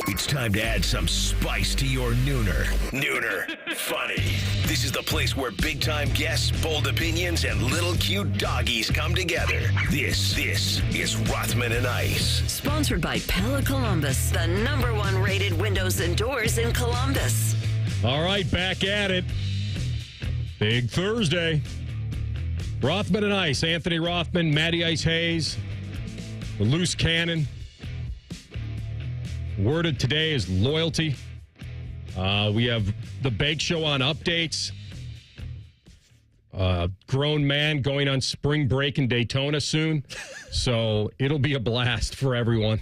It's time to add some spice to your nooner. Nooner funny. This is the place where big-time guests, bold opinions, and little cute doggies come together. This is Rothman and Ice. Sponsored by Pella Columbus, the #1 rated windows and doors in Columbus. All right, back at it. Big Thursday. Rothman and Ice. Anthony Rothman, Matty Ice Hayes, the loose cannon. Word of today is loyalty. We have the Bake Show on updates. Grown man going on spring break in Daytona soon. So it'll be a blast for everyone.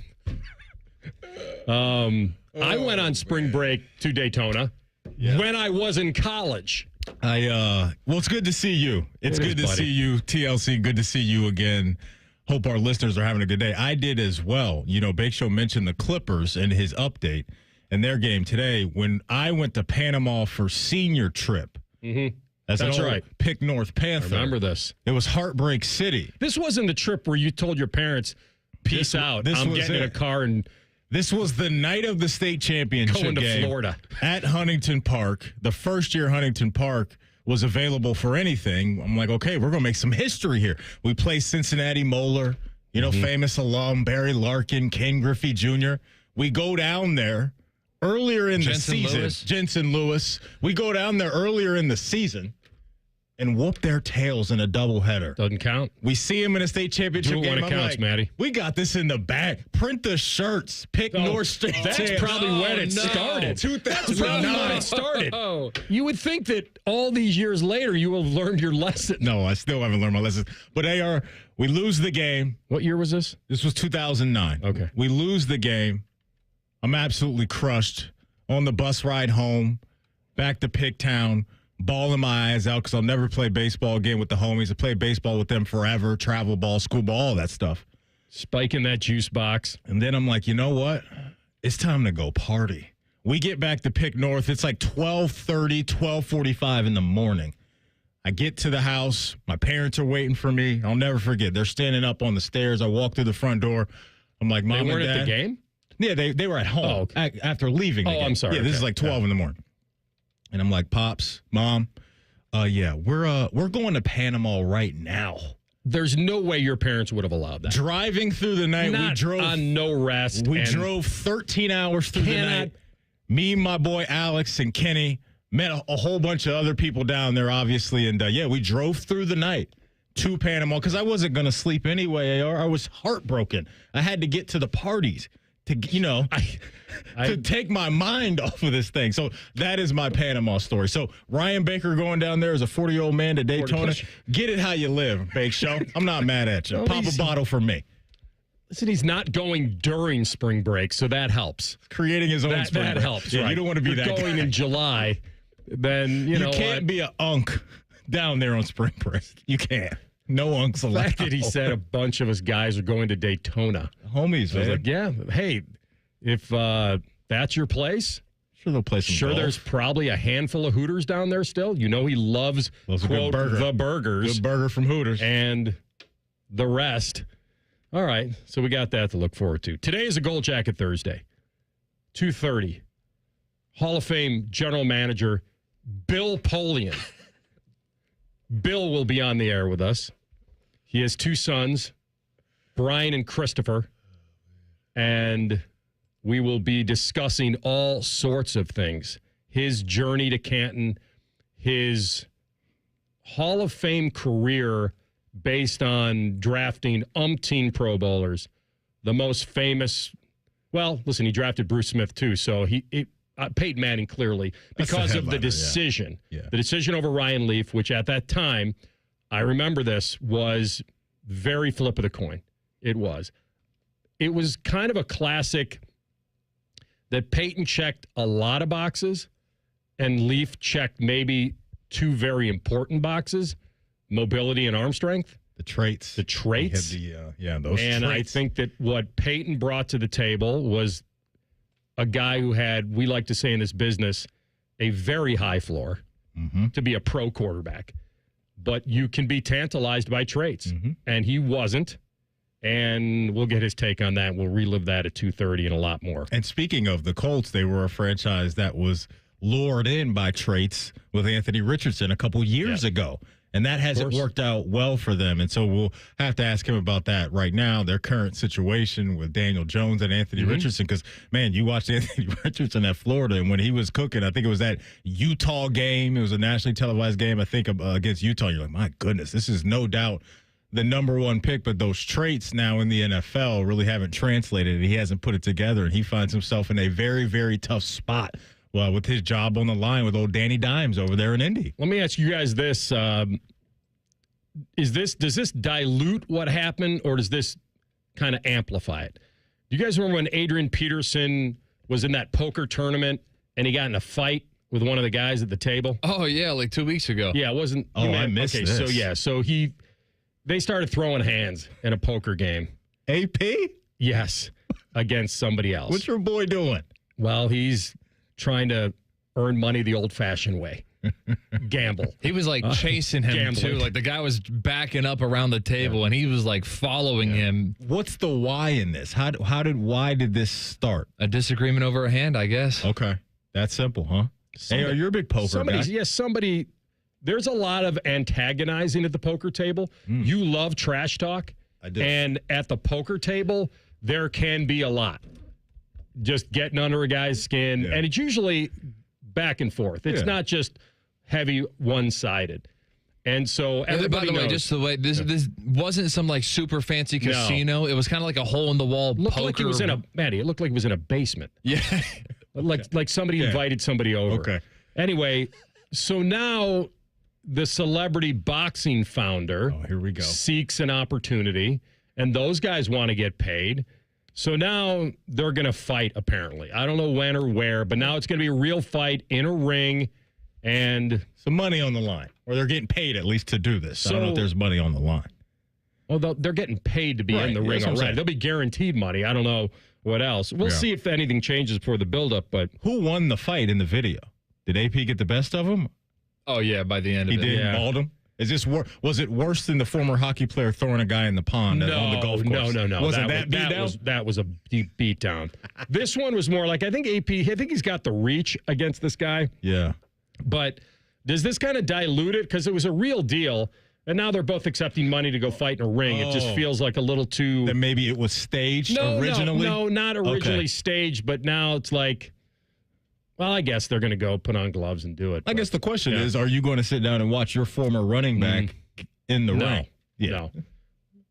I went on spring break to Daytona when I was in college. Well, it's good to see you. It's good to see you, TLC. Good to see you again. Hope our listeners are having a good day. I did as well. You know, Bake Show mentioned the Clippers in his update and their game today. When I went to Panama for senior trip, that's right. Pick North Panther. I remember this. It was Heartbreak City. This wasn't the trip where you told your parents, "Peace out. I'm getting in a car and." This was the night of the state championship going to game Florida at Huntington Park. The first year Huntington Park was available for anything. I'm like, okay, we're going to make some history here. We play Cincinnati Moeller, famous alum, Barry Larkin, Ken Griffey Jr. We go down there earlier in the season. Jensen Lewis. We go down there earlier in the season and whoop their tails in a doubleheader. Doesn't count. We see him in a state championship game. When it counts, Matty. We got this in the bag. Print the shirts. Pick North State. That's probably when it started. 2009. That's probably when it started. You would think that all these years later you will have learned your lesson. No, I still haven't learned my lessons. But we lose the game. What year was this? This was 2009. Okay. We lose the game. I'm absolutely crushed on the bus ride home, back to Picktown. Bawling my eyes out because I'll never play baseball again with the homies. I played baseball with them forever, travel ball, school ball, all that stuff. Spike in that juice box. And then I'm like, you know what? It's time to go party. We get back to Pick North. It's like 12:30, 12:45 in the morning. I get to the house. My parents are waiting for me. I'll never forget. They're standing up on the stairs. I walk through the front door. I'm like, Mom and Dad. They weren't at the game? Yeah, they were at home after leaving the game. I'm sorry. Yeah, this is like 12 in the morning. And I'm like, Pops, Mom, we're going to Panama right now. There's no way your parents would have allowed that. Driving through the night, we drove on no rest. We drove 13 hours through the night. Me, my boy Alex, and Kenny met a whole bunch of other people down there, obviously, and we drove through the night to Panama because I wasn't going to sleep anyway. I was heartbroken. I had to get to the parties. To to take my mind off of this thing. So that is my Panama story. So Ryan Baker going down there as a 40-year-old man to Daytona. Get it how you live, Bake Show. I'm not mad at you. Pop a bottle for me. Listen, he's not going during spring break, so that helps. Creating his own spring break. That helps, yeah, right? You don't want to be that going guy. in July, then, you know can't be an unk down there on spring break. You can't. No unks allowed. The fact that he said a bunch of us guys are going to Daytona. Homies, I was man. like, yeah, hey, if that's your place, sure they'll play some golf. There's probably a handful of Hooters down there still. You know he loves, quote, the burgers. Good burger from Hooters. And the rest. All right, so we got that to look forward to. Today is a Gold Jacket Thursday, 2:30. Hall of Fame General Manager Bill Polian. Bill will be on the air with us. He has two sons, Brian and Christopher, and we will be discussing all sorts of things. His journey to Canton, his Hall of Fame career based on drafting umpteen Pro Bowlers, the most famous, well, listen, he drafted Bruce Smith too, so Peyton Manning clearly because of the decision. Yeah. The decision over Ryan Leaf, which at that time, I remember this, was very flip of the coin. It was. It was kind of a classic that Peyton checked a lot of boxes and Leaf checked maybe two very important boxes, mobility and arm strength. The traits. The traits. He had those and traits. I think that what Peyton brought to the table was a guy who had, we like to say in this business, a very high floor to be a pro quarterback. But you can be tantalized by traits. And he wasn't. and we'll get his take on that. We'll relive that at 2:30 and a lot more. And speaking of the Colts, they were a franchise that was lured in by traits with Anthony Richardson a couple years ago. And that hasn't worked out well for them. And so we'll have to ask him about that right now, their current situation with Daniel Jones and Anthony Richardson. Because, man, you watched Anthony Richardson at Florida, and when he was cooking, I think it was that Utah game. It was a nationally televised game, I think, against Utah. You're like, my goodness, this is no doubt the number one pick. But those traits now in the NFL really haven't translated, and he hasn't put it together. And he finds himself in a very, very tough spot. Well, with his job on the line with old Danny Dimes over there in Indy. Let me ask you guys this. Does this dilute what happened, or does this kind of amplify it? Do you guys remember when Adrian Peterson was in that poker tournament and he got in a fight with one of the guys at the table? Oh, yeah, like 2 weeks ago. Yeah, it wasn't. I missed this. So they started throwing hands in a poker game. AP? Yes, against somebody else. What's your boy doing? Well, he's trying to earn money the old-fashioned way. Gamble. He was like chasing him gambling. too. Like the guy was backing up around the table and he was like following him. What's the why in this? Why did this start? A disagreement over a hand, I guess. Okay. That's simple, huh? Hey, you're a big poker guy. Yes, there's a lot of antagonizing at the poker table. You love trash talk. I do. And at the poker table, there can be a lot. Just getting under a guy's skin. Yeah. And it's usually back and forth. It's not just heavy one-sided. And so everybody by the way, knows. just the way this wasn't some like super fancy casino. It was kind of like a hole in the wall Looked poker. like it was in it looked like it was in a basement. Yeah. like somebody invited somebody over. Okay. Anyway, so now the celebrity boxing founder here we go. seeks an opportunity, and those guys want to get paid. So now they're going to fight, apparently. I don't know when or where, but now it's going to be a real fight in a ring, and some money on the line. Or they're getting paid at least to do this. So, I don't know if there's money on the line. Well, they're getting paid to be in the ring already. They'll be guaranteed money. I don't know what else. We'll see if anything changes for the buildup. But who won the fight in the video? Did AP get the best of him? Oh, yeah, by the end of it. He did mauled him? Is this was it worse than the former hockey player throwing a guy in the pond on the golf course? No. Wasn't that beat down? That was a deep beat down. This one was more like, I think he's got the reach against this guy. Yeah. But does this kind of dilute it? Because it was a real deal, and now they're both accepting money to go fight in a ring. It just feels like a little too... Then maybe it was staged originally? No, not originally staged, but now it's like... Well, I guess they're going to go put on gloves and do it. I guess the question is, are you going to sit down and watch your former running back in the ring? Yeah.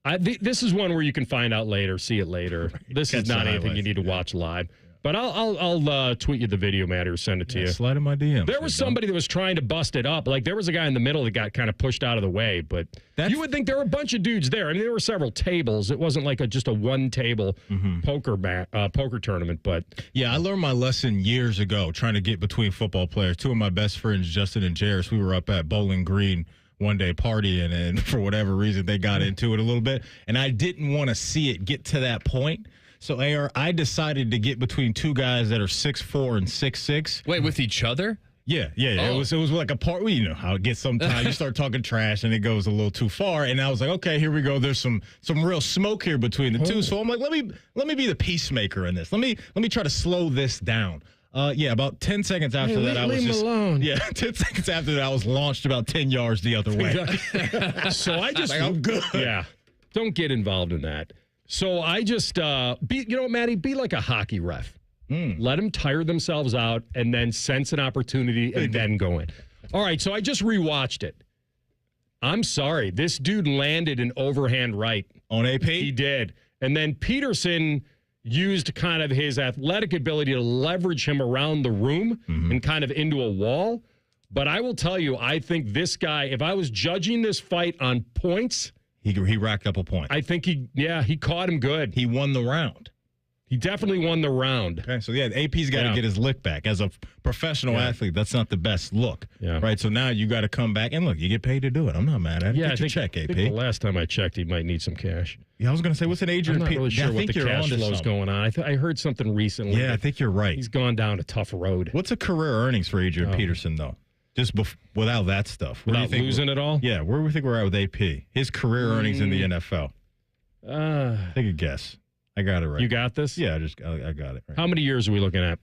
No. This is one where you can find out later, see it later. This is not anything you need to watch live. But I'll tweet you the video, Matt, or send it to you. Slide in my DM. There was somebody that was trying to bust it up. Like, there was a guy in the middle that got kind of pushed out of the way. But you would think there were a bunch of dudes there. I mean, there were several tables. It wasn't like just a one-table poker tournament. But yeah, I learned my lesson years ago trying to get between football players. Two of my best friends, Justin and Jairus, we were up at Bowling Green one day partying, and for whatever reason, they got into it a little bit. And I didn't want to see it get to that point. So, AR, I decided to get between two guys that are 6'4" and 6'6". Wait, with each other? Yeah. Oh. It was like a part. Well, you know how it gets sometimes. You start talking trash and it goes a little too far. And I was like, okay, here we go. There's some real smoke here between the two. So I'm like, let me be the peacemaker in this. Let me try to slow this down. About 10 seconds after that, I was just alone. Yeah, 10 seconds after that, I was launched about 10 yards the other way. So I just I'm good. Yeah, don't get involved in that. So I just Matty, be like a hockey ref. Let them tire themselves out and then sense an opportunity and then go in. All right, so I just rewatched it. I'm sorry, this dude landed an overhand right on AP. He did, and then Peterson used kind of his athletic ability to leverage him around the room and kind of into a wall. But I will tell you, I think this guy, if I was judging this fight on points, he racked up a point. I think he caught him good. He won the round. He definitely won the round. Okay, so AP's got to get his lick back. As a professional athlete, that's not the best look. Yeah. Right, so now you got to come back. And look, you get paid to do it. I'm not mad at it. Yeah, I think AP. I think the last time I checked, he might need some cash. Yeah, I was going to say, what's an Adrian Peterson? I'm not really sure what the cash flow's going on. I heard something recently. Yeah, I think you're right. He's gone down a tough road. What's a career earnings for Adrian Peterson, though? Just without that stuff. Without losing it all? Yeah, where do we think we're at with AP? His career earnings in the NFL. Take a guess. I got it right. You got this? Yeah, I got it right. How many years are we looking at?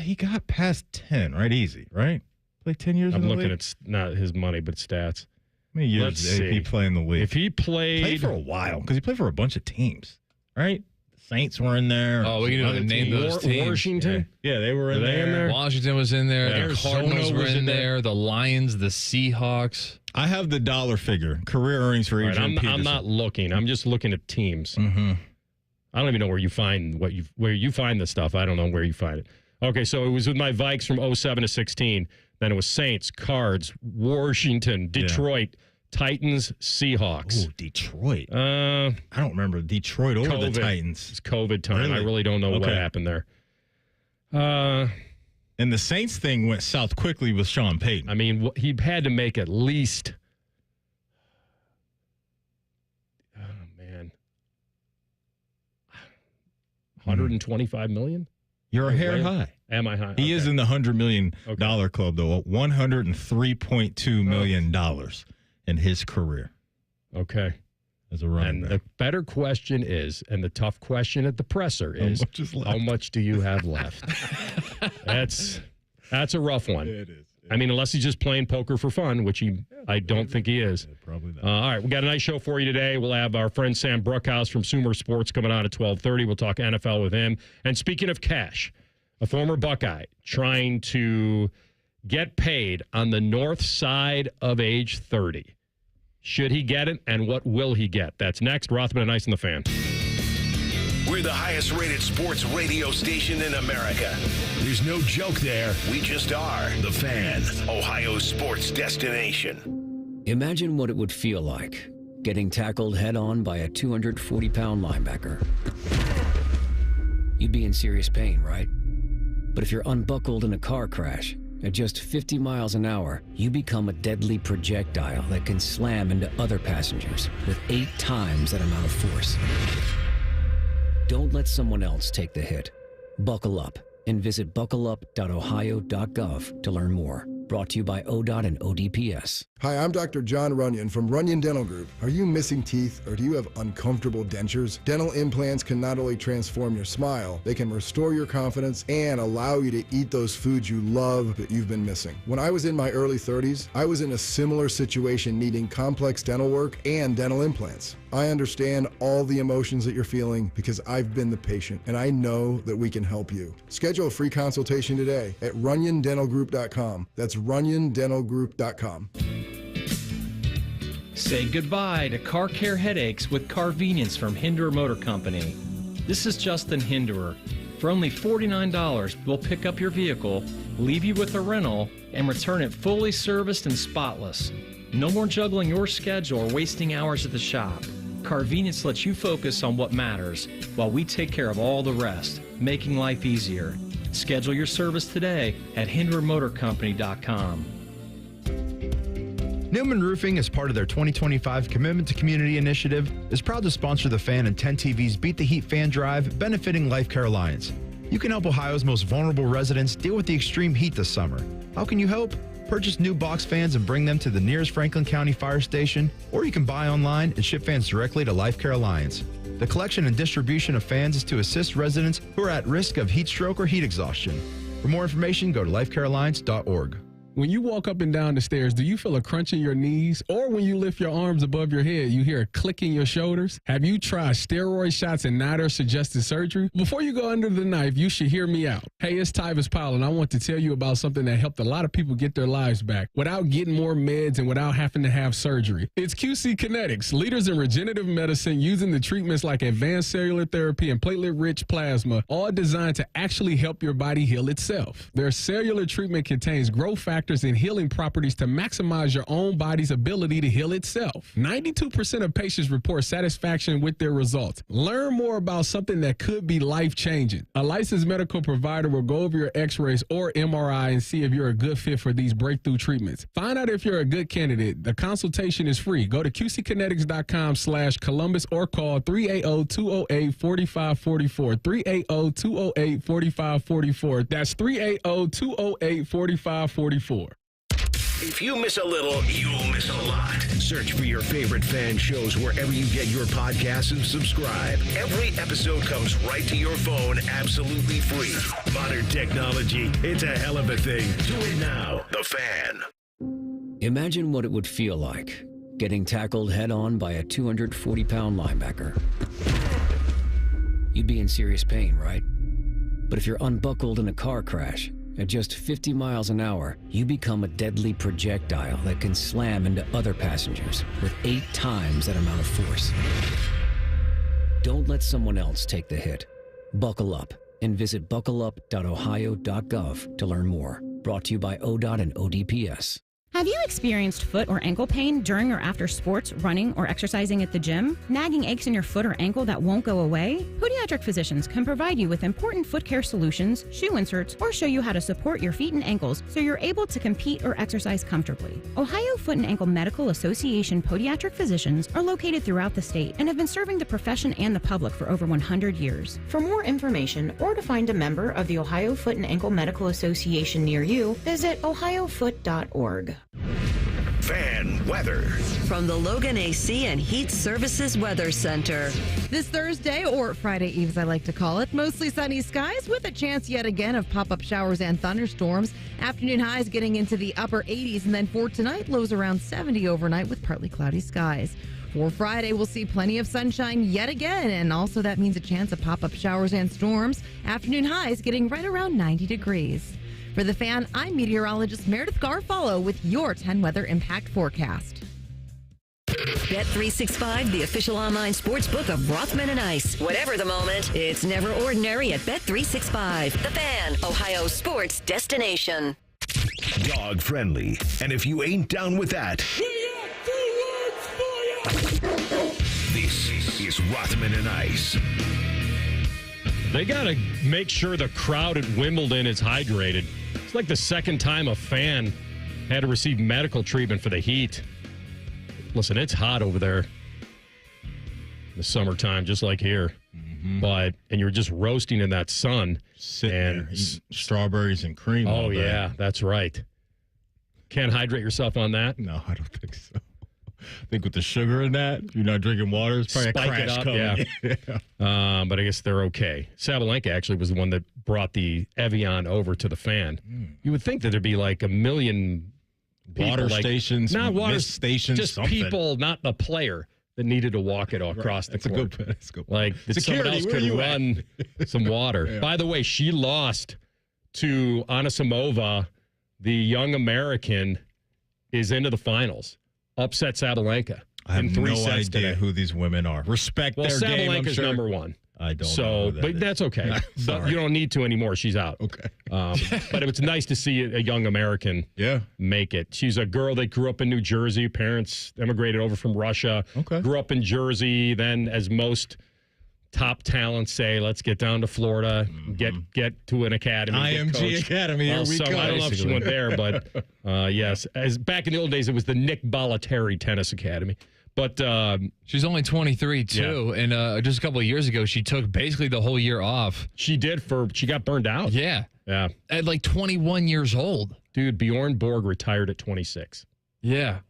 He got past 10, right? Easy, right? Played 10 years in the league? I'm looking at not his money, but stats. How many years did he play in the league? If he played for a while, because he played for a bunch of teams, right? The Saints were in there. Oh, we can name those teams. Washington? Yeah, they were in there. Washington was in there. Yeah. The Cardinals Arizona were was in in there. The Lions, the Seahawks. I have the dollar figure, career earnings for Adrian Peterson. I'm not looking. I'm just looking at teams. Mm-hmm. I don't even know where you find where you find this stuff. I don't know where you find it. Okay, so it was with my Vikes from 07 to 16. Then it was Saints, Cards, Washington, Detroit, Titans, Seahawks. Oh, Detroit. I don't remember Detroit over the Titans. It's COVID time. Really? I really don't know what happened there. And the Saints thing went south quickly with Sean Payton. I mean, he had to make at least. Oh man, $125 million. You're a hair high. Am I high? He is in the $100 million club, though. $103.2 million in his career. Okay. As a running back. And the better question is, and the tough question at the presser is, how much do you have left? That's a rough one. It is. I mean, unless he's just playing poker for fun, which I don't think he is. Yeah, probably not. All right, we got a nice show for you today. We'll have our friend Sam Brookhouse from Sumer Sports coming on at 12:30. We'll talk NFL with him. And speaking of cash, a former Buckeye trying to get paid on the north side of age 30. Should he get it, and what will he get? That's next. Rothman Ice and the Fan. We're the highest rated sports radio station in America. There's no joke there. We just are. The Fan, Ohio's sports destination. Imagine what it would feel like getting tackled head-on by a 240-pound linebacker. You'd be in serious pain, right? But if you're unbuckled in a car crash, at just 50 miles an hour, you become a deadly projectile that can slam into other passengers with 8 times that amount of force. Don't let someone else take the hit. Buckle up and visit buckleup.ohio.gov to learn more. Brought to you by ODOT and ODPS. Hi, I'm Dr. John Runyon from Runyon Dental Group. Are you missing teeth or do you have uncomfortable dentures? Dental implants can not only transform your smile, they can restore your confidence and allow you to eat those foods you love that you've been missing. When I was in my early 30s, I was in a similar situation needing complex dental work and dental implants. I understand all the emotions that you're feeling because I've been the patient and I know that we can help you. Schedule a free consultation today at runyondentalgroup.com. That's runyondentalgroup.com. Say goodbye to car care headaches with Carvenience from Hinderer Motor Company. This is Justin Hinderer. For only $49, we'll pick up your vehicle, leave you with a rental, and return it fully serviced and spotless. No more juggling your schedule or wasting hours at the shop. Carvenience lets you focus on what matters while we take care of all the rest, making life easier. Schedule your service today at HindererMotorCompany.com. Newman Roofing, as part of their 2025 Commitment to Community initiative, is proud to sponsor the Fan and 10 TV's Beat the Heat fan drive, benefiting Life Care Alliance. You can help Ohio's most vulnerable residents deal with the extreme heat this summer. How can you help? Purchase new box fans and bring them to the nearest Franklin County Fire Station, or you can buy online and ship fans directly to Life Care Alliance. The collection and distribution of fans is to assist residents who are at risk of heat stroke or heat exhaustion. For more information, go to lifecarealliance.org. When you walk up and down the stairs, do you feel a crunch in your knees? Or when you lift your arms above your head, you hear a click in your shoulders? Have you tried steroid shots and neither suggested surgery? Before you go under the knife, you should hear me out. Hey, it's Tyvis Powell, and I want to tell you about something that helped a lot of people get their lives back without getting more meds and without having to have surgery. It's QC Kinetics, leaders in regenerative medicine using the treatments like advanced cellular therapy and platelet-rich plasma, all designed to actually help your body heal itself. Their cellular treatment contains growth factors and healing properties to maximize your own body's ability to heal itself. 92% of patients report satisfaction with their results. Learn more about something that could be life-changing. A licensed medical provider will go over your x-rays or MRI and see if you're a good fit for these breakthrough treatments. Find out if you're a good candidate. The consultation is free. Go to qckinetics.com/Columbus or call 380-208-4544. 380-208-4544. That's 380-208-4544. If you miss a little, you'll miss a lot. Search for your favorite fan shows wherever you get your podcasts and subscribe. Every episode comes right to your phone absolutely free. Modern technology, it's a hell of a thing. Do it now. The Fan. Imagine what it would feel like getting tackled head-on by a 240-pound linebacker. You'd be in serious pain, right? But if you're unbuckled in a car crash, at just 50 miles an hour, you become a deadly projectile that can slam into other passengers with 8 times that amount of force. Don't let someone else take the hit. Buckle up and visit buckleup.ohio.gov to learn more. Brought to you by ODOT and ODPS. Have you experienced foot or ankle pain during or after sports, running, or exercising at the gym? Nagging aches in your foot or ankle that won't go away? Podiatric physicians can provide you with important foot care solutions, shoe inserts, or show you how to support your feet and ankles so you're able to compete or exercise comfortably. Ohio Foot and Ankle Medical Association podiatric physicians are located throughout the state and have been serving the profession and the public for over 100 years. For more information or to find a member of the Ohio Foot and Ankle Medical Association near you, visit ohiofoot.org. Fan weather. From the Logan AC and Heat Services Weather Center. This Thursday, or Friday Eve as I like to call it, mostly sunny skies with a chance yet again of pop-up showers and thunderstorms. Afternoon highs getting into the upper 80s, and then for tonight, lows around 70 overnight with partly cloudy skies. For Friday, we'll see plenty of sunshine yet again, and also that means a chance of pop-up showers and storms. Afternoon highs getting right around 90 degrees. For The Fan, I'm meteorologist Meredith Garfalo with your 10 weather impact forecast. Bet365, the official online sports book of Rothman and Ice. Whatever the moment, it's never ordinary at Bet365. The Fan, Ohio sports destination. Dog friendly. And if you ain't down with that, this is Rothman and Ice. They got to make sure the crowd at Wimbledon is hydrated. It's like the second time a fan had to receive medical treatment for the heat. Listen, it's hot over there in the summertime, just like here. Mm-hmm. And you're just roasting in that sun. Sitting there eating strawberries and cream. Oh, yeah, that's right. Can't hydrate yourself on that? No, I don't think so. I think with the sugar in that, you're not drinking water, it's probably Spike a crash coming. Yeah. But I guess they're okay. Sabalenka actually was the one that brought the Evian over to the Fan. You would think that there'd be like a million people, water stations, not water stations, just something. People, not the player, that needed to walk it across the court. That's a good point. Like that someone else could run some water. Yeah. By the way, she lost to Anisimova. The young American is into the finals. Upset Sabalenka. I have no idea today. Who these women are. Respect their game. Sabalenka's sure. number one. I don't know. But that's okay. But you don't need to anymore. She's out. Okay. But it's nice to see a young American make it. She's a girl that grew up in New Jersey. Parents emigrated over from Russia. Okay. Grew up in Jersey. Then, as most top talents say, let's get down to Florida, get to an academy. IMG Academy, here we go. I don't know if she went there, but yes. As back in the old days, it was the Nick Bollettieri Tennis Academy. But she's only 23, too. Yeah. And just a couple of years ago, she took basically the whole year off. She did she got burned out. Yeah. Yeah. At like 21 years old. Dude, Bjorn Borg retired at 26. Yeah.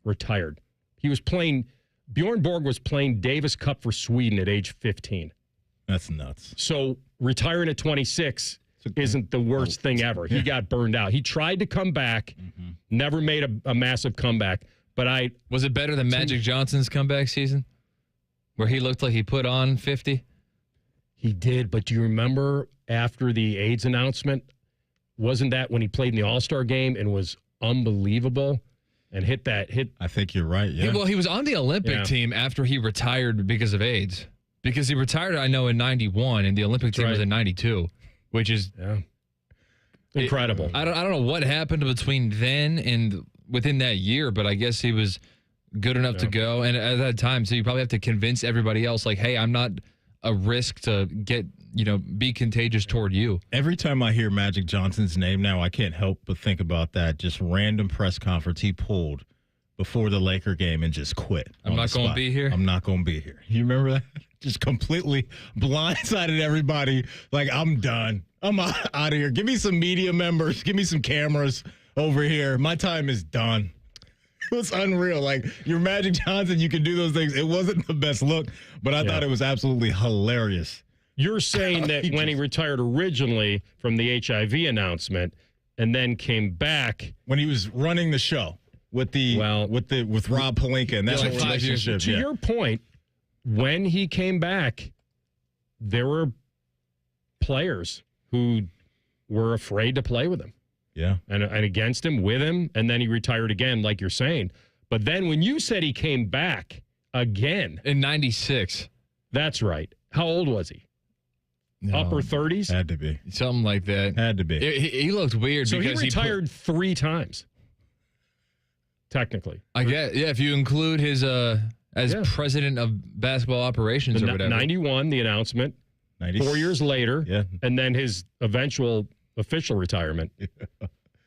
Retired. He was playing... Bjorn Borg was playing Davis Cup for Sweden at age 15. That's nuts. So retiring at 26 isn't the worst thing ever. He got burned out. He tried to come back, never made a massive comeback. But was it better than Magic Johnson's comeback season, where he looked like he put on 50? He did, but do you remember after the AIDS announcement? Wasn't that when he played in the All-Star game and was unbelievable? And hit. I think you're right. Yeah. He was on the Olympic team after he retired because of AIDS. Because he retired, I know, in 91, and the Olympic team was in 92, which is incredible. I don't know what happened between then and within that year, but I guess he was good enough to go. And at that time, so you probably have to convince everybody else, like, hey, I'm not a risk to get, be contagious toward you. Every time I hear Magic Johnson's name now, I can't help but think about that just random press conference he pulled before the Laker game and just quit. I'm not going to be here. I'm not going to be here. You remember that? Just completely blindsided everybody. Like, I'm done. I'm out of here. Give me some media members. Give me some cameras. over here. My time is done. It was unreal. Like, you're Magic Johnson, you can do those things. It wasn't the best look, but I thought it was absolutely hilarious. You're saying that when he retired originally from the HIV announcement and then came back when he was running the show with Rob Pelinka and that whole relationship. To your point, when he came back, there were players who were afraid to play with him. Yeah. And against him, with him, and then he retired again, like you're saying. But then when you said he came back again. In 96. That's right. How old was he? No, upper 30s? Had to be. Something like that. Had to be. He looked weird. So because he retired 3 times, technically. I guess, if you include his as president of basketball operations or whatever. 91, the announcement. 4 years later, and then his eventual official retirement.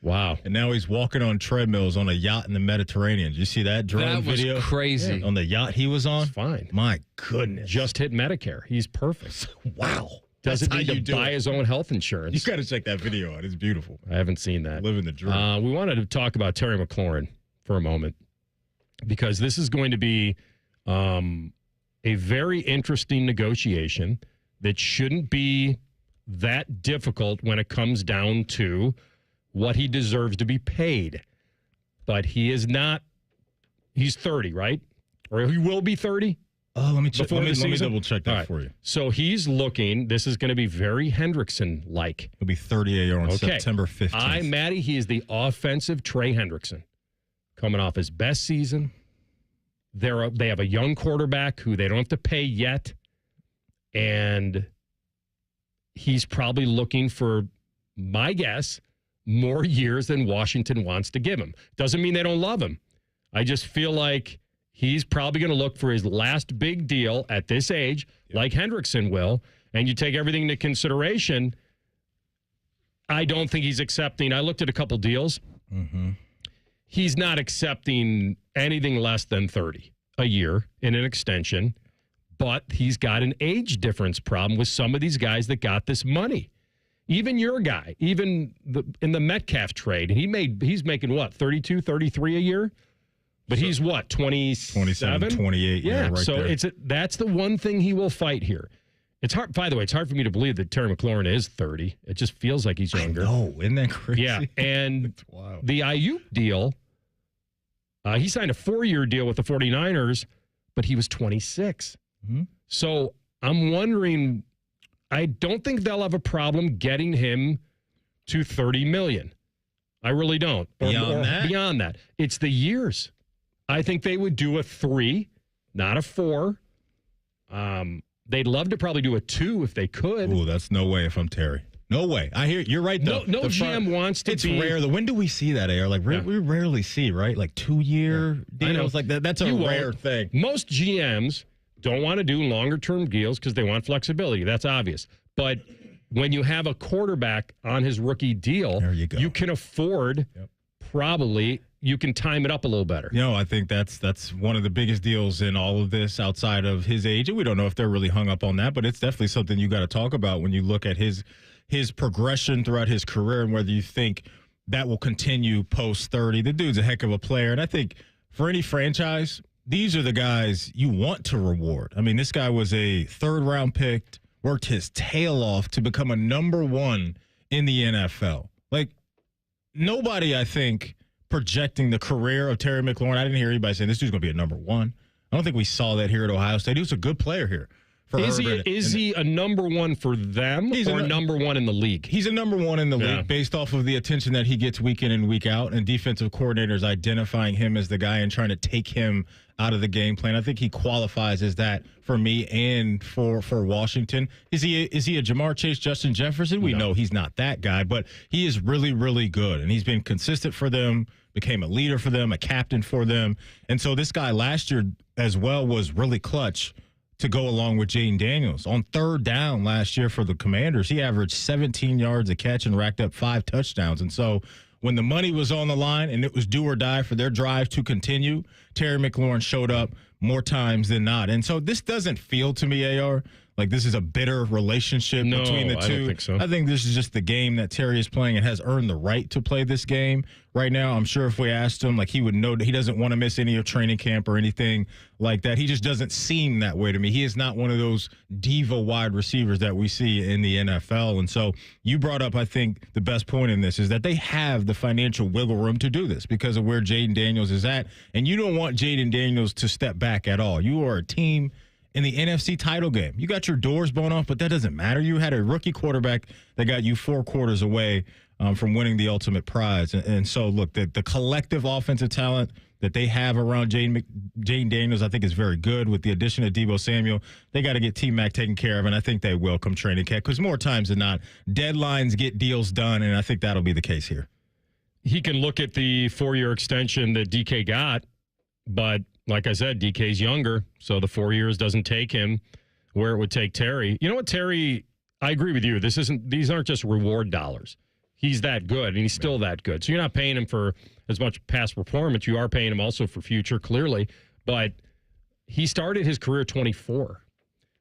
Wow. And now he's walking on treadmills on a yacht in the Mediterranean. Did you see that drone video? That was crazy. Yeah, on the yacht he was on? It's fine. My goodness. Just hit Medicare. He's perfect. Wow. Doesn't need to buy his own health insurance. You got to check that video out. It's beautiful. I haven't seen that. Living the dream. We wanted to talk about Terry McLaurin for a moment because this is going to be a very interesting negotiation that shouldn't be that difficult when it comes down to what he deserves to be paid. But he is not. He's 30, right? Or he will be 30? Let me check. Let me double check that for you. So he's looking. This is going to be very Hendrickson-like. He'll be 30 on September 15th. Maddie, he is the offensive Trey Hendrickson. Coming off his best season. They have a young quarterback who they don't have to pay yet. And he's probably looking for, my guess, more years than Washington wants to give him. Doesn't mean they don't love him. I just feel like he's probably going to look for his last big deal at this age, like Hendrickson will. And you take everything into consideration, I don't think he's accepting. I looked at a couple deals. Mm-hmm. He's not accepting anything less than 30 a year in an extension. But he's got an age difference problem with some of these guys that got this money. Even your guy, in the Metcalf trade, and he's making what, 32, 33 a year? But he's what, 27, 28. Yeah, right so there. that's the one thing he will fight here. It's hard. By the way, it's hard for me to believe that Terry McLaurin is 30. It just feels like he's younger. No, isn't that crazy? Yeah, and wild. The Ayuk deal, he signed a 4-year deal with the 49ers, but he was 26. Mm-hmm. So I'm wondering, I don't think they'll have a problem getting him to $30 million. I really don't. Beyond that. It's the years. I think they would do a 3, not a 4. They'd love to probably do a 2 if they could. Oh, that's no way if I'm Terry. No way. I hear you're right though. No GM wants to. It's rare. When do we see that, AR? Like we rarely see, right? Like 2-year deals like that. That's a rare thing. Most GMs don't want to do longer-term deals because they want flexibility. That's obvious. But when you have a quarterback on his rookie deal, there you go. You can afford probably. You can time it up a little better. I think that's one of the biggest deals in all of this outside of his age. And we don't know if they're really hung up on that, but it's definitely something you got to talk about when you look at his progression throughout his career and whether you think that will continue post 30. The dude's a heck of a player. And I think for any franchise, these are the guys you want to reward. I mean, this guy was a 3rd-round pick, worked his tail off to become a number 1 in the NFL. Like, nobody, I think, projecting the career of Terry McLaurin. I didn't hear anybody saying this dude's going to be a number 1. I don't think we saw that here at Ohio State. He was a good player here. Is he a number 1 for them or number 1 in the league? He's a number 1 in the league based off of the attention that he gets week in and week out, and defensive coordinators identifying him as the guy and trying to take him out of the game plan. I think he qualifies as that for me and for Washington. Is he a Jamar Chase, Justin Jefferson? We know he's not that guy, but he is really, really good, and he's been consistent for them, became a leader for them, a captain for them. And so this guy last year as well was really clutch to go along with Jaden Daniels. On 3rd down last year for the Commanders, he averaged 17 yards a catch and racked up 5 touchdowns. And so when the money was on the line and it was do or die for their drive to continue, Terry McLaurin showed up more times than not. And so this doesn't feel to me, AR, Like, this is a bitter relationship between the two. I don't think so. I think this is just the game that Terry is playing and has earned the right to play this game right now. I'm sure if we asked him, like, he would know that he doesn't want to miss any of training camp or anything like that. He just doesn't seem that way to me. He is not one of those diva wide receivers that we see in the NFL. And so you brought up, I think, the best point in this is that they have the financial wiggle room to do this because of where Jaden Daniels is at. And you don't want Jaden Daniels to step back at all. You are a team in the NFC title game. You got your doors blown off, but that doesn't matter. You had a rookie quarterback that got you 4 quarters away from winning the ultimate prize. And so, look, the collective offensive talent that they have around Jaden Daniels, I think, is very good. With the addition of Deebo Samuel, they got to get T-Mac taken care of, and I think they will come training camp because more times than not, deadlines get deals done, and I think that'll be the case here. He can look at the 4-year extension that DK got, but like I said, DK's younger, so the 4 years doesn't take him where it would take Terry. You know what, Terry, I agree with you. These aren't just reward dollars. He's that good, and he's still that good. So you're not paying him for as much past performance. You are paying him also for future, clearly. But he started his career 24.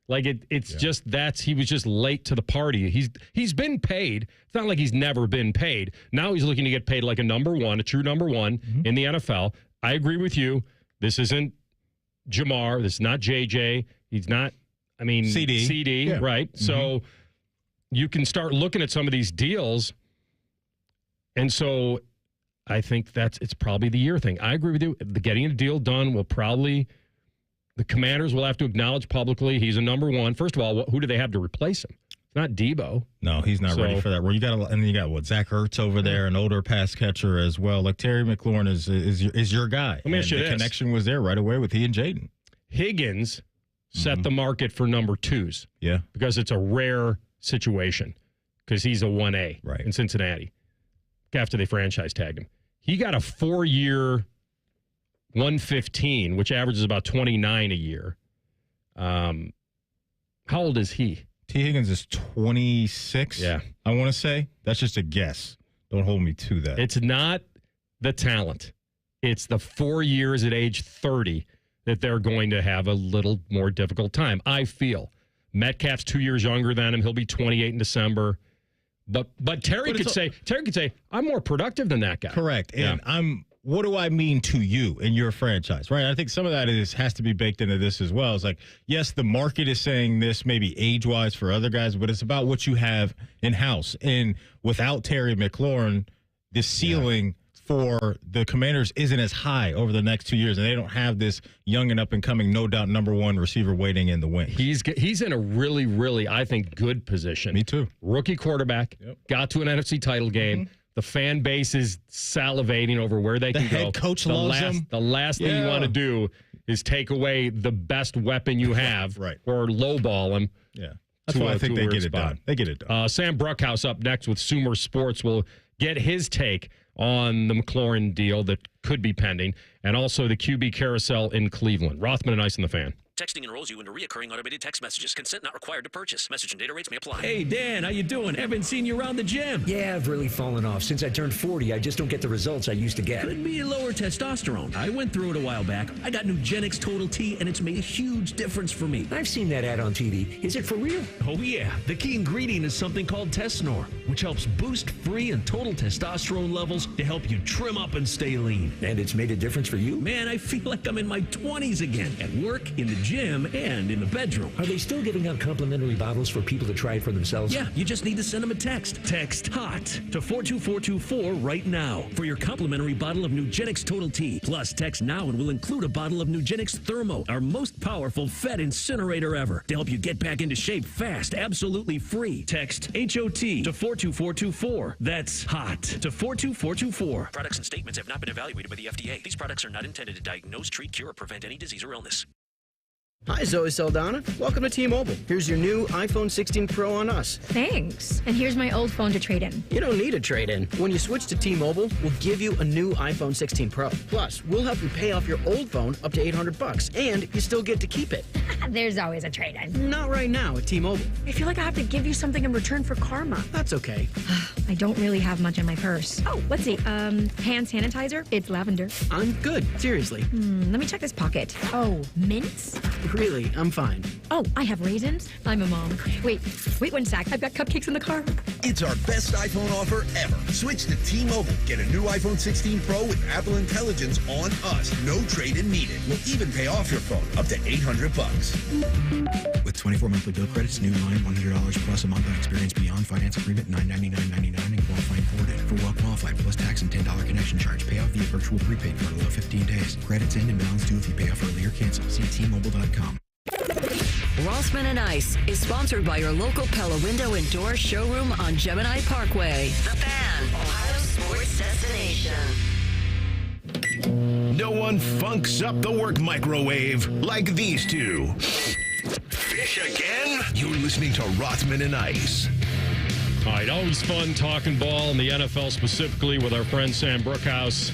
Like, it's just he was just late to the party. He's been paid. It's not like he's never been paid. Now he's looking to get paid like a number one, a true number one in the NFL. I agree with you. This isn't Jamar. This is not JJ. He's not, CD, right? Mm-hmm. So you can start looking at some of these deals. And so I think it's probably the year thing. I agree with you. The getting a deal done will probably, the Commanders will have to acknowledge publicly he's a number one. First of all, who do they have to replace him? It's not Deebo. No, he's not ready for that. Well, you got Zach Ertz over there, an older pass catcher as well. Like, Terry McLaurin is your guy. Let me ask you this. The connection was there right away with he and Jaden. Higgins set the market for number 2s. Yeah. Because it's a rare situation because he's a 1A in Cincinnati after they franchise tagged him. He got a 4-year 115, which averages about 29 a year. How old is he? T. Higgins is 26. Yeah. I want to say. That's just a guess. Don't hold me to that. It's not the talent. It's the 4 years at age 30 that they're going to have a little more difficult time. I feel. Metcalf's 2 years younger than him. He'll be 28 in December. But Terry could say, I'm more productive than that guy. Correct. And what do I mean to you in your franchise, right? I think some of that has to be baked into this as well. It's like, yes, the market is saying this maybe age-wise for other guys, but it's about what you have in-house. And without Terry McLaurin, the ceiling for the Commanders isn't as high over the next 2 years, and they don't have this young and up-and-coming, no doubt, number one receiver waiting in the wings. He's in a really, really, I think, good position. Me too. Rookie quarterback, got to an NFC title game. Mm-hmm. The fan base is salivating over where they can go. The head coach loves him. The last thing you want to do is take away the best weapon you have or lowball him. Yeah. That's why I think they get it done. They get it done. Sam Brookhouse up next with Sumer Sports will get his take on the McLaurin deal that could be pending and also the QB carousel in Cleveland. Rothman and Ice in the Fan. Texting enrolls you into recurring automated text messages. Consent not required to purchase. Message and data rates may apply. Hey, Dan, how you doing? Haven't seen you around the gym. Yeah, I've really fallen off. Since I turned 40, I just don't get the results I used to get. Could be lower testosterone. I went through it a while back. I got Nugenix Total T, and it's made a huge difference for me. I've seen that ad on TV. Is it for real? Oh, yeah. The key ingredient is something called Tesnor, which helps boost free and total testosterone levels to help you trim up and stay lean. And it's made a difference for you? Man, I feel like I'm in my 20s again. At work, in the gym, and in the bedroom. Are they still giving out complimentary bottles for people to try it for themselves? Yeah, you just need to send them a text. Text HOT to 42424 right now for your complimentary bottle of Nugenix Total T. Plus, text now and we'll include a bottle of Nugenix Thermo, our most powerful fat incinerator ever, to help you get back into shape fast, absolutely free. Text HOT to 42424. That's HOT to 42424. Products and statements have not been evaluated by the FDA. These products are not intended to diagnose, treat, cure, or prevent any disease or illness. Hi, Zoe Saldana. Welcome to T-Mobile. Here's your new iPhone 16 Pro on us. Thanks. And here's my old phone to trade in. You don't need a trade-in. When you switch to T-Mobile, we'll give you a new iPhone 16 Pro. Plus, we'll help you pay off your old phone up to $800, and you still get to keep it. There's always a trade-in. Not right now at T-Mobile. I feel like I have to give you something in return for karma. That's okay. I don't really have much in my purse. Oh, let's see. Hand sanitizer. It's lavender. I'm good. Seriously. Let me check this pocket. Oh, mints? Really, I'm fine. Oh, I have raisins. I'm a mom. Wait 1 sec. I've got cupcakes in the car. It's our best iPhone offer ever. Switch to T-Mobile. Get a new iPhone 16 Pro with Apple Intelligence on us. No trade-in needed. We'll even pay off your phone up to $800. With 24 monthly bill credits, new line $100 plus a month on experience beyond finance agreement $999.99 and qualifying forwarded. For well qualified plus tax and $10 connection charge. Pay off via virtual prepaid card below 15 days. Credits end and balance due if you pay off early or cancel. See T-Mobile.com. Rothman and Ice is sponsored by your local Pella Window and Door showroom on Gemini Parkway. The Fan, Ohio sports destination. No one funks up the work microwave like these two. Fish again? You're listening to Rothman and Ice. All right, always fun talking ball in the NFL, specifically with our friend Sam Brookhouse.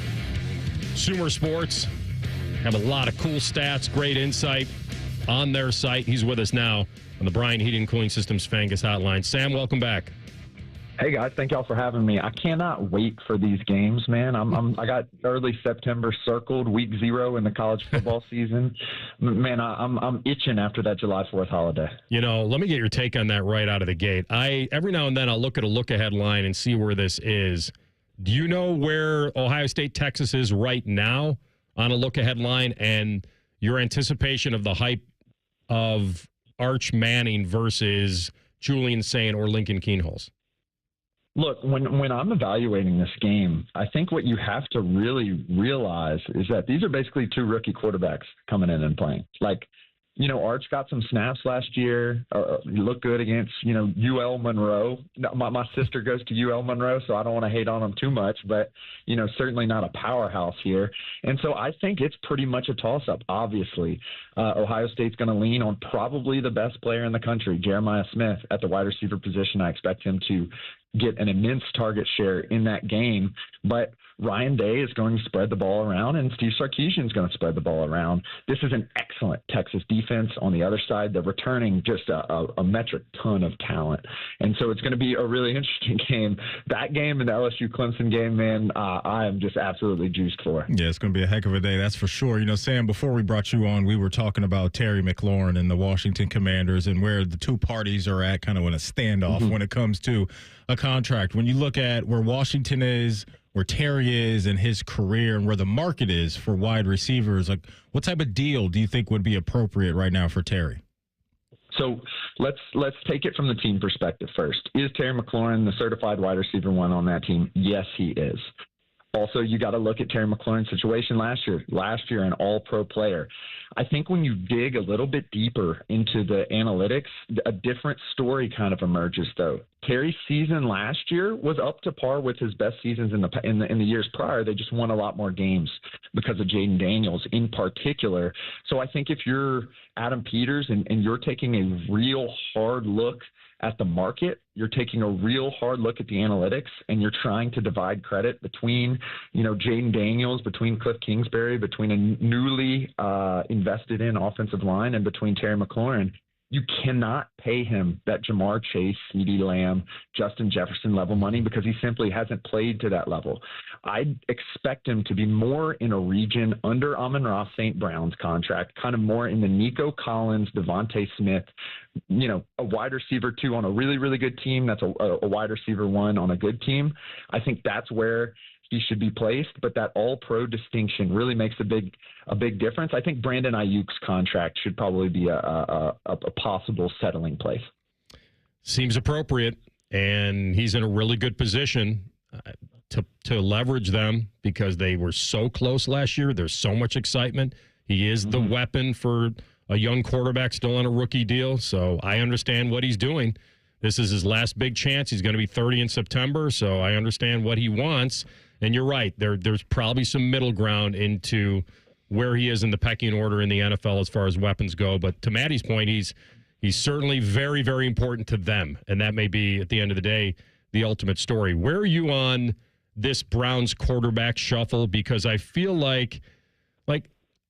Sumer Sports have a lot of cool stats, great insight on their site. He's with us now on the Bryan Heating and Cooling Systems Fangus Hotline. Sam, welcome back. Hey guys, thank y'all for having me. I cannot wait for these games, man. I got early September circled, week 0 in the college football season. Man, I'm itching after that July 4th holiday. You know, let me get your take on that right out of the gate. Every now and then I'll look at a look-ahead line and see where this is. Do you know where Ohio State, Texas is right now on a look-ahead line, and your anticipation of the hype of Arch Manning versus Julian Saint or Lincoln Kienholz? Look, when I'm evaluating this game, I think what you have to really realize is that these are basically two rookie quarterbacks coming in and playing. Like, you know, Arch got some snaps last year. He looked good against, you know, UL Monroe. My sister goes to UL Monroe, so I don't want to hate on him too much, but, you know, certainly not a powerhouse here. And so I think it's pretty much a toss-up, obviously. Ohio State's going to lean on probably the best player in the country, Jeremiah Smith, at the wide receiver position. I expect him to get an immense target share in that game. But Ryan Day is going to spread the ball around, and Steve Sarkisian is going to spread the ball around. This is an excellent Texas defense. On the other side, they're returning just a metric ton of talent. And so it's going to be a really interesting game. That game and the LSU-Clemson game, man, I am just absolutely juiced for. Yeah, it's going to be a heck of a day, that's for sure. You know, Sam, before we brought you on, we were talking about Terry McLaurin and the Washington Commanders and where the two parties are at kind of in a standoff when it comes to a contract. When you look at where Washington is, where Terry is in his career, and where the market is for wide receivers, like what type of deal do you think would be appropriate right now for Terry? So let's take it from the team perspective first. Is Terry McLaurin the certified wide receiver one on that team? Yes, he is. Also, you got to look at Terry McLaurin's situation last year, an all-pro player. I think when you dig a little bit deeper into the analytics, a different story kind of emerges, though. Terry's season last year was up to par with his best seasons in the years prior. They just won a lot more games because of Jaden Daniels in particular. So I think if you're Adam Peters and you're taking a real hard look at the market, you're taking a real hard look at the analytics, and you're trying to divide credit between, you know, Jaden Daniels, between Cliff Kingsbury, between a newly invested in offensive line, and between Terry McLaurin. You cannot pay him that Jamar Chase, CeeDee Lamb, Justin Jefferson level money because he simply hasn't played to that level. I'd expect him to be more in a region under Amon-Ra St. Brown's contract, kind of more in the Nico Collins, Devontae Smith, you know, a wide receiver 2 on a really, really good team. That's a wide receiver 1 on a good team. I think that's where he should be placed, but that all-pro distinction really makes a big difference. I think Brandon Ayuk's contract should probably be a possible settling place. Seems appropriate, and he's in a really good position to leverage them because they were so close last year. There's so much excitement. He is the weapon for a young quarterback still on a rookie deal, so I understand what he's doing. This is his last big chance. He's going to be 30 in September, so I understand what he wants. And you're right. There's probably some middle ground into where he is in the pecking order in the NFL as far as weapons go. But to Maddie's point, he's certainly very, very important to them. And that may be, at the end of the day, the ultimate story. Where are you on this Browns quarterback shuffle? Because I feel like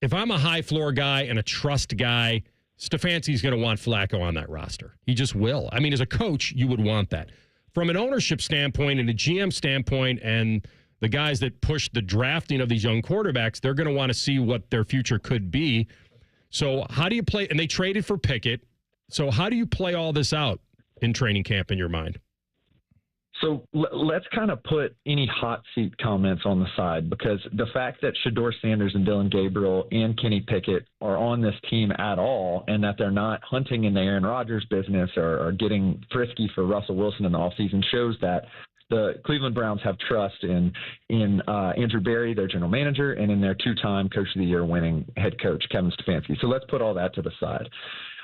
if I'm a high floor guy and a trust guy, Stefanski's going to want Flacco on that roster. He just will. I mean, as a coach, you would want that. From an ownership standpoint and a GM standpoint, and the guys that push the drafting of these young quarterbacks, they're going to want to see what their future could be. So how do you play? And they traded for Pickett. So how do you play all this out in training camp in your mind? So let's kind of put any hot seat comments on the side, because the fact that Shedeur Sanders and Dylan Gabriel and Kenny Pickett are on this team at all, and that they're not hunting in the Aaron Rodgers business or getting frisky for Russell Wilson in the offseason, shows that the Cleveland Browns have trust in Andrew Berry, their general manager, and in their two-time Coach of the Year winning head coach, Kevin Stefanski. So let's put all that to the side.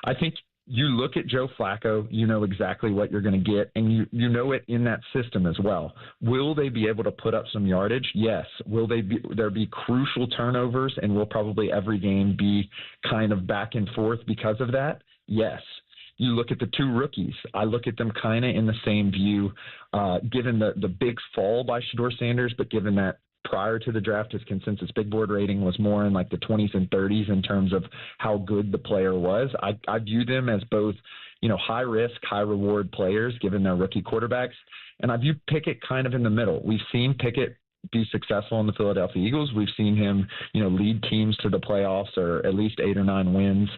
I think you look at Joe Flacco, you know exactly what you're going to get, and you know it in that system as well. Will they be able to put up some yardage? Yes. Will there be crucial turnovers, and will probably every game be kind of back and forth because of that? Yes. You look at the two rookies. I look at them kind of in the same view, given the big fall by Shedeur Sanders, but given that prior to the draft, his consensus big board rating was more in like the 20s and 30s in terms of how good the player was. I view them as both, high risk, high reward players given their rookie quarterbacks. And I view Pickett kind of in the middle. We've seen Pickett be successful in the Philadelphia Eagles. We've seen him, lead teams to the playoffs or at least 8 or 9 wins.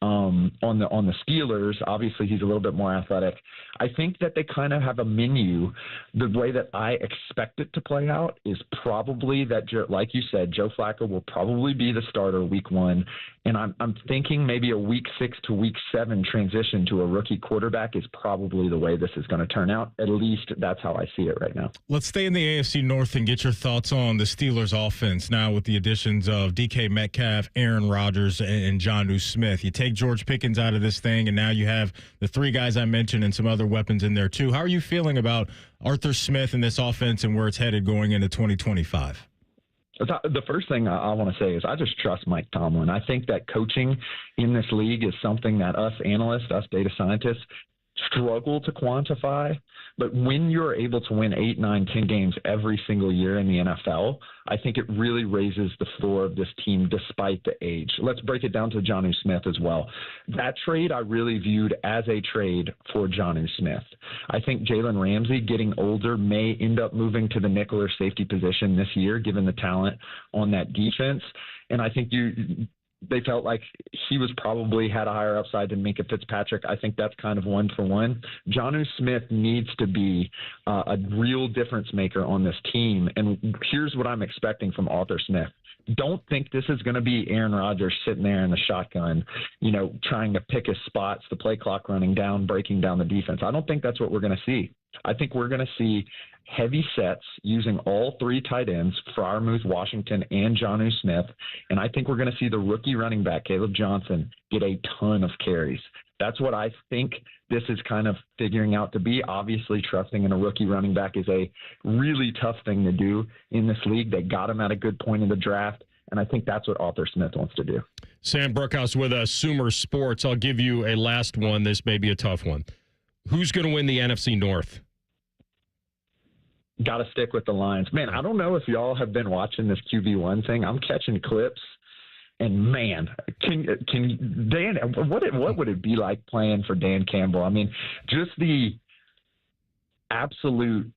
On the Steelers, obviously he's a little bit more athletic. I think that they kind of have a menu. The way that I expect it to play out is probably that, like you said, Joe Flacco will probably be the starter week 1. And I'm thinking maybe a week 6 to week 7 transition to a rookie quarterback is probably the way this is going to turn out. At least that's how I see it right now. Let's stay in the AFC North and get your thoughts on the Steelers offense now with the additions of DK Metcalf, Aaron Rodgers, and Jonnu Smith. You take George Pickens out of this thing, and now you have the 3 guys I mentioned and some other weapons in there too. How are you feeling about Arthur Smith and this offense and where it's headed going into 2025? The first thing I want to say is I just trust Mike Tomlin. I think that coaching in this league is something that us analysts, us data scientists, struggle to quantify. But when you're able to win 8, 9, 10 games every single year in the NFL, I think it really raises the floor of this team despite the age. Let's break it down to Jonnu Smith as well. That trade I really viewed as a trade for Jonnu Smith. I think Jalen Ramsey, getting older, may end up moving to the nickel or safety position this year, given the talent on that defense. And I think they felt like he was probably had a higher upside than Minkah Fitzpatrick. I think that's kind of 1 for 1. Jonnu Smith needs to be a real difference maker on this team. And here's what I'm expecting from Arthur Smith. Don't think this is going to be Aaron Rodgers sitting there in the shotgun, trying to pick his spots, the play clock running down, breaking down the defense. I don't think that's what we're going to see. I think we're going to see heavy sets using all 3 tight ends, Freiermuth, Washington, and Jonnu Smith. And I think we're going to see the rookie running back, Caleb Johnson, get a ton of carries. That's what I think this is kind of figuring out to be. Obviously, trusting in a rookie running back is a really tough thing to do in this league. They got him at a good point in the draft, and I think that's what Arthur Smith wants to do. Sam Brookhouse with us, Sumer Sports. I'll give you a last one. This may be a tough one. Who's going to win the NFC North? Got to stick with the Lions. Man, I don't know if y'all have been watching this QB1 thing. I'm catching clips, and man, can Dan, what would it be like playing for Dan Campbell? I mean, just the absolute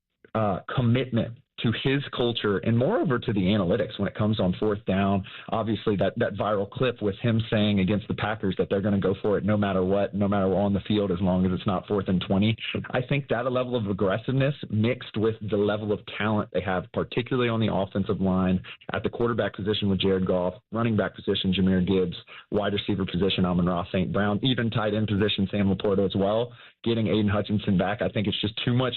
commitment to his culture and moreover to the analytics when it comes on 4th down. Obviously that viral clip with him saying against the Packers that they're going to go for it no matter what, no matter what on the field, as long as it's not 4th and 20. I think that a level of aggressiveness mixed with the level of talent they have, particularly on the offensive line, at the quarterback position with Jared Goff, running back position Jahmyr Gibbs, wide receiver position Amon-Ra St. Brown, even tight end position Sam Laporta as well, getting Aiden Hutchinson back. I think it's just too much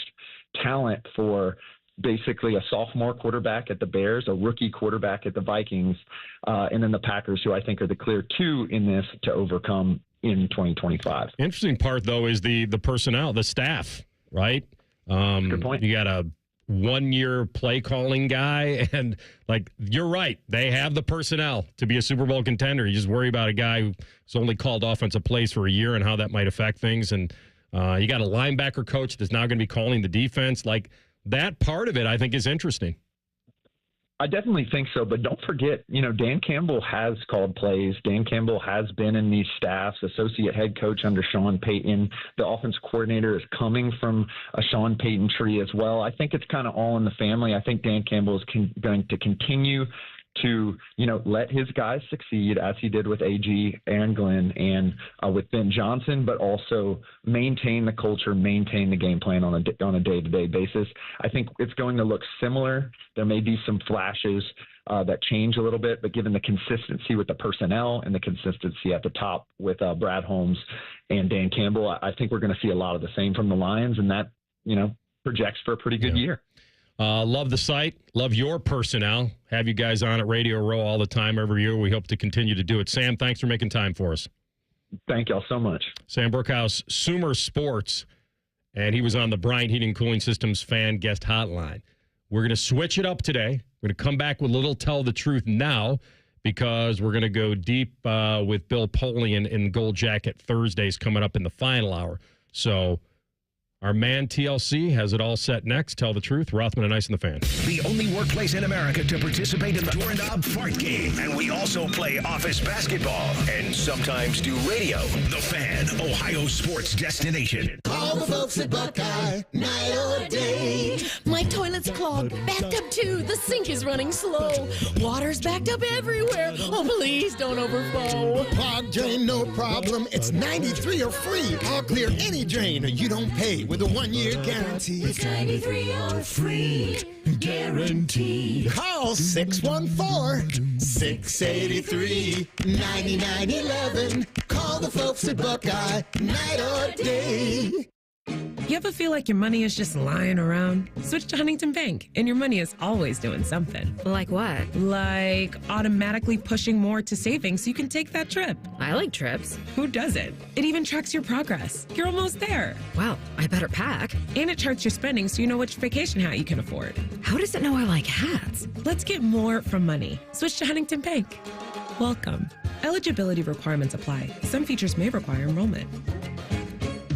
talent for basically a sophomore quarterback at the Bears, a rookie quarterback at the Vikings, and then the Packers, who I think are the clear 2 in this to overcome in 2025. Interesting part, though, is the personnel, the staff, right? Good point. You got a 1-year play calling guy, and you're right, they have the personnel to be a Super Bowl contender. You just worry about a guy who's only called offensive plays for a year and how that might affect things. And you got a linebacker coach that's now going to be calling the defense. That part of it, I think, is interesting. I definitely think so, but don't forget, Dan Campbell has called plays. Dan Campbell has been in these staffs, associate head coach under Sean Payton. The offense coordinator is coming from a Sean Payton tree as well. I think it's kind of all in the family. I think Dan Campbell is going to continue to, let his guys succeed as he did with AG and Glenn and with Ben Johnson, but also maintain the culture, maintain the game plan on a day-to-day basis. I think it's going to look similar. There may be some flashes that change a little bit, but given the consistency with the personnel and the consistency at the top with Brad Holmes and Dan Campbell, I think we're going to see a lot of the same from the Lions, and that, projects for a pretty good year. Love the site. Love your personnel. Have you guys on at Radio Row all the time every year. We hope to continue to do it. Sam, thanks for making time for us. Thank y'all so much. Sam Brookhouse, Sumer Sports, and he was on the Bryant Heating and Cooling Systems fan guest hotline. We're going to switch it up today. We're going to come back with a little Tell the Truth now because we're going to go deep with Bill Polian in Gold Jacket Thursdays coming up in the final hour. So our man TLC has it all set next. Tell the Truth, Rothman and Ice and the Fan. The only workplace in America to participate in the Doorknob Fart Game. And we also play office basketball and sometimes do radio. The Fan, Ohio sports destination. Call the folks at Buckeye, night or day. My toilet's clogged, backed up too. The sink is running slow. Water's backed up everywhere. Oh, please don't overflow. Clogged drain, no problem. It's 93 or free. I'll clear any drain or you don't pay with a 1-year guarantee. It's 93 or free. Guaranteed. Call 614-683-9911. Call the folks at Buckeye, night or day. You ever feel like your money is just lying around? Switch to Huntington Bank, and your money is always doing something. Like what? Like automatically pushing more to savings so you can take that trip. I like trips. Who doesn't? It even tracks your progress. You're almost there. Wow, I better pack. And it charts your spending so you know which vacation hat you can afford. How does it know I like hats? Let's get more from money. Switch to Huntington Bank. Welcome. Eligibility requirements apply. Some features may require enrollment.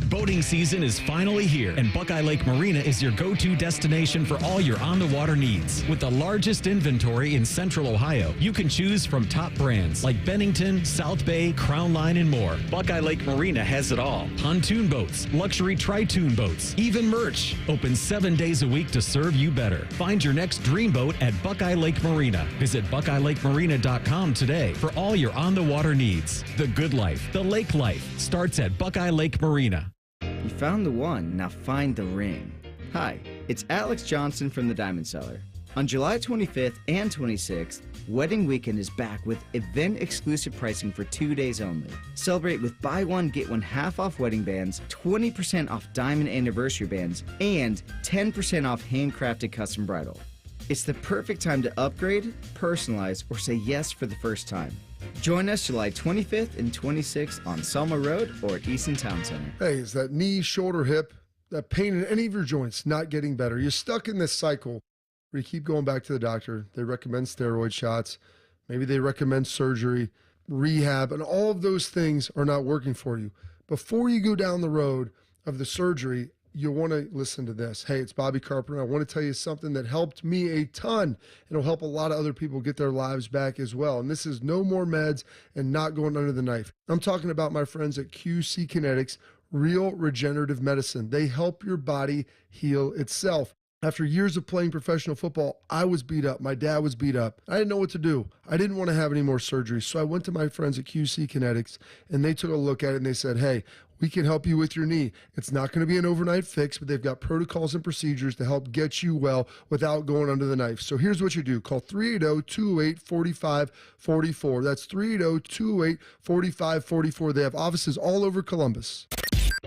Boating season is finally here, and Buckeye Lake Marina is your go-to destination for all your on-the-water needs. With the largest inventory in Central Ohio, you can choose from top brands like Bennington, South Bay, Crown Line, and more. Buckeye Lake Marina has it all. Pontoon boats, luxury tri-toon boats, even merch. Open 7 days a week to serve you better. Find your next dream boat at Buckeye Lake Marina. Visit BuckeyeLakeMarina.com today for all your on-the-water needs. The good life, the lake life, starts at Buckeye Lake Marina. You found the one, now find the ring. Hi, it's Alex Johnson from the Diamond Cellar. On July 25th and 26th, Wedding Weekend is back with event-exclusive pricing for 2 days only. Celebrate with buy one, get one half off wedding bands, 20% off diamond anniversary bands, and 10% off handcrafted custom bridal. It's the perfect time to upgrade, personalize, or say yes for the first time. Join us July 25th and 26th on Selma Road or at Easton Town Center. Hey, is that knee, shoulder, hip, that pain in any of your joints not getting better? You're stuck in this cycle where you keep going back to the doctor. They recommend steroid shots. Maybe they recommend surgery, rehab, and all of those things are not working for you. Before you go down the road of the surgery, you'll want to listen to this. Hey, it's Bobby Carpenter. I want to tell you something that helped me a ton. It'll help a lot of other people get their lives back as well. And this is no more meds and not going under the knife. I'm talking about my friends at QC Kinetics, Real Regenerative Medicine. They help your body heal itself. After years of playing professional football, I was beat up. My dad was beat up. I didn't know what to do. I didn't want to have any more surgery. So I went to my friends at QC Kinetics, and they took a look at it, and they said, hey, we can help you with your knee. It's not going to be an overnight fix, but they've got protocols and procedures to help get you well without going under the knife. So here's what you do. Call 380-208-4544. That's 380-208-4544. They have offices all over Columbus.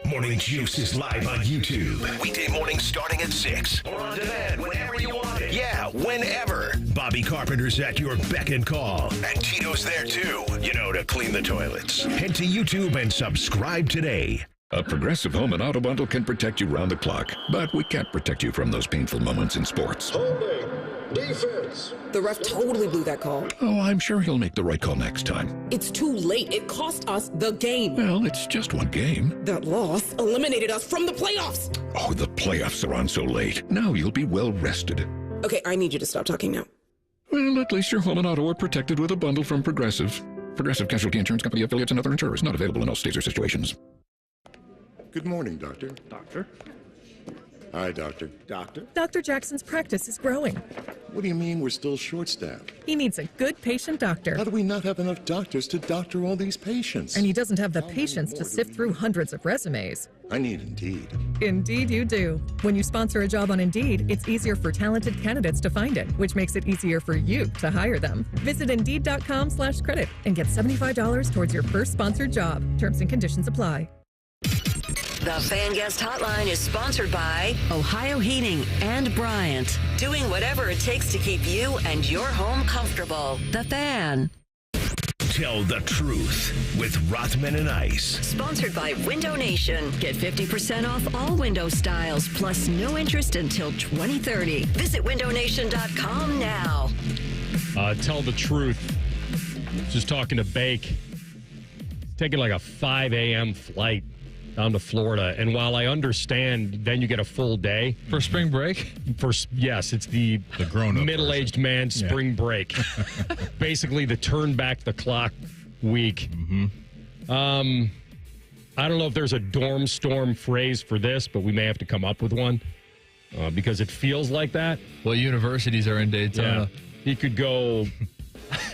Morning Juice is live on YouTube. Weekday mornings starting at 6. Or on demand whenever you want it. Yeah, whenever. Bobby Carpenter's at your beck and call. And Tito's there too, to clean the toilets. Head to YouTube and subscribe today. A Progressive Home and Auto Bundle can protect you round the clock, but we can't protect you from those painful moments in sports. Holding. Defense. The ref totally blew that call. Oh, I'm sure he'll make the right call next time. It's too late. It cost us the game. Well, it's just one game. That loss eliminated us from the playoffs. Oh, the playoffs are on so late. Now you'll be well rested. Okay, I need you to stop talking now. Well, at least your home and auto are protected with a bundle from Progressive. Progressive Casualty Insurance Company affiliates and other insurers. Not available in all states or situations. Good morning, Doctor. Doctor? Hi, Doctor. Doctor? Dr. Jackson's practice is growing. What do you mean we're still short-staffed? He needs a good patient doctor. How do we not have enough doctors to doctor all these patients? And he doesn't have the patience to sift through hundreds of resumes. I need Indeed. Indeed you do. When you sponsor a job on Indeed, it's easier for talented candidates to find it, which makes it easier for you to hire them. Visit Indeed.com/credit and get $75 towards your first sponsored job. Terms and conditions apply. The Fan Guest Hotline is sponsored by Ohio Heating and Bryant. Doing whatever it takes to keep you and your home comfortable. The Fan. Tell the truth with Rothman and Ice. Sponsored by Window Nation. Get 50% off all window styles, plus no interest until 2030. Visit windownation.com now. Tell the truth. Just talking to Bake. Taking like a 5 a.m. flight down to Florida. And while I understand then you get a full day. For spring break? Yes, it's the grown-up middle-aged man spring break. Basically the turn back the clock week. I don't know if there's a dorm storm phrase for this, but we may have to come up with one because it feels like that. Well, universities are in Daytona. Yeah. He could go,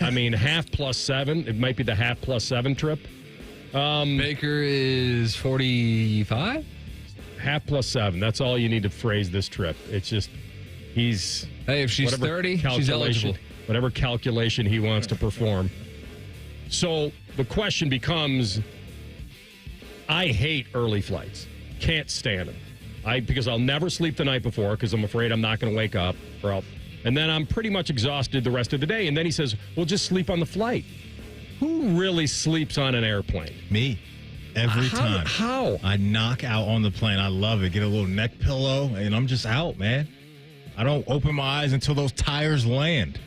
half plus 7. It might be the half plus 7 trip. Baker is 45? Half plus 7. That's all you need to phrase this trip. It's just, he's... Hey, if she's 30, she's eligible. Whatever calculation he wants to perform. So the question becomes, I hate early flights. Can't stand them. Because I'll never sleep the night before because I'm afraid I'm not going to wake up. And then I'm pretty much exhausted the rest of the day. And then he says, well, just sleep on the flight. Who really sleeps on an airplane? Me. Every time. How? I knock out on the plane. I love it. Get a little neck pillow, and I'm just out, man. I don't open my eyes until those tires land.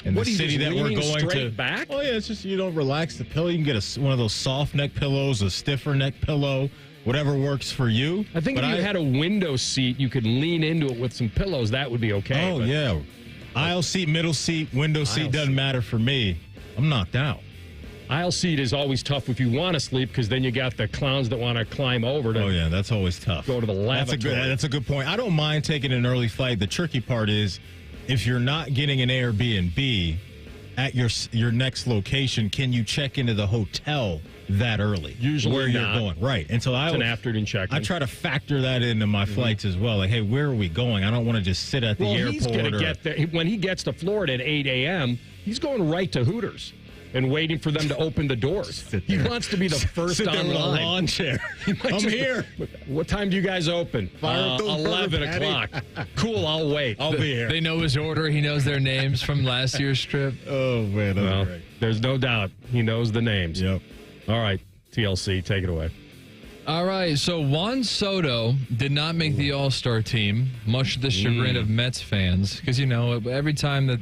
In the city that we're going to. Back? Oh, yeah. It's just, relax the pillow. You can get one of those soft neck pillows, a stiffer neck pillow, whatever works for you. I think if you had a window seat, you could lean into it with some pillows. That would be okay. Oh, yeah. Aisle seat, middle seat, window seat doesn't matter for me. I'm knocked out. Aisle seat is always tough if you want to sleep because then you got the clowns that want to climb over to. Oh, yeah, that's always tough. Go to the lavatory. That's a good point. I don't mind taking an early flight. The tricky part is if you're not getting an Airbnb at your next location, can you check into the hotel that early? Usually where not. You're going. Right. And so it's an afternoon check-in. I try to factor that into my flights as well. Like, hey, where are we going? I don't want to just sit at the airport. He's going to get there. When he gets to Florida at 8 a.m., he's going right to Hooters and waiting for them to open the doors. He wants to be the first online. With a lawn chair. I'm here. What time do you guys open? 11 o'clock. Cool, I'll wait. I'll be here. They know his order. He knows their names from last year's trip. Oh, man. That's great. There's no doubt. He knows the names. Yep. All right, TLC, take it away. All right, so Juan Soto did not make the All-Star team, much to the chagrin of Mets fans, because, every time that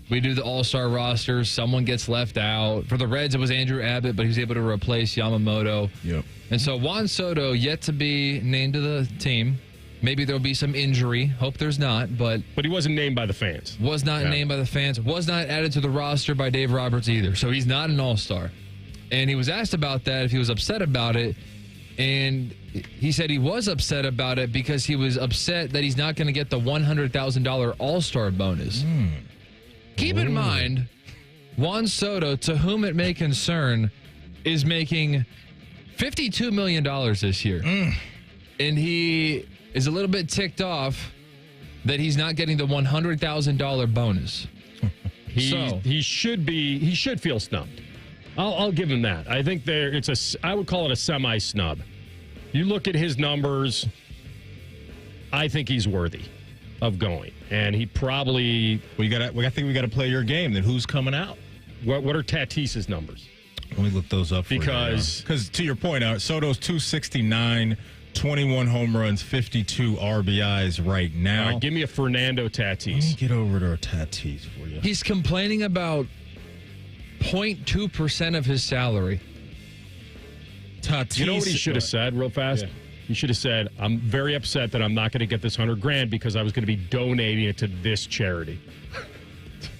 we do the All-Star roster, someone gets left out. For the Reds, it was Andrew Abbott, but he was able to replace Yamamoto. Yep. And so Juan Soto yet to be named to the team. Maybe there'll be some injury. Hope there's not, but he wasn't named by the fans. Was not named by the fans. Was not added to the roster by Dave Roberts either. So he's not an All-Star. And he was asked about that, if he was upset about it. And he said he was upset about it because he was upset that he's not going to get the $100,000 All-Star bonus. Keep in mind, Juan Soto, to whom it may concern, is making $52 million this year. And he is a little bit ticked off that he's not getting the $100,000 bonus. He should feel snubbed. I'll give him that. I think I would call it a semi-snub. You look at his numbers, I think he's worthy of going. And he probably... I think we got to play your game. Then who's coming out? What are Tatis's numbers? Let me look those up for you. Because to your point out, Soto's 269, 21 home runs, 52 RBIs right now. All right, give me a Fernando Tatis. Let me get over to Tatis for you. He's complaining about 0.2% of his salary. Tatis. You know what he should have said real fast? Yeah. He should have said, I'm very upset that I'm not going to get this $100,000 because I was going to be donating it to this charity.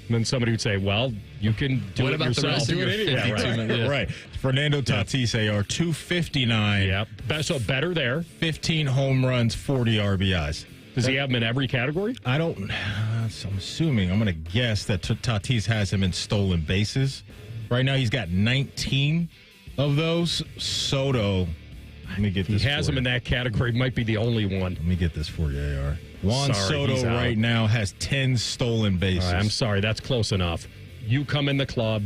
And then somebody would say, well, you can do it yourself. The rest of your 52 right. Fernando Tatis, AR 259. Yep. So better there. 15 home runs, 40 RBIs. Does he have him in every category? I don't. So I'm assuming. I'm going to guess that Tatis has him in stolen bases. Right now, he's got 19 of those. Soto. Let me get this. He has him in that category. Might be the only one. Let me get this for you, AR. Juan Soto right now has 10 stolen bases. I'm sorry, that's close enough. You come in the club,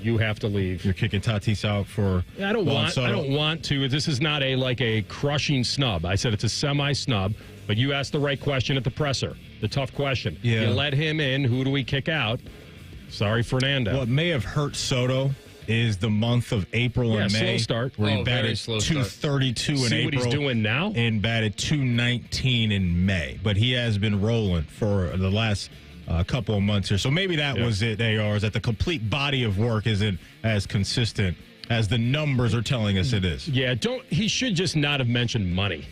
you have to leave. You're kicking Tatis out for I don't want to. This is not a crushing snub. I said it's a semi-snub, but you asked the right question at the presser. The tough question. Yeah. You let him in. Who do we kick out? Sorry, Fernando. What may have hurt Soto is the month of April and May. Slow start. Where he batted 232 in April. See what he's doing now? And batted 219 in May. But he has been rolling for the last couple of months here. So maybe that was it, AR, is that the complete body of work isn't as consistent as the numbers are telling us it is. Yeah, he should just not have mentioned money.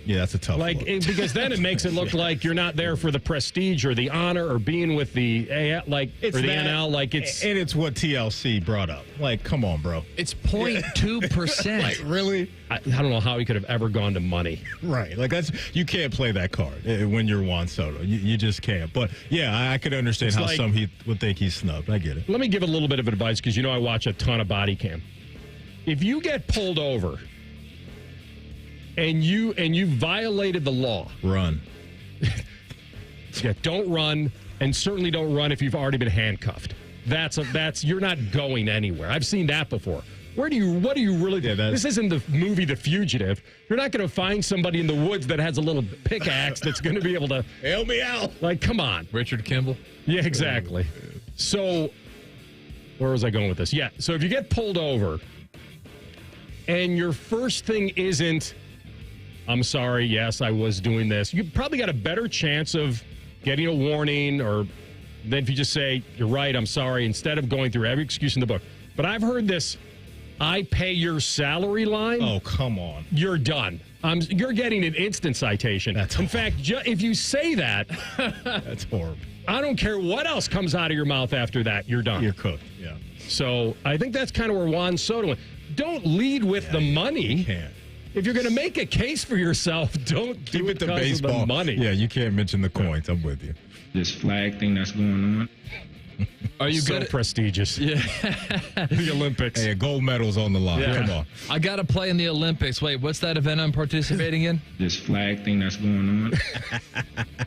Yeah, that's a tough one. Because then it makes it look like you're not there for the prestige or the honor or being with the NL. And it's what TLC brought up. Like, come on, bro. It's 0.2%. Like, really? I don't know how he could have ever gone to money. Right. Like, you can't play that card when you're Juan Soto. You just can't. But, yeah, I could understand how some would think he's snubbed. I get it. Let me give a little bit of advice because, I watch a ton of body cam. If you get pulled over and you violated the law, run. Yeah, don't run, and certainly don't run if you've already been handcuffed. You're not going anywhere. I've seen that before. What do you really do? This isn't the movie The Fugitive. You're not going to find somebody in the woods that has a little pickaxe that's going to be able to help me out. Like, come on. Richard Kimball? Yeah, exactly. So, where was I going with this? Yeah, so if you get pulled over and your first thing isn't, I'm sorry, yes, I was doing this, you probably got a better chance of getting a warning, or then if you just say, you're right, I'm sorry, instead of going through every excuse in the book. But I've heard this, I pay your salary line. Oh, come on. You're done. You're getting an instant citation. In fact, if you say that, that's horrible. I don't care what else comes out of your mouth after that, you're done. You're cooked, yeah. So I think that's kind of where Juan Soto went. Don't lead with the money. You can't. If you're going to make a case for yourself, don't do it the because baseball. of the money. Yeah, you can't mention the coins. I'm with you. This flag thing that's going on. Are you so good? Prestigious. Yeah. The Olympics. Hey, gold medals on the line. Yeah. Come on. I got to play in the Olympics. Wait, what's that event I'm participating in? This flag thing that's going on.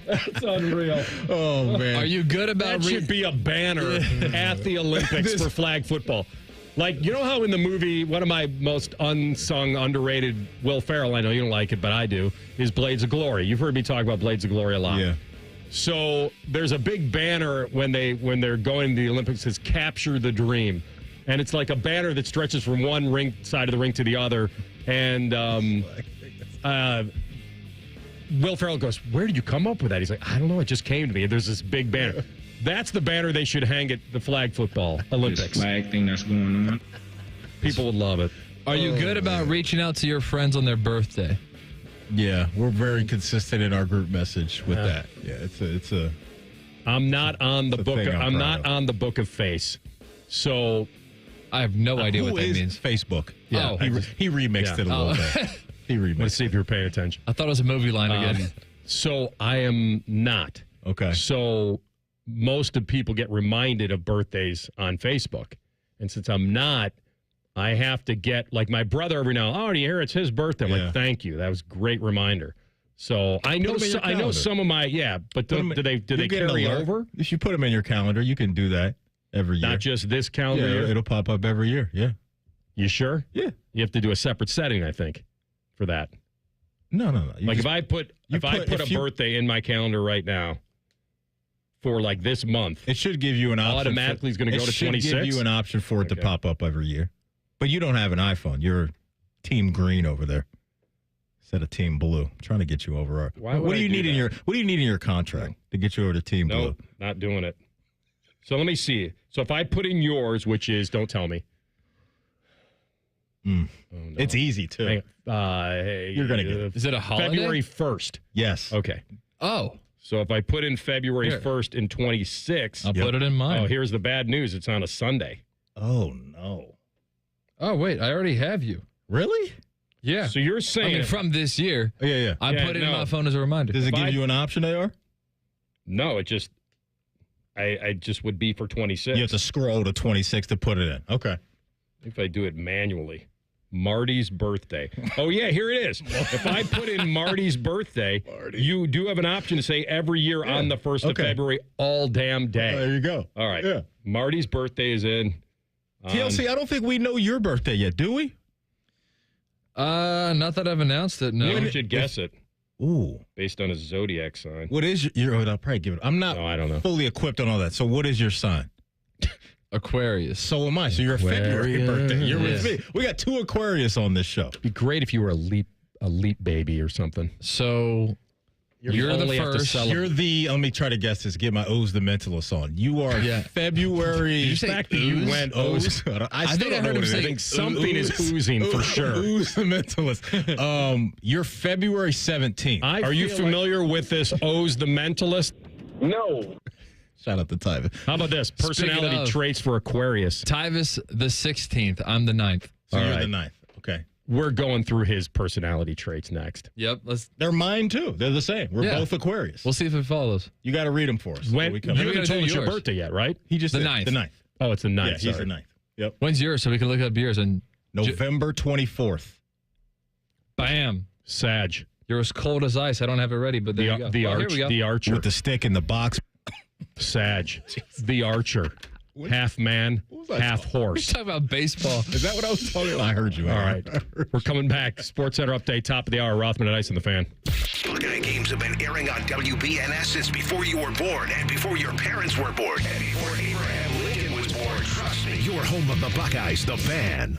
That's unreal. Oh, man. Are you good about that should be a banner at the Olympics for flag football. Like, you know how in the movie, one of my most unsung, underrated, Will Ferrell, I know you don't like it, but I do, is Blades of Glory. You've heard me talk about Blades of Glory a lot. Yeah. So there's a big banner when they're going to the Olympics that says "Capture the Dream," and it's like a banner that stretches from one side of the ring to the other. And Will Ferrell goes, "Where did you come up with that?" He's like, "I don't know. It just came to me." There's this big banner. That's the banner they should hang at the flag football Olympics. This flag thing that's going on. People would love it. Are you good about reaching out to your friends on their birthday? Yeah, we're very consistent in our group message with that. Yeah, it's a. I'm not on the book. I'm not on the Book of Face, so I have no idea what that means. Facebook. Yeah, he remixed it a little bit. He remixed. Let's see if you're paying attention. I thought it was a movie line again. So I am not. Okay. So most of people get reminded of birthdays on Facebook, and since I'm not, I have to get, like, my brother every now and then, "Oh, do you hear it's his birthday?" I'm like, "Thank you. That was a great reminder." So I know some of my, but do they carry over? If you put them in your calendar, you can do that every year. Not just this calendar year? It'll pop up every year. Yeah. You sure? Yeah. You have to do a separate setting, I think, for that. No. Like, if I put a birthday in my calendar right now for, like, this month, it should give you an option. Automatically is going to go to 26. It should give you an option for it to pop up every year. But you don't have an iPhone. You're Team Green over there instead of Team Blue. I'm trying to get you over. What do you need in your contract to get you over to Team Blue? Nope, not doing it. So let me see. So if I put in yours, which is, don't tell me. Oh, no. It's easy too. You're gonna get it. Is it a holiday? February 1st. Yes. Okay. Oh. So if I put in February 1st in 26, I'll put it in mine. Oh, here's the bad news. It's on a Sunday. Oh no. Oh, wait, I already have you. Really? Yeah. So you're saying from this year. Yeah. I put it in my phone as a reminder. Does it give you an option, AR? No, it just I just would be for 26. You have to scroll to 26 to put it in. Okay. If I do it manually. Marty's birthday. Oh, yeah, here it is. If I put in Marty's birthday, you do have an option to say every year on the 1st of February, all damn day. There you go. All right. Yeah. Marty's birthday is in. TLC, I don't think we know your birthday yet, do we? Not that I've announced it, no. You should guess it. Ooh. Based on a Zodiac sign. What is your I'll probably give it. I'm not I don't know. fully equipped on all that. So what is your sign? Aquarius. So am I. So you're a February birthday. You're with me. We got 2 Aquarius on this show. It'd be great if you were a leap baby or something. So you're the first. You're the, let me try to guess this, get my O's the Mentalist on. You are February. The fact that you went O's. I think I heard him say something is oozing for sure. Ooze the Mentalist. You're February 17th. Are you familiar with this O's the Mentalist? No. Shout out to Tyvis. How about this? Personality traits for Aquarius. Tyvis the 16th. I'm the 9th. So you're the 9th. Okay. We're going through his personality traits next. Yep. They're mine too. They're the same. We're both Aquarius. We'll see if it follows. You got to read them for us. You haven't told us your birthday yet, right? He just the did. 9th. The 9th. Oh, it's the 9th. Yeah, he's the 9th. Yep. When's yours so we can look up yours? And November 24th. Bam. Sag. You're as cold as ice. I don't have it ready, but there you go. The Archer. With the stick in the box. Sag. The Archer. Half man, half horse. We're talking about baseball. Is that what I was talking about? I heard you. All right. We're coming back. Sports Center update, top of the hour. Rothman and Ice and the Fan. Buckeye games have been airing on WBNS since before you were born and before your parents were born. And before Abraham Lincoln was born. Trust me. Your home of the Buckeyes, the Fan.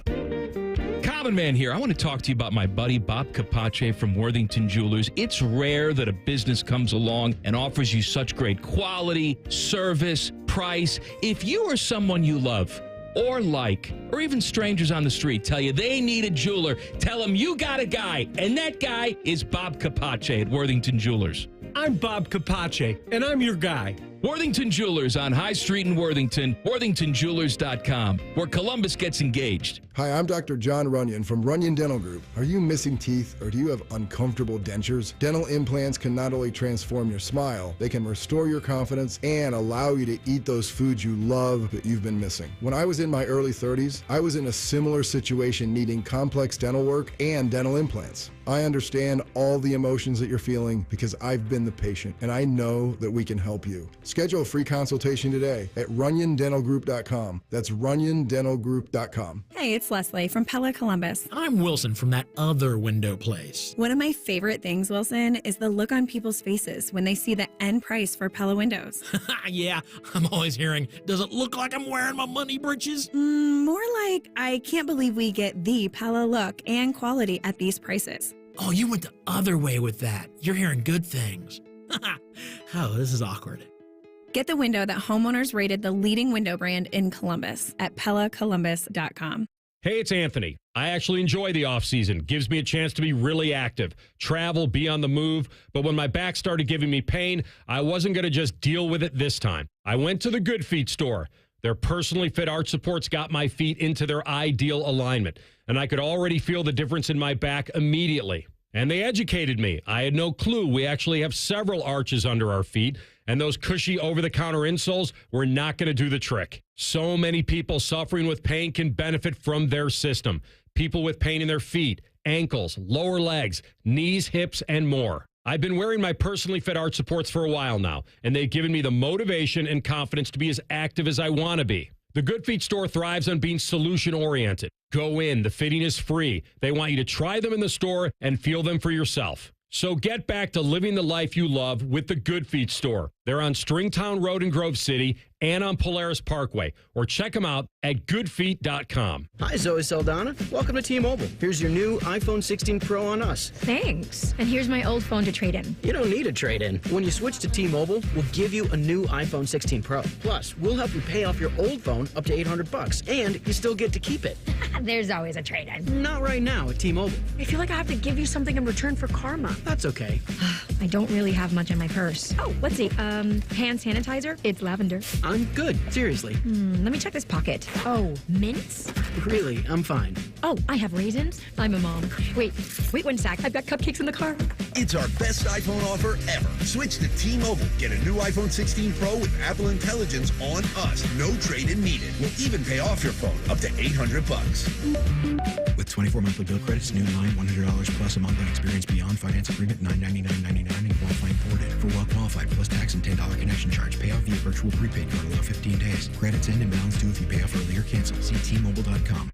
Common Man here. I want to talk to you about my buddy Bob Capace from Worthington Jewelers. It's rare that a business comes along and offers you such great quality, service, price. If you or someone you love or like, or even strangers on the street tell you they need a jeweler, tell them you got a guy, and that guy is Bob Capace at Worthington Jewelers. I'm Bob Capace, and I'm your guy. Worthington Jewelers on High Street in Worthington, worthingtonjewelers.com, where Columbus gets engaged. Hi, I'm Dr. John Runyon from Runyon Dental Group. Are you missing teeth or do you have uncomfortable dentures? Dental implants can not only transform your smile, they can restore your confidence and allow you to eat those foods you love that you've been missing. When I was in my early 30s, I was in a similar situation needing complex dental work and dental implants. I understand all the emotions that you're feeling because I've been the patient and I know that we can help you. Schedule a free consultation today at runyondentalgroup.com. That's runyondentalgroup.com. Hey, it's Leslie from Pella Columbus. I'm Wilson from that other window place. One of my favorite things, Wilson, is the look on people's faces when they see the end price for Pella windows. Yeah, I'm always hearing, does it look like I'm wearing my money britches? More like, I can't believe we get the Pella look and quality at these prices. Oh, you went the other way with that. You're hearing good things. Oh, this is awkward. Get the window that homeowners rated the leading window brand in Columbus at PellaColumbus.com. Hey, it's Anthony. I actually enjoy the off-season. Gives me a chance to be really active, travel, be on the move. But when my back started giving me pain, I wasn't going to just deal with it this time. I went to the Good Feet store. Their personally fit arch supports got my feet into their ideal alignment, and I could already feel the difference in my back immediately. And they educated me. I had no clue we actually have several arches under our feet, and those cushy over-the-counter insoles were not going to do the trick. So many people suffering with pain can benefit from their system. People with pain in their feet, ankles, lower legs, knees, hips, and more. I've been wearing my personally fit arch supports for a while now, and they've given me the motivation and confidence to be as active as I want to be. The Good Feet store thrives on being solution-oriented. Go in. The fitting is free. They want you to try them in the store and feel them for yourself. So get back to living the life you love with the Good Feet store. They're on Stringtown Road in Grove City and on Polaris Parkway. Or check them out at goodfeet.com. Hi, Zoe Saldana. Welcome to T-Mobile. Here's your new iPhone 16 Pro on us. Thanks. And here's my old phone to trade in. You don't need a trade-in. When you switch to T-Mobile, we'll give you a new iPhone 16 Pro. Plus, we'll help you pay off your old phone up to $800, and you still get to keep it. There's always a trade-in. Not right now at T-Mobile. I feel like I have to give you something in return for karma. That's okay. I don't really have much in my purse. Oh, let's see. Hand sanitizer? It's lavender. I'm good. Seriously. Let me check this pocket. Oh, mints? Really, I'm fine. Oh, I have raisins. I'm a mom. Wait 1 sec. I've got cupcakes in the car. It's our best iPhone offer ever. Switch to T-Mobile. Get a new iPhone 16 Pro with Apple Intelligence on us. No trade-in needed. We'll even pay off your phone up to $800. With 24 monthly bill credits, new line, $100 plus a month on experience beyond finance agreement, $999.99 and qualifying ported. For well qualified plus tax and $10 connection charge. Pay off via virtual prepaid card. Allow 15 days. Credits end and balance due if you pay off early or cancel. See T-Mobile.com.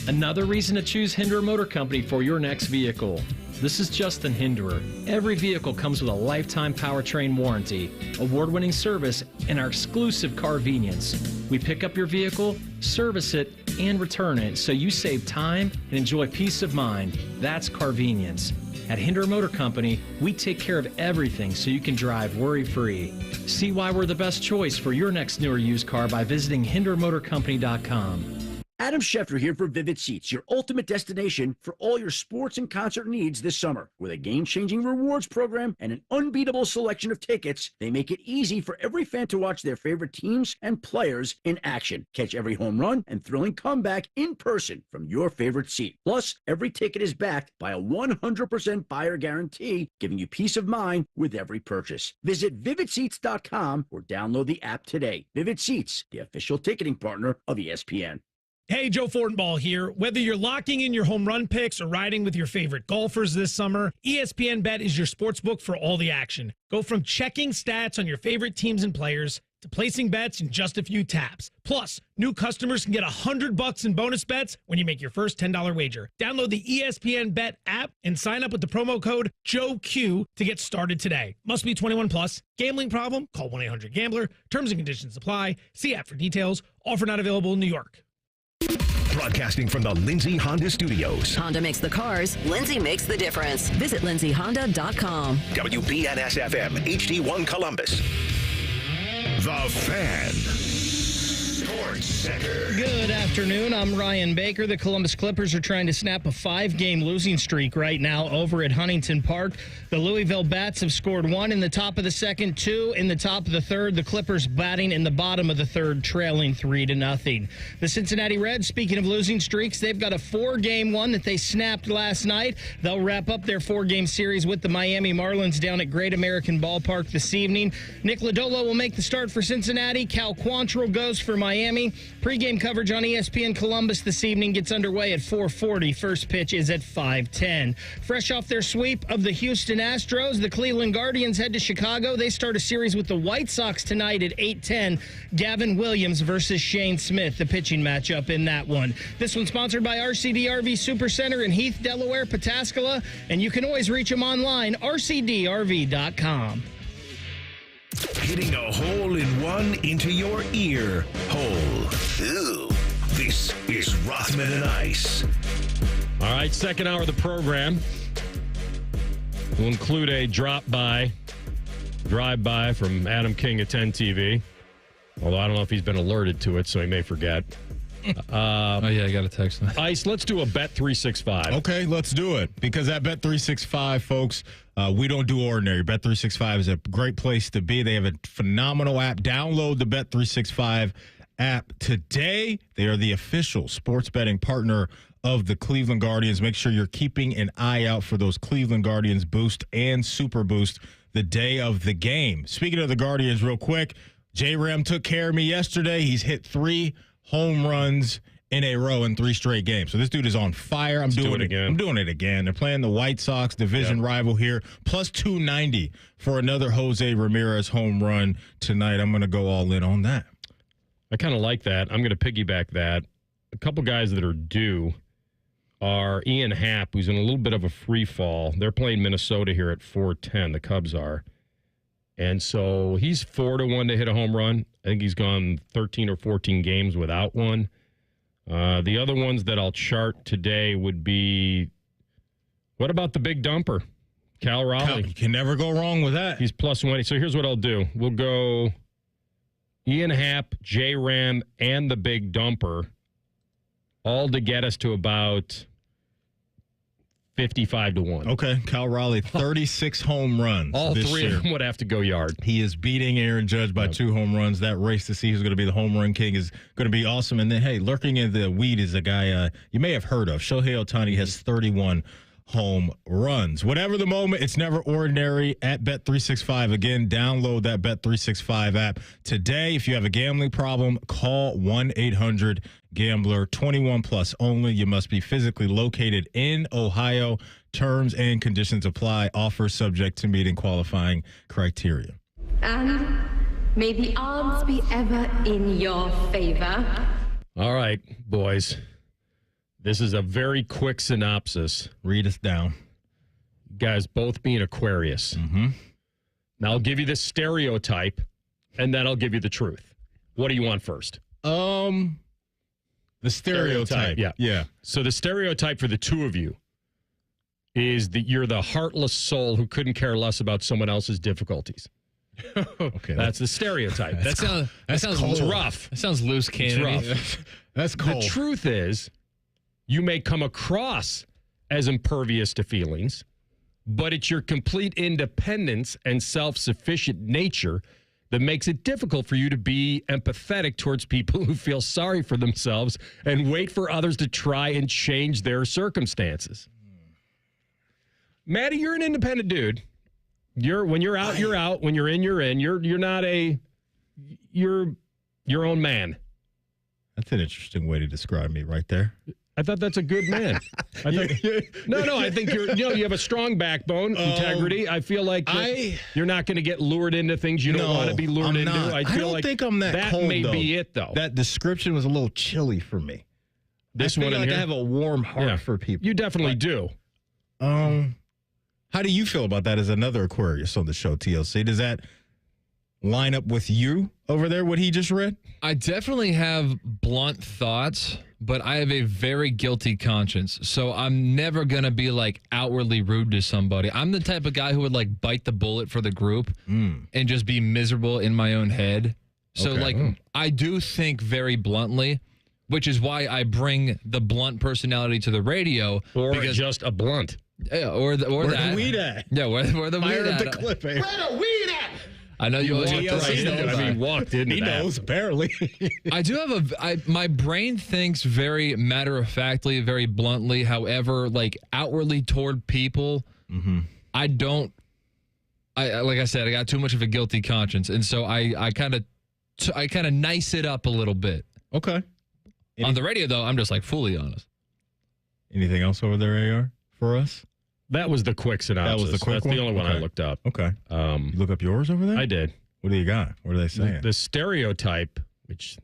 Another reason to choose Hinderer Motor Company for your next vehicle. This is Justin Hinderer. Every vehicle comes with a lifetime powertrain warranty, award-winning service, and our exclusive Carvenience. We pick up your vehicle, service it, and return it so you save time and enjoy peace of mind. That's Carvenience. At Hinderer Motor Company, we take care of everything so you can drive worry-free. See why we're the best choice for your next new or used car by visiting HindererMotorCompany.com. Adam Schefter here for Vivid Seats, your ultimate destination for all your sports and concert needs this summer. With a game-changing rewards program and an unbeatable selection of tickets, they make it easy for every fan to watch their favorite teams and players in action. Catch every home run and thrilling comeback in person from your favorite seat. Plus, every ticket is backed by a 100% buyer guarantee, giving you peace of mind with every purchase. Visit VividSeats.com or download the app today. Vivid Seats, the official ticketing partner of ESPN. Hey, Joe Fortenbaugh here. Whether you're locking in your home run picks or riding with your favorite golfers this summer, ESPN Bet is your sports book for all the action. Go from checking stats on your favorite teams and players to placing bets in just a few taps. Plus, new customers can get $100 in bonus bets when you make your first $10 wager. Download the ESPN Bet app and sign up with the promo code JOEQ to get started today. Must be 21 plus. Gambling problem? Call 1-800-GAMBLER. Terms and conditions apply. See app for details. Offer not available in New York. Broadcasting from the Lindsay Honda Studios. Honda makes the cars. Lindsay makes the difference. Visit lindsayhonda.com. WBNS-FM, HD1 Columbus. The Fan. Sports Center. Good afternoon. I'm Ryan Baker. The Columbus Clippers are trying to snap a 5-game losing streak right now over at Huntington Park. The Louisville Bats have scored 1 in the top of the second, 2 in the top of the third. The Clippers batting in the bottom of the third, trailing 3-0. The Cincinnati Reds, speaking of losing streaks, they've got a 4-game one that they snapped last night. They'll wrap up their 4-game series with the Miami Marlins down at Great American Ballpark this evening. Nick Lodolo will make the start for Cincinnati. Cal Quantrill goes for Miami. Pre-game coverage on ESPN Columbus this evening gets underway at 4:40. First pitch is at 5:10. Fresh off their sweep of the Houston Astros, the Cleveland Guardians head to Chicago. They start a series with the White Sox tonight at 8:10. Gavin Williams versus Shane Smith, the pitching matchup in that one. This one's sponsored by RCD RV Supercenter in Heath, Delaware, Pataskala, and you can always reach them online, rcdrv.com. Hitting a hole in one into your ear hole. Ew. This is Rothman and Ice. All right, second hour of the program will include a drive-by from Adam King at 10 TV. Although I don't know if he's been alerted to it, so he may forget. Oh, yeah, I got a text. Ice, let's do a Bet365. Okay, let's do it. Because at Bet365, folks, we don't do ordinary. Bet365 is a great place to be. They have a phenomenal app. Download the Bet365 app today. They are the official sports betting partner of the Cleveland Guardians. Make sure you're keeping an eye out for those Cleveland Guardians boost and super boost the day of the game. Speaking of the Guardians, real quick, J-Ram took care of me yesterday. He's hit 3 home runs in a row in 3 straight games. So this dude is on fire. I'm doing it again. I'm doing it again. They're playing the White Sox division rival here. Plus 290 for another Jose Ramirez home run tonight. I'm going to go all in on that. I kind of like that. I'm going to piggyback that. A couple guys that are due are Ian Happ, who's in a little bit of a free fall. They're playing Minnesota here at 4:10. The Cubs are. And so he's 4-1 to hit a home run. I think he's gone 13 or 14 games without one. The other ones that I'll chart today would be, what about the big dumper? Cal Raleigh. You can never go wrong with that. He's plus 1. So here's what I'll do. We'll go Ian Happ, J-Ram, and the big dumper, all to get us to about 55-1. Okay, Cal Raleigh, 36 home runs. All this three year. of them would have to go yard. He is beating Aaron Judge by 2 home runs. That race to see who's going to be the home run king is going to be awesome. And then, hey, lurking in the weed is a guy you may have heard of. Shohei Ohtani has 31 home runs. Whatever the moment, it's never ordinary at Bet365. Again, download that Bet365 app today. If you have a gambling problem, call 1-800-GAMBLER. 21 plus only. You must be physically located in Ohio. Terms and conditions apply. Offer subject to meeting qualifying criteria. And may the odds be ever in your favor. All right, boys. This is a very quick synopsis. Read us down. You guys both being Aquarius. Mm-hmm. Now I'll give you the stereotype, and then I'll give you the truth. What do you want first? The stereotype. Yeah. So the stereotype for the two of you is that you're the heartless soul who couldn't care less about someone else's difficulties. Okay. That's the stereotype. That sounds rough. That sounds loose cannon. That's cold. The truth is, you may come across as impervious to feelings, but it's your complete independence and self-sufficient nature that makes it difficult for you to be empathetic towards people who feel sorry for themselves and wait for others to try and change their circumstances. Maddie, you're an independent dude. When you're out, you're out. When you're in, you're in. You're not you're your own man. That's an interesting way to describe me right there. I thought that's a good man. I think you have a strong backbone, integrity. I feel like you're not going to get lured into things you don't want to be lured into. I don't think I'm that cold, may though. be it, though. That description was a little chilly for me. This I one feel in like here? I have a warm heart for people. You definitely do. How do you feel about that as another Aquarius on the show, TLC? Does that line up with you over there, what he just read? I definitely have blunt thoughts, but I have a very guilty conscience. So I'm never going to be like outwardly rude to somebody. I'm the type of guy who would like bite the bullet for the group and just be miserable in my own head. So I do think very bluntly, which is why I bring the blunt personality to the radio. Or just a blunt. Yeah, or that. Where the weed at? Yeah, where the Fire weed up at? the clip, eh? Where the weed at? I know you walked walked into He that. knows, barely. I do have my brain thinks very matter-of-factly, very bluntly. However, like outwardly toward people, I don't. Like I said, I got too much of a guilty conscience, and so I kind of nice it up a little bit. Okay. On the radio, though, I'm just like fully honest. Anything else over there, AR, for us? That was the quick synopsis. That was the quick That's one? the only one I Okay. looked up. Okay. You look up yours over there? I did. What do you got? What are they saying? The stereotype, which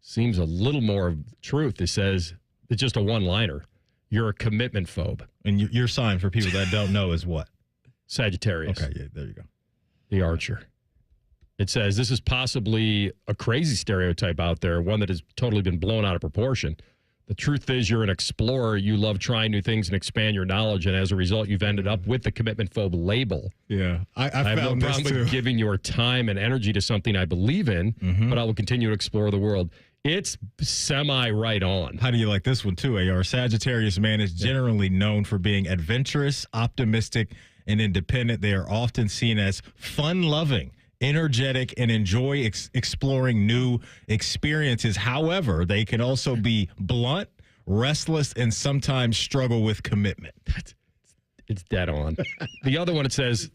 seems a little more of the truth, it says it's just a one-liner. You're a commitment phobe. And your sign, for people that don't know, is what? Sagittarius. Okay, yeah, there you go. The Archer. It says this is possibly a crazy stereotype out there, one that has totally been blown out of proportion. The truth is you're an explorer. You love trying new things and expand your knowledge, and as a result, you've ended up with the commitment phobe label. Yeah. I have no found this problem too. with giving your time and energy to something I believe in, but I will continue to explore the world. It's semi-right on. How do you like this one, too, AR? Sagittarius man is generally known for being adventurous, optimistic, and independent. They are often seen as fun-loving, energetic, and enjoy exploring new experiences. However, they can also be blunt, restless, and sometimes struggle with commitment. It's dead on. The other one, it says,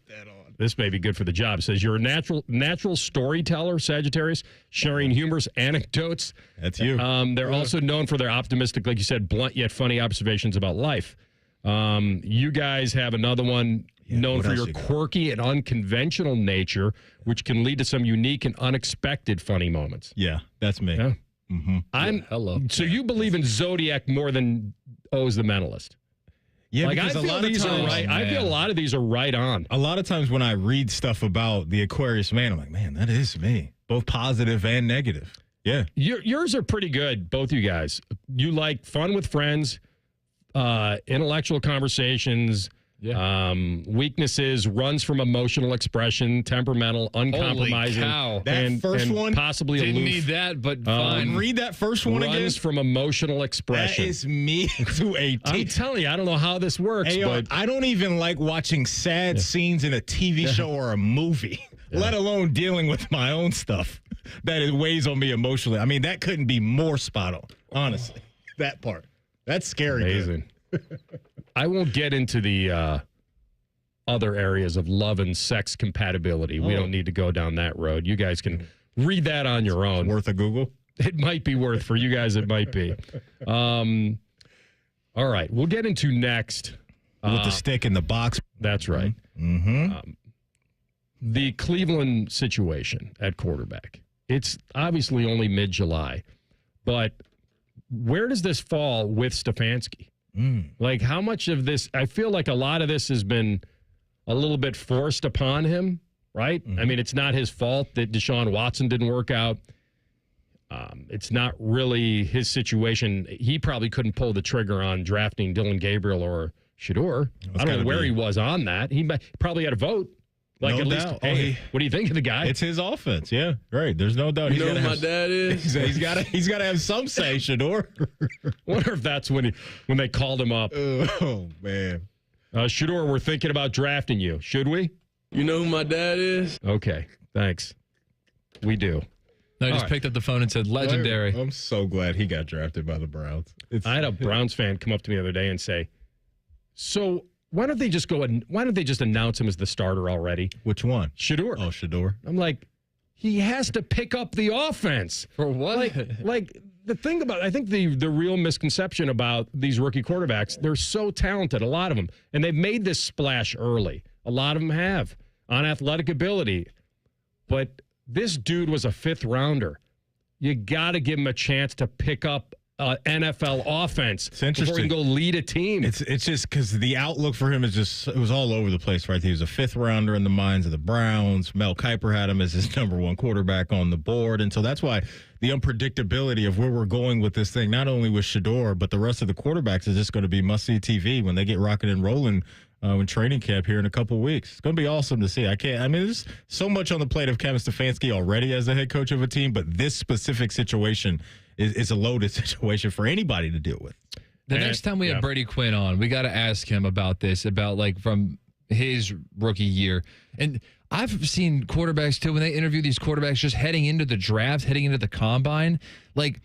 this may be good for the job. It says, you're a natural storyteller, Sagittarius, sharing humorous anecdotes. That's you. They're also known for their optimistic, like you said, blunt yet funny observations about life. You guys have another one known for your quirky and unconventional nature, which can lead to some unique and unexpected funny moments. Yeah, that's me. Yeah. Hello. So you believe in Zodiac more than O's the Mentalist? Yeah, like I because feel these are right. I feel a lot of these are right on. A lot of times when I read stuff about the Aquarius man, I'm like, man, that is me. Both positive and negative. Yeah. Yours are pretty good, both you guys. You like fun with friends, intellectual conversations, Weaknesses, runs from emotional expression, temperamental, uncompromising. Holy cow. That first one, possibly didn't aloof. need that, but fine. Read that first one again. Runs from emotional expression. That is me to a T. I'm telling you, I don't know how this works, but I don't even like watching sad scenes in a TV show or a movie, let alone dealing with my own stuff that it weighs on me emotionally. I mean, that couldn't be more spot on, honestly. That part. That's scary. Amazing. I won't get into the other areas of love and sex compatibility. We don't need to go down that road. You guys can read that on your own. Worth a Google? It might be worth. For you guys, it might be. All right. We'll get into next. With the stick in the box. That's right. Mm-hmm. The Cleveland situation at quarterback. It's obviously only mid-July, but where does this fall with Stefanski? Like, how much of this, I feel like a lot of this has been a little bit forced upon him, right? I mean, it's not his fault that Deshaun Watson didn't work out. It's not really his situation. He probably couldn't pull the trigger on drafting Dylan Gabriel or Shedeur. I don't know where he was on that. He probably had a vote. Like, no at least, doubt. hey, what do you think of the guy? It's his offense. Yeah, right. There's no doubt. You know who my dad is? He's got to have some say, Shedeur. Wonder if that's when they called him up. Oh, man. Shedeur, we're thinking about drafting you. Should we? You know who my dad is? Okay, thanks. We do. No, I just picked up the phone and said, legendary. I'm so glad he got drafted by the Browns. I had a Browns fan come up to me the other day and say, so why don't they just announce him as the starter already? Which one? Shedeur. Oh, Shedeur. I'm like, he has to pick up the offense. For what? Like the thing about, I think the real misconception about these rookie quarterbacks, they're so talented, a lot of them, and they've made this splash early. A lot of them have on athletic ability. But this dude was a 5th rounder. You got to give him a chance to pick up NFL offense before he can go lead a team. It's just because the outlook for him is just, it was all over the place, right? He was a 5th rounder in the minds of the Browns. Mel Kiper had him as his number 1 quarterback on the board. And so that's why the unpredictability of where we're going with this thing, not only with Shedeur, but the rest of the quarterbacks is just going to be must-see TV when they get rocking and rolling in training camp here in a couple of weeks. It's going to be awesome to see. There's so much on the plate of Kevin Stefanski already as the head coach of a team, but this specific situation is a loaded situation for anybody to deal with. The next time we have Brady Quinn on, we got to ask him about this, about like from his rookie year. And I've seen quarterbacks too, when they interview these quarterbacks just heading into the draft, heading into the combine, like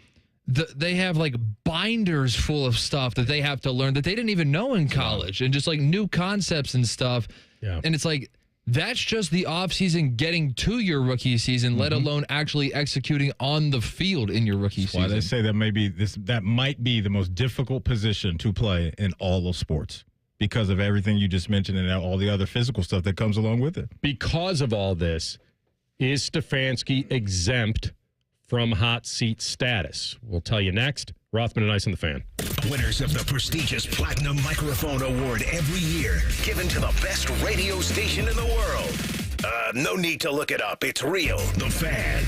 they have like binders full of stuff that they have to learn that they didn't even know in college, and just like new concepts and stuff. Yeah. And it's like, that's just the offseason getting to your rookie season, let alone actually executing on the field in your rookie season. Why they say that that might be the most difficult position to play in all of sports because of everything you just mentioned and all the other physical stuff that comes along with it. Because of all this, is Stefanski exempt from hot seat status? We'll tell you next. Rothman and Ice on the Fan. Winners of the prestigious Platinum Microphone Award every year, given to the best radio station in the world. No need to look it up. It's real. The Fan.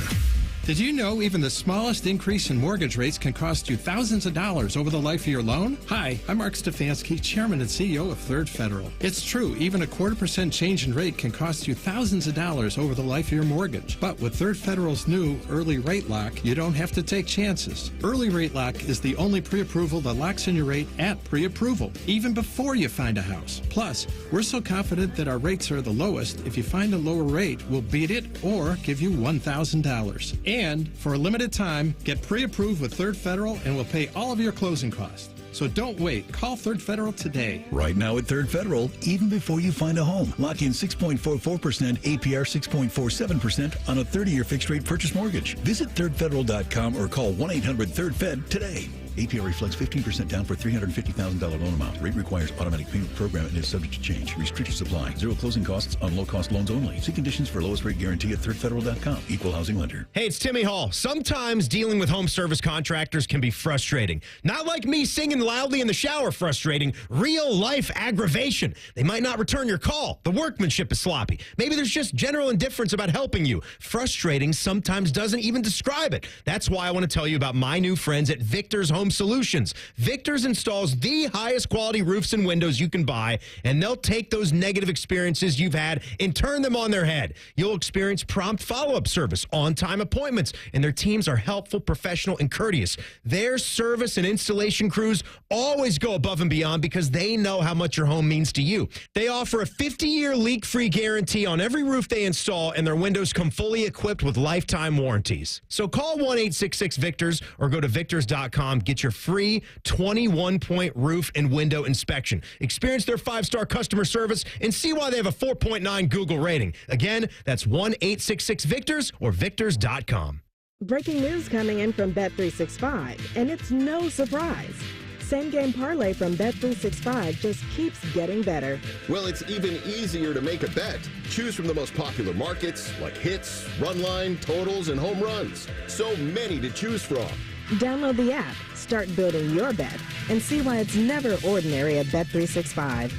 Did you know even the smallest increase in mortgage rates can cost you thousands of dollars over the life of your loan? Hi, I'm Mark Stefanski, Chairman and CEO of Third Federal. It's true, even a 0.25% change in rate can cost you thousands of dollars over the life of your mortgage. But with Third Federal's new Early Rate Lock, you don't have to take chances. Early Rate Lock is the only pre-approval that locks in your rate at pre-approval, even before you find a house. Plus, we're so confident that our rates are the lowest, if you find a lower rate, we'll beat it or give you $1,000. And for a limited time, get pre-approved with Third Federal and we'll pay all of your closing costs. So don't wait. Call Third Federal today. Right now at Third Federal, even before you find a home, lock in 6.44% APR 6.47% on a 30-year fixed-rate purchase mortgage. Visit thirdfederal.com or call 1-800-3rd-FED today. APR reflects 15% down for $350,000 loan amount. Rate requires automatic payment program and is subject to change. Restrictions apply. Zero closing costs on low-cost loans only. See conditions for lowest rate guarantee at thirdfederal.com. Equal housing lender. Hey, it's Timmy Hall. Sometimes dealing with home service contractors can be frustrating. Not like me singing loudly in the shower frustrating. Real-life aggravation. They might not return your call. The workmanship is sloppy. Maybe there's just general indifference about helping you. Frustrating sometimes doesn't even describe it. That's why I want to tell you about my new friends at Victor's Home Home Solutions. Victor's installs the highest quality roofs and windows you can buy, and they'll take those negative experiences you've had and turn them on their head. You'll experience prompt follow-up service, on-time appointments, and their teams are helpful, professional, and courteous. Their service and installation crews always go above and beyond because they know how much your home means to you. They offer a 50-year leak-free guarantee on every roof they install, and their windows come fully equipped with lifetime warranties. So call 1-866-VICTORS or go to victors.com. Get your free 21-point roof and window inspection. Experience their 5-star customer service and see why they have a 4.9 Google rating. Again, that's 1-866-VICTORS or victors.com. Breaking news coming in from Bet365, and it's no surprise. Same game parlay from Bet365 just keeps getting better. Well, it's even easier to make a bet. Choose from the most popular markets like hits, run line, totals, and home runs. So many to choose from. Download the app, start building your bet, and see why it's never ordinary at Bet365.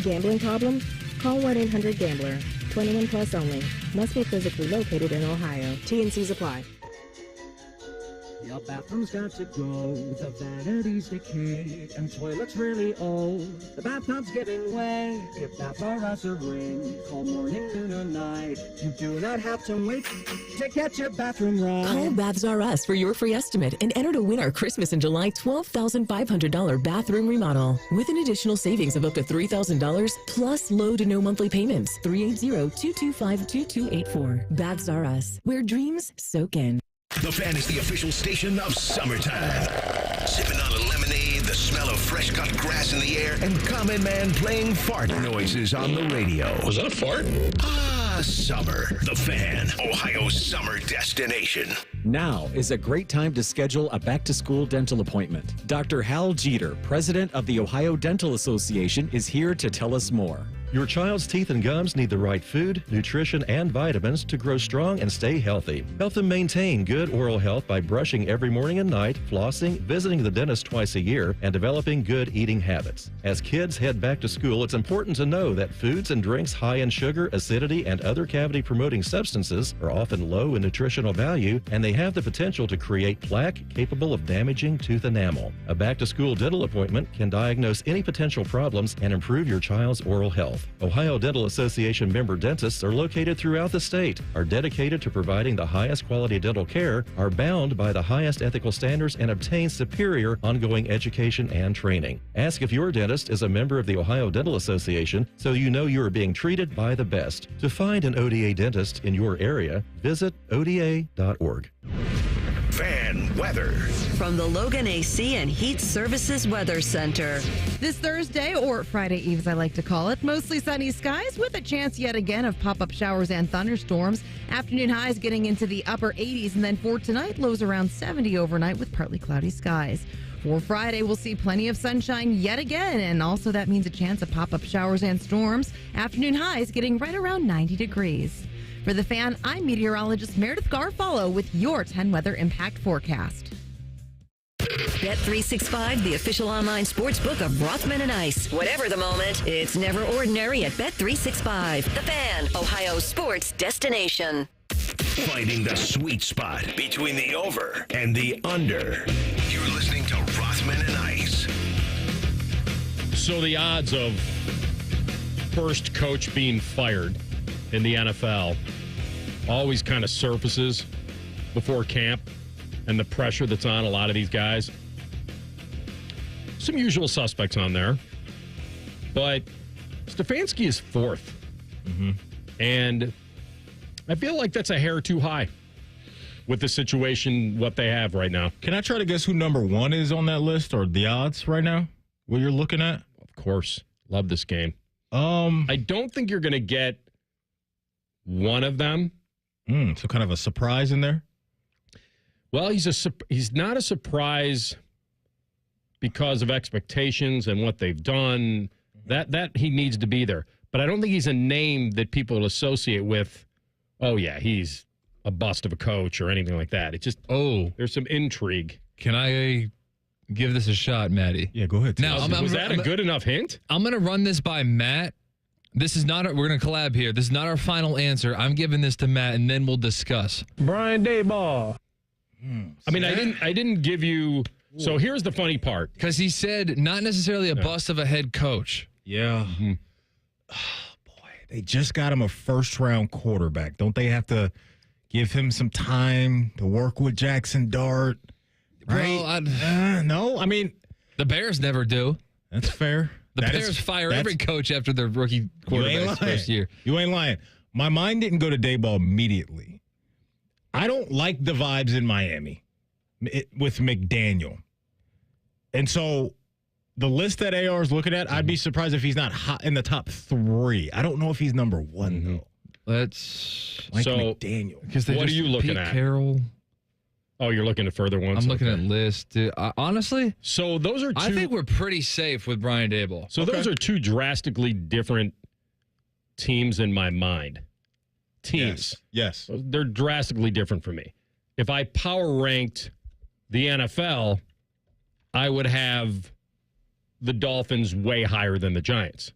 Gambling problem? Call 1-800-GAMBLER. 21 plus only. Must be physically located in Ohio. T&Cs apply. Your bathroom's got to go, the vanity's decayed, and toilet's really old. The bathtub's giving way. If Baths R Us a ring, call morning, noon, or night. You do not have to wait to get your bathroom right. Call Baths R Us for your free estimate and enter to win our Christmas in July $12,500 bathroom remodel with an additional savings of up to $3,000 plus low to no monthly payments. 380-225-2284. Baths R Us, where dreams soak in. The Fan is the official station of summertime. Sipping on a lemonade, the smell of fresh-cut grass in the air, and Common Man playing fart noises on the radio. Was that a fart? Ah, summer. The Fan, Ohio's summer destination. Now is a great time to schedule a back-to-school dental appointment. Dr. Hal Jeter, president of the Ohio Dental Association, is here to tell us more. Your child's teeth and gums need the right food, nutrition, and vitamins to grow strong and stay healthy. Help them maintain good oral health by brushing every morning and night, flossing, visiting the dentist twice a year, and developing good eating habits. As kids head back to school, it's important to know that foods and drinks high in sugar, acidity, and other cavity-promoting substances are often low in nutritional value, and they have the potential to create plaque capable of damaging tooth enamel. A back-to-school dental appointment can diagnose any potential problems and improve your child's oral health. Ohio Dental Association member dentists are located throughout the state, are dedicated to providing the highest quality dental care, are bound by the highest ethical standards, and obtain superior ongoing education and training. Ask if your dentist is a member of the Ohio Dental Association so you know you are being treated by the best. To find an ODA dentist in your area, visit ODA.org. Fan weather. From the Logan AC and Heat Services Weather Center. This Thursday, or Friday Eve as I like to call it, mostly sunny skies with a chance yet again of pop-up showers and thunderstorms. Afternoon highs getting into the upper 80s, and then for tonight, lows around 70 overnight with partly cloudy skies. For Friday, we'll see plenty of sunshine yet again, and also that means a chance of pop-up showers and storms. Afternoon highs getting right around 90 degrees. For The Fan, I'm meteorologist Meredith Garfalo with your 10 weather impact forecast. Bet365, the official online sports book of Rothman Ice. Whatever the moment, it's never ordinary at Bet365. The Fan, Ohio's sports destination. Finding the sweet spot between the over and the under. You're listening to Rothman and Ice. So the odds of first coach being fired in the NFL always kind of surfaces before camp and the pressure that's on a lot of these guys. Some usual suspects on there, but Stefanski is fourth. Mm-hmm. And I feel like that's a hair too high with the situation, what they have right now. Can I try to guess who number one is on that list or the odds right now? What you're looking at? Of course. Love this game. I don't think you're going to get one of them. So kind of a surprise in there? Well, he's not a surprise because of expectations and what they've done. That he needs to be there. But I don't think he's a name that people associate with, oh, yeah, he's a bust of a coach or anything like that. It's just, there's some intrigue. Can I give this a shot, Maddie? Yeah, go ahead. Now, was that a good enough hint? I'm going to run this by Matt. This is not, we're going to collab here. This is not our final answer. I'm giving this to Matt, and then we'll discuss. Brian Dayball. I mean, I didn't give you So here's the funny part. Because he said not necessarily a bust of a head coach. Yeah. Oh, boy. They just got him a first-round quarterback. Don't they have to give him some time to work with Jackson Dart? Right? Well, no. I mean, the Bears never do. That's fair. The Bears fire every coach after their rookie quarterback's first year. You ain't lying. My mind didn't go to Daboll immediately. I don't like the vibes in Miami with McDaniel. And so the list that AR is looking at, I'd be surprised if he's not hot in the top 3. I don't know if he's number 1, though. Let's like McDaniel. What are you looking Pete at? Carroll. Oh, you're looking at further ones? I'm looking at lists. Dude, honestly, so those are I think we're pretty safe with Brian Daboll. So those are two drastically different teams in my mind. Teams. Yes. They're drastically different for me. If I power ranked the NFL, I would have the Dolphins way higher than the Giants.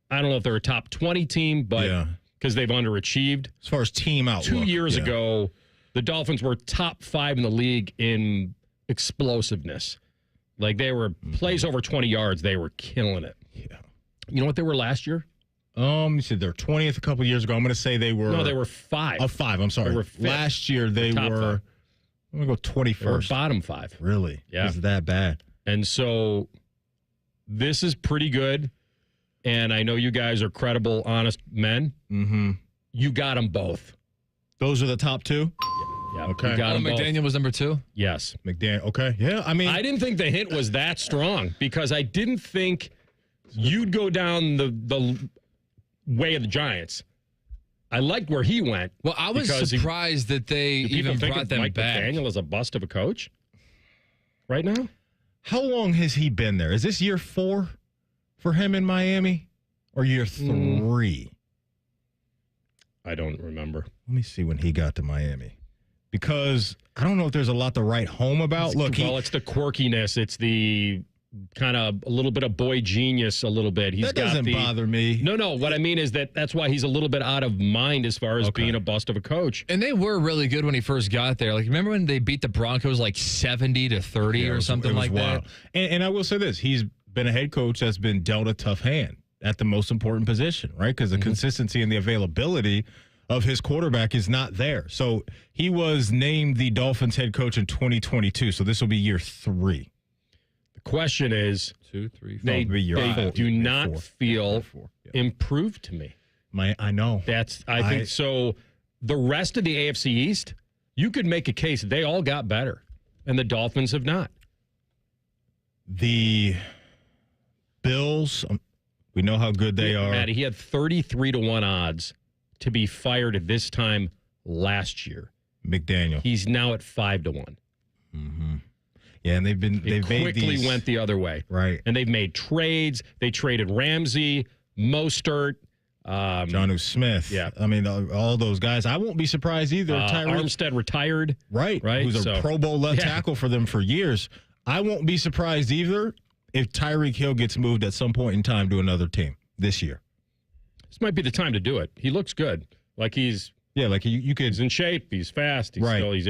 I don't know if they're a top 20 team, but because they've underachieved. As far as team outlook. 2 years ago, the Dolphins were top 5 in the league in explosiveness. Like they were plays over 20 yards. They were killing it. Yeah. You know what they were last year? You said they're 20th a couple years ago. I'm going to say they were. No, they were 5. Oh, 5. I'm sorry. They were 5th. Last year they were. I'm going to go 21st. They were bottom 5. Really? Yeah. Is that bad? And so this is pretty good. And I know you guys are credible, honest men. Mm-hmm. You got them both. Those are the top 2? Yeah. Okay. You got them McDaniel both. was number 2? Yes. McDaniel. Okay. Yeah. I mean, I didn't think the hint was that strong because I didn't think you'd go down the way of the Giants. I liked where he went. Well, I was surprised that they even brought them Mike back. McDaniel is a bust of a coach right now. How long has he been there? Is this year 4 for him in Miami or year 3? I don't remember. Let me see when he got to Miami. Because I don't know if there's a lot to write home about. It's the quirkiness. It's the kind of a little bit of boy genius a little bit. That doesn't bother me. No. What I mean is that's why he's a little bit out of mind as far as being a bust of a coach. And they were really good when he first got there. Like, remember when they beat the Broncos like 70-30 or something like that? And I will say this. He's been a head coach that's been dealt a tough hand at the most important position, right? Because the consistency and the availability of his quarterback is not there. So he was named the Dolphins head coach in 2022. So this will be year 3. The question is, 2, 3, 4. They do not feel improved to me. I know. I think so. The rest of the AFC East, you could make a case they all got better, and the Dolphins have not. The Bills, we know how good they are. Matty, he had 33-1 odds to be fired at this time last year. McDaniel. He's now at 5-1. Mm-hmm. Yeah, and they quickly went the other way. Right. And they've made trades. They traded Ramsey, Mostert, Jonnu Smith. Yeah. I mean, all those guys. I won't be surprised either. Armstead retired. Right. Who's a Pro Bowl left tackle for them for years. I won't be surprised either if Tyreek Hill gets moved at some point in time to another team this year. This might be the time to do it. He looks good. Like he's... Yeah, like you could... He's in shape. He's fast. He's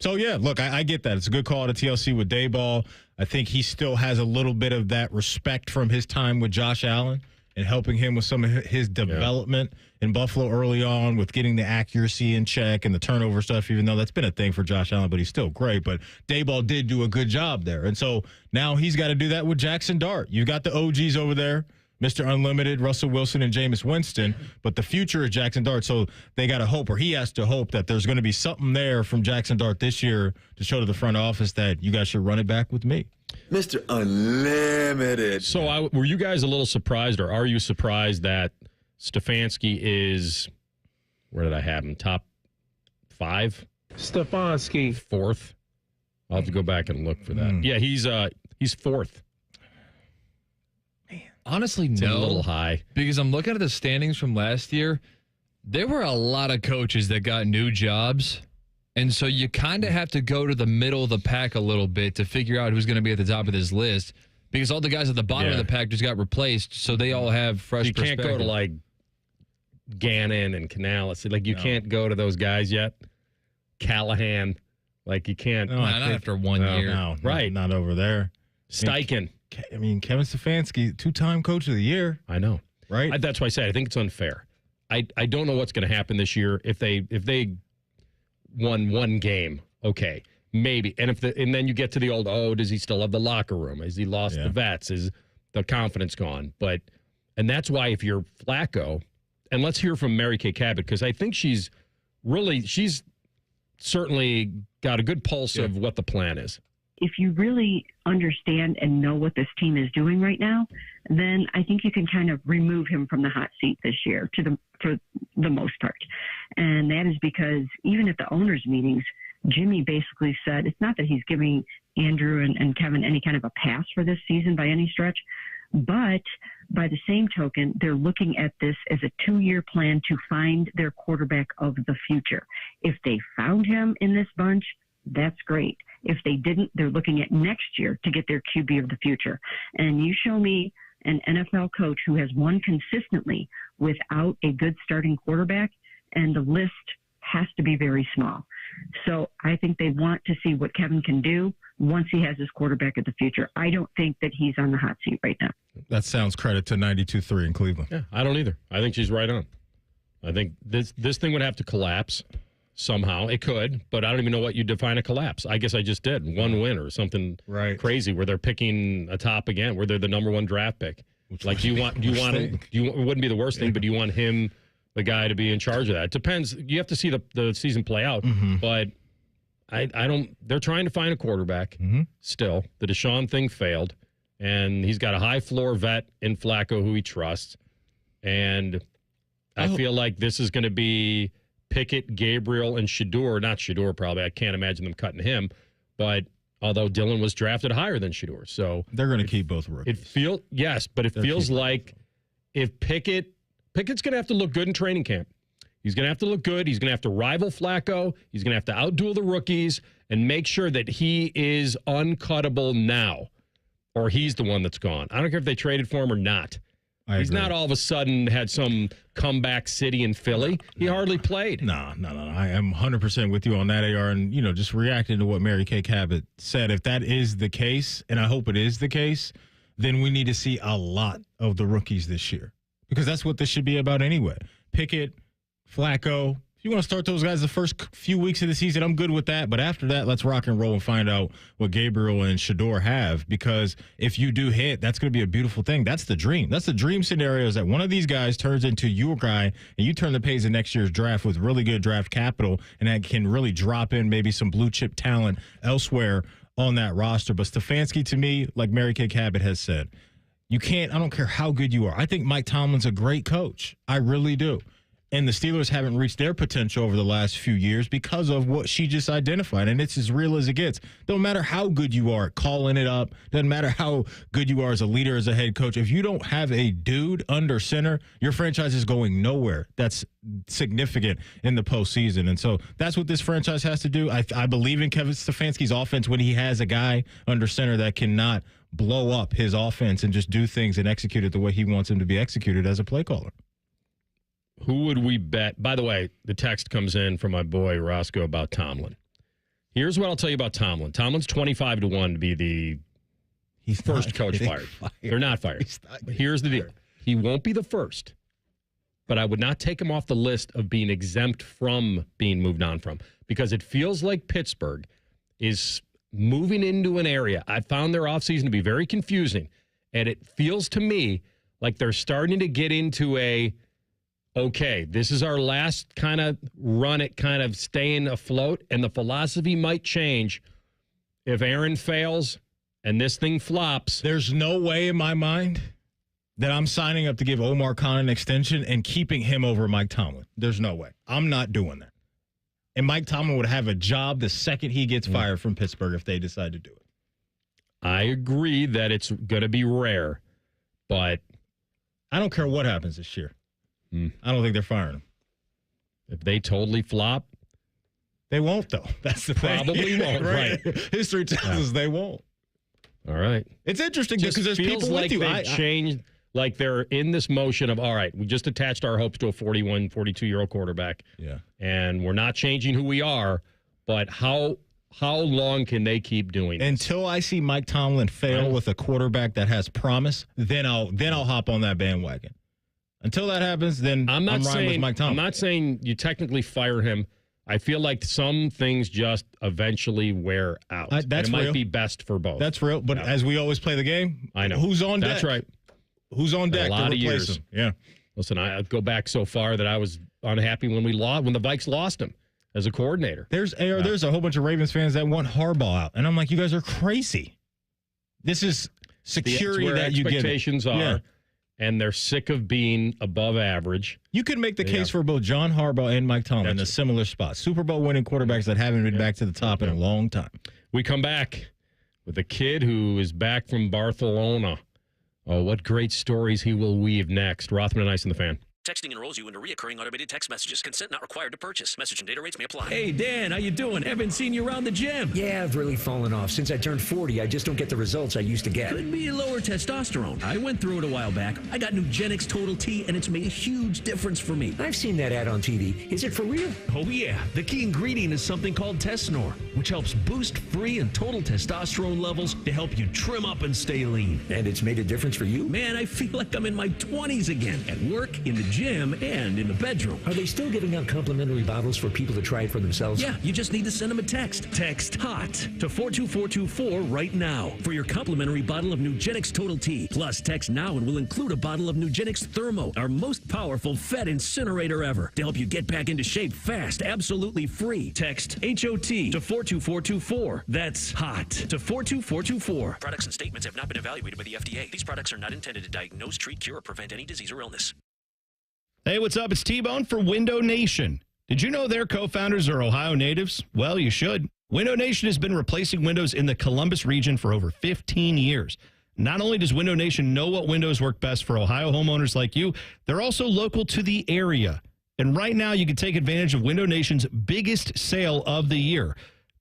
So, yeah, look, I get that. It's a good call to TLC with Daboll. I think he still has a little bit of that respect from his time with Josh Allen and helping him with some of his development in Buffalo early on with getting the accuracy in check and the turnover stuff, even though that's been a thing for Josh Allen, but he's still great. But Daboll did do a good job there. And so now he's got to do that with Jackson Dart. You've got the OGs over there. Mr. Unlimited, Russell Wilson, and Jameis Winston, but the future is Jackson Dart. So they got to hope, or he has to hope, that there's going to be something there from Jackson Dart this year to show to the front office that you guys should run it back with me. Mr. Unlimited. So were you guys a little surprised, or are you surprised that Stefanski is, where did I have him, top 5? Stefanski. 4th. I'll have to go back and look for that. Yeah, he's 4th. Honestly, It's no. a little high. Because I'm looking at the standings from last year. There were a lot of coaches that got new jobs. And so you kind of have to go to the middle of the pack a little bit to figure out who's going to be at the top of this list. Because all the guys at the bottom of the pack just got replaced. So they all have fresh perspective. You can't go to like Gannon and Canales. Like you can't go to those guys yet. Callahan. Like, you can't. No, not after 1 year. No, right. Not over there. Steichen. I mean, Kevin Stefanski, 2-time coach of the year. I know. Right? That's why I said I think it's unfair. I don't know what's going to happen this year. If they won one game, okay, maybe. And then you get to the old, does he still have the locker room? Has he lost the vets? Is the confidence gone? And that's why if you're Flacco, and let's hear from Mary Kay Cabot, because I think she's certainly got a good pulse of what the plan is. If you really understand and know what this team is doing right now, then I think you can kind of remove him from the hot seat this year for the most part. And that is because even at the owners' meetings, Jimmy basically said it's not that he's giving Andrew and Kevin any kind of a pass for this season by any stretch, but by the same token, they're looking at this as a 2-year plan to find their quarterback of the future. If they found him in this bunch, that's great. If they didn't, they're looking at next year to get their QB of the future. And you show me an NFL coach who has won consistently without a good starting quarterback, and the list has to be very small. So I think they want to see what Kevin can do once he has his quarterback of the future. I don't think that he's on the hot seat right now. That sounds credit to 92.3 in Cleveland. Yeah, I don't either. I think she's right on. I think this thing would have to collapse somehow. It could, but I don't even know what you define a collapse. I guess I just did. One win or something crazy where they're picking a top again, where they're the number 1 draft pick. Like, do you want him? It wouldn't be the worst thing, but do you want him, the guy, to be in charge of that? It depends. You have to see the season play out, but I don't. They're trying to find a quarterback still. The Deshaun thing failed, and he's got a high floor vet in Flacco who he trusts, and I feel like this is going to be Pickett, Gabriel, and Shedeur. Not Shedeur, probably. I can't imagine them cutting him, but although Dylan was drafted higher than Shedeur, so they're going to keep both rookies. It feels like if Pickett's going to have to look good in training camp. He's going to have to look good. He's going to have to rival Flacco. He's going to have to outduel the rookies and make sure that he is uncuttable now, or he's the one that's gone. I don't care if they traded for him or not. He's not all of a sudden had some comeback city in Philly. He hardly played. No. I am 100% with you on that, AR. And, just reacting to what Mary Kay Cabot said, if that is the case, and I hope it is the case, then we need to see a lot of the rookies this year. Because that's what this should be about anyway. Pickett, Flacco. If you want to start those guys the first few weeks of the season, I'm good with that. But after that, let's rock and roll and find out what Gabriel and Shedeur have. Because if you do hit, that's going to be a beautiful thing. That's the dream. That's the dream scenario, is that one of these guys turns into your guy and you turn the page of next year's draft with really good draft capital, and that can really drop in maybe some blue chip talent elsewhere on that roster. But Stefanski, to me, like Mary Kay Cabot has said, I don't care how good you are. I think Mike Tomlin's a great coach. I really do. And the Steelers haven't reached their potential over the last few years because of what she just identified. And it's as real as it gets. Don't matter how good you are at calling it up. Doesn't matter how good you are as a leader, as a head coach. If you don't have a dude under center, your franchise is going nowhere. That's significant in the postseason. And so that's what this franchise has to do. I believe in Kevin Stefanski's offense when he has a guy under center that cannot blow up his offense and just do things and execute it the way he wants him to be executed as a play caller. Who would we bet? By the way, the text comes in from my boy Roscoe about Tomlin. Here's what I'll tell you about Tomlin. Tomlin's 25-1 to be the first coach fired. They're not fired. Here's the deal. He won't be the first, but I would not take him off the list of being exempt from being moved on from, because it feels like Pittsburgh is moving into an area. I found their offseason to be very confusing, and it feels to me like they're starting to get into okay, this is our last kind of run at kind of staying afloat, and the philosophy might change if Aaron fails and this thing flops. There's no way in my mind that I'm signing up to give Omar Khan an extension and keeping him over Mike Tomlin. There's no way. I'm not doing that. And Mike Tomlin would have a job the second he gets fired from Pittsburgh if they decide to do it. I agree that it's going to be rare, but I don't care what happens this year. I don't think they're firing him. If they totally flop, they won't, though. That's the thing. Probably won't, right? History tells us they won't. All right. It's interesting because there's people like with you. They've changed, like they're in this motion of, all right, we just attached our hopes to a 41, 42-year-old quarterback. Yeah. And we're not changing who we are, but how how long can they keep doing this? Until I see Mike Tomlin fail with a quarterback that has promise, then I'll hop on that bandwagon. Until that happens, then I'm riding with Mike Tomlin. I'm not saying you technically fire him. I feel like some things just eventually wear out. That's it real. might be best for both. That's real. But as we always play the game, I know who's on deck. That's right. Who's on deck? A lot to of replace years. him? Yeah. Listen, I go back so far that I was unhappy when the Vikes lost him as a coordinator. There's a whole bunch of Ravens fans that want Harbaugh out, and I'm like, you guys are crazy. This is security where that you get. Expectations are, and they're sick of being above average. You could make the case for both John Harbaugh and Mike Tomlin in a similar spot. Super Bowl winning quarterbacks that haven't been back to the top in a long time. We come back with a kid who is back from Barcelona. Oh, what great stories he will weave next. Rothman Ice and the Fan. Texting enrolls you into reoccurring automated text messages. Consent not required to purchase. Message and data rates may apply. Hey, Dan, how you doing? Haven't seen you around the gym. Yeah, I've really fallen off. Since I turned 40, I just don't get the results I used to get. Could be lower testosterone. I went through it a while back. I got Nugenix Total T, and it's made a huge difference for me. I've seen that ad on TV. Is it for real? Oh, yeah. The key ingredient is something called Tesnor, which helps boost free and total testosterone levels to help you trim up and stay lean. And it's made a difference for you? Man, I feel like I'm in my 20s again. At work, in the gym, and in the bedroom. Are they still giving out complimentary bottles for people to try it for themselves? Yeah, you just need to send them a text. Text HOT to 42424 right now for your complimentary bottle of Nugenix Total T. Plus, text now and we'll include a bottle of Nugenix Thermo, our most powerful fat incinerator ever, to help you get back into shape fast, absolutely free. Text HOT to 42424. That's HOT to 42424. Products and statements have not been evaluated by the FDA. These products are not intended to diagnose, treat, cure, or prevent any disease or illness. Hey, what's up? It's T-Bone for Window Nation. Did you know their co-founders are Ohio natives? Well, you should. Window Nation has been replacing windows in the Columbus region for over 15 years. Not only does Window Nation know what windows work best for Ohio homeowners like you, they're also local to the area. And right now, you can take advantage of Window Nation's biggest sale of the year.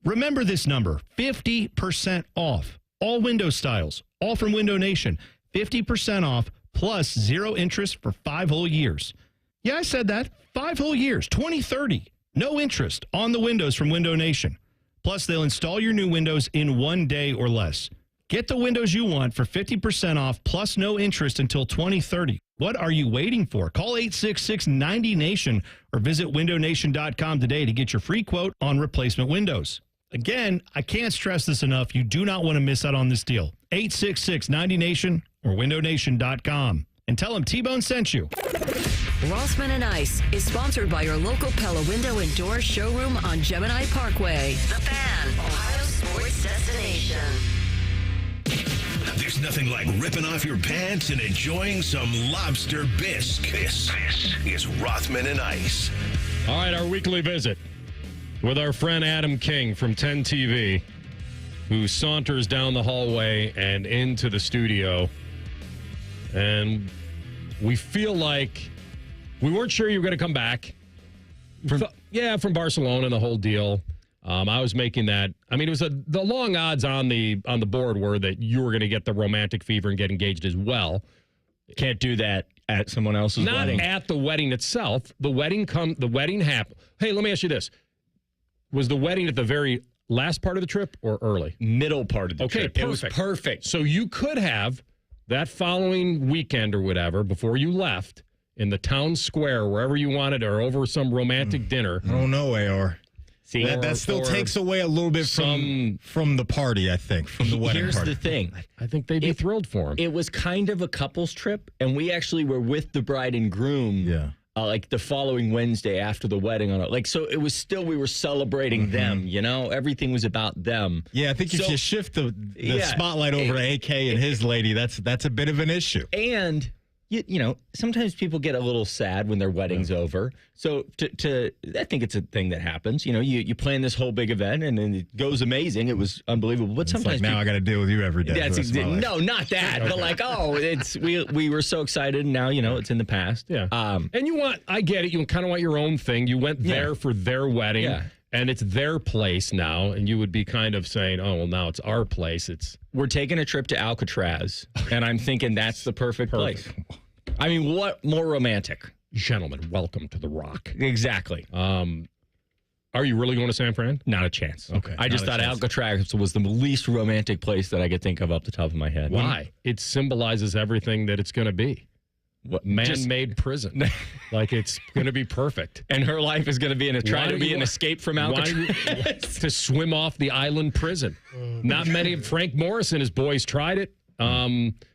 Remember this number, 50% off. All window styles, all from Window Nation. 50% off plus 0 interest for 5 whole years. Yeah, I said that. 5 whole years, 2030. No interest on the windows from Window Nation. Plus, they'll install your new windows in 1 day or less. Get the windows you want for 50% off plus no interest until 2030. What are you waiting for? Call 866-90-NATION or visit windownation.com today to get your free quote on replacement windows. Again, I can't stress this enough. You do not want to miss out on this deal. 866-90-NATION or windownation.com. And tell them T-Bone sent you. Rothman and Ice is sponsored by your local Pella Window and Door showroom on Gemini Parkway. The Fan, Ohio sports destination. There's nothing like ripping off your pants and enjoying some lobster bisque. This is Rothman and Ice. All right, our weekly visit with our friend Adam King from 10 TV, who saunters down the hallway and into the studio. And we feel like we weren't sure you were going to come back. From Barcelona and the whole deal. I was making that. I mean, it was the long odds on the board were that you were going to get the romantic fever and get engaged as well. Can't do that at someone else's wedding. Not at the wedding itself. The wedding happened. Hey, let me ask you this. Was the wedding at the very last part of the trip or early? Middle part of the trip. Perfect. It was perfect. So you could have that following weekend or whatever, before you left, in the town square, wherever you wanted, or over some romantic dinner. I don't know, AR. See, that still takes away a little bit from the party, I think, from the wedding Here's party. the thing. I think they'd be thrilled for him. It was kind of a couples trip, and we actually were with the bride and groom like the following Wednesday after the wedding. So it was still, we were celebrating them, you know? Everything was about them. Yeah, I think if you shift the spotlight over to AK and his lady, that's a bit of an issue. And you know, sometimes people get a little sad when their wedding's over. So I think it's a thing that happens. You know, you plan this whole big event and then it goes amazing. It was unbelievable. But sometimes now I got to deal with you every day. No, not that. But like, we were so excited, and now it's in the past. Yeah. And I get it. You kind of want your own thing. You went there for their wedding. Yeah. And it's their place now, and you would be kind of saying, oh, well, now it's our place. We're taking a trip to Alcatraz, and I'm thinking that's the perfect place. I mean, what more romantic? Gentlemen, welcome to the Rock. Exactly. Are you really going to San Fran? Not a chance. Okay. I just thought Alcatraz was the least romantic place that I could think of off the top of my head. Why? It symbolizes everything that it's going to be. What, man-made prison. Like it's going to be perfect. And her life is going to be an escape from Alcatraz. To swim off the island prison. Not many of Frank Morris and his boys tried it.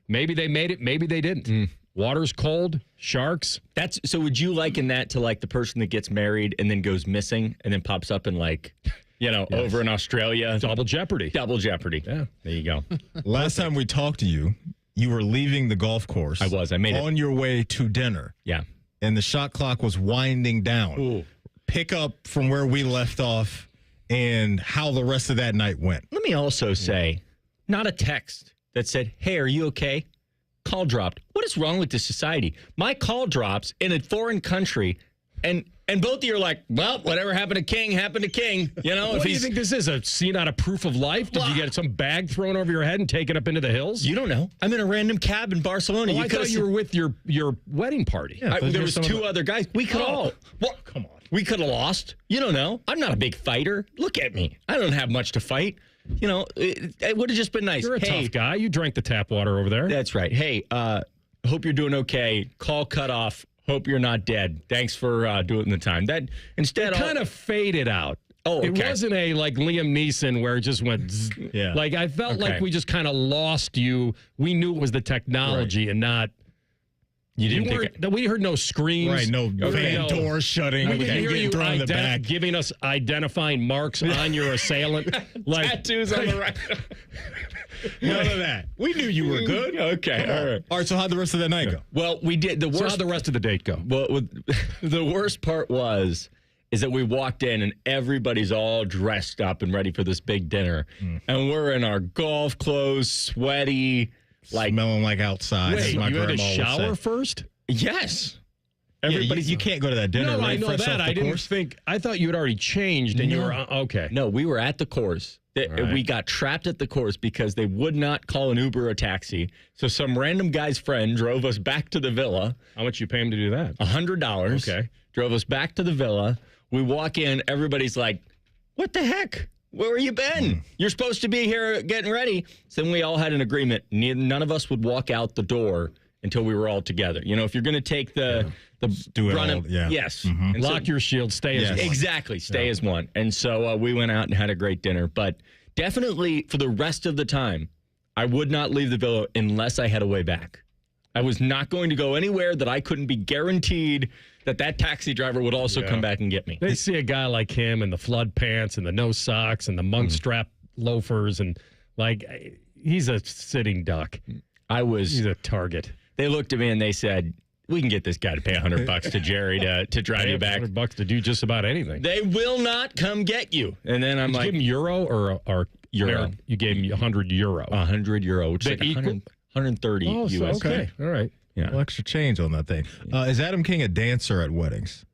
Maybe they made it. Maybe they didn't. Water's cold. Sharks. So would you liken that to like the person that gets married and then goes missing and then pops up in over in Australia? Double Jeopardy. Double Jeopardy. Yeah. There you go. Last time we talked to you, you were leaving the golf course. I was. I made it. On your way to dinner. Yeah. And the shot clock was winding down. Ooh. Pick up from where we left off and how the rest of that night went. Let me also say, not a text that said, "Hey, are you okay?" Call dropped. What is wrong with this society? My call drops in a foreign country, and both of you are like, well, whatever happened to King happened to King. You know, what do you think this is? A scene out of Proof of Life? Did you get some bag thrown over your head and taken up into the hills? You don't know. I'm in a random cab in Barcelona. I thought you were with your wedding party. Yeah, there was two other guys. We could all. Well, come on. We could have lost. You don't know. I'm not a big fighter. Look at me. I don't have much to fight. You know, it would have just been nice. You're a tough guy. You drank the tap water over there. That's right. Hey, hope you're doing okay. Call cut off. Hope you're not dead. Thanks for doing the time. That instead it kind of faded out. Oh, okay. It wasn't a like Liam Neeson where it just went. Yeah. Like I felt like we just kind of lost you. We knew it was the technology and not. We heard no screams. Right, no van doors shutting. We didn't hear you thrown in the back. giving us identifying marks on your assailant. Like tattoos on the right. None of that. We knew you were good. Okay. All right, so how'd the rest of the night go? Well, we did. So how'd the rest of the date go? Well, the worst part is that we walked in and everybody's all dressed up and ready for this big dinner. And we're in our golf clothes, sweaty. Like smelling like outside. Wait, you had a shower first? Yes. Everybody's you can't go to that dinner. No, right? I know Fresh that. off the course? I thought you had already changed and you were okay. No, we were at the course. We got trapped at the course because they would not call an Uber or a taxi. So some random guy's friend drove us back to the villa. How much you pay him to do that? $100. Okay. Drove us back to the villa. We walk in. Everybody's like, what the heck? Where you been? You're supposed to be here getting ready. So then we all had an agreement. None of us would walk out the door until we were all together. You know, if you're going to take the run of, yes. And lock your shield, stay as one. Exactly, stay as one. And so we went out and had a great dinner. But definitely for the rest of the time, I would not leave the villa unless I had a way back. I was not going to go anywhere that I couldn't be guaranteed that taxi driver would also come back and get me. They see a guy like him in the flood pants and the no socks and the monk strap loafers and he's a sitting duck. He's a target. They looked at me and they said, we can get this guy to pay $100 to Jerry to drive you back. $100 to do just about anything. They will not come get you. And then I'm Did you give him euro or euro? You gave him €100. €100, which is like 130 US. US. Okay, all right. Yeah, well, extra change on that thing. Is Adam King a dancer at weddings?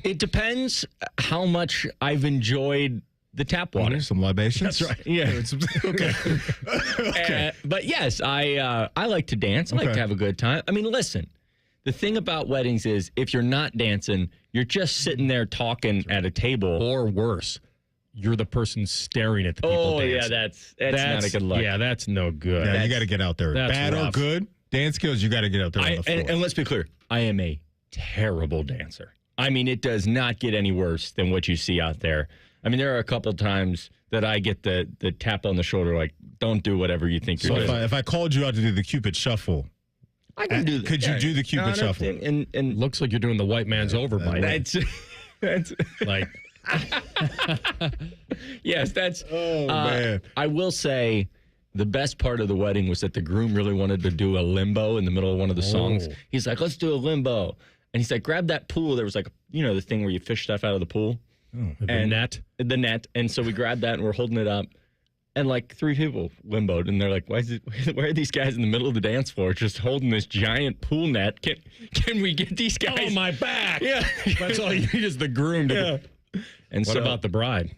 It depends how much I've enjoyed the tap water. Some libations. That's right. Yeah. Okay. But yes, I like to dance. I like to have a good time. I mean, listen. The thing about weddings is if you're not dancing, you're just sitting there talking at a table. Or worse, you're the person staring at the people dancing. Yeah, that's not a good look. Yeah, that's no good. Yeah, you got to get out there. Bad rough. or good, dance skills, you got to get out there on the floor. And let's be clear, I am a terrible dancer. I mean, it does not get any worse than what you see out there. I mean, there are a couple times that I get the tap on the shoulder, like, don't do whatever you think you're doing. So if I called you out to do the Cupid Shuffle, I can do that. Could you do the Cupid Shuffle? And looks like you're doing the white man's overbite. That's like, yes, that's. Oh man! I will say, the best part of the wedding was that the groom really wanted to do a limbo in the middle of one of the songs. He's like, "Let's do a limbo," and he's like, "Grab that pool." There was like, the thing where you fish stuff out of the pool. The net. The net. And so we grabbed that and we're holding it up. And like 3 people limboed. And they're like, why are these guys in the middle of the dance floor just holding this giant pool net? Can we get these guys? Oh, my back. Yeah. That's all you need is the groom. And what about the bride?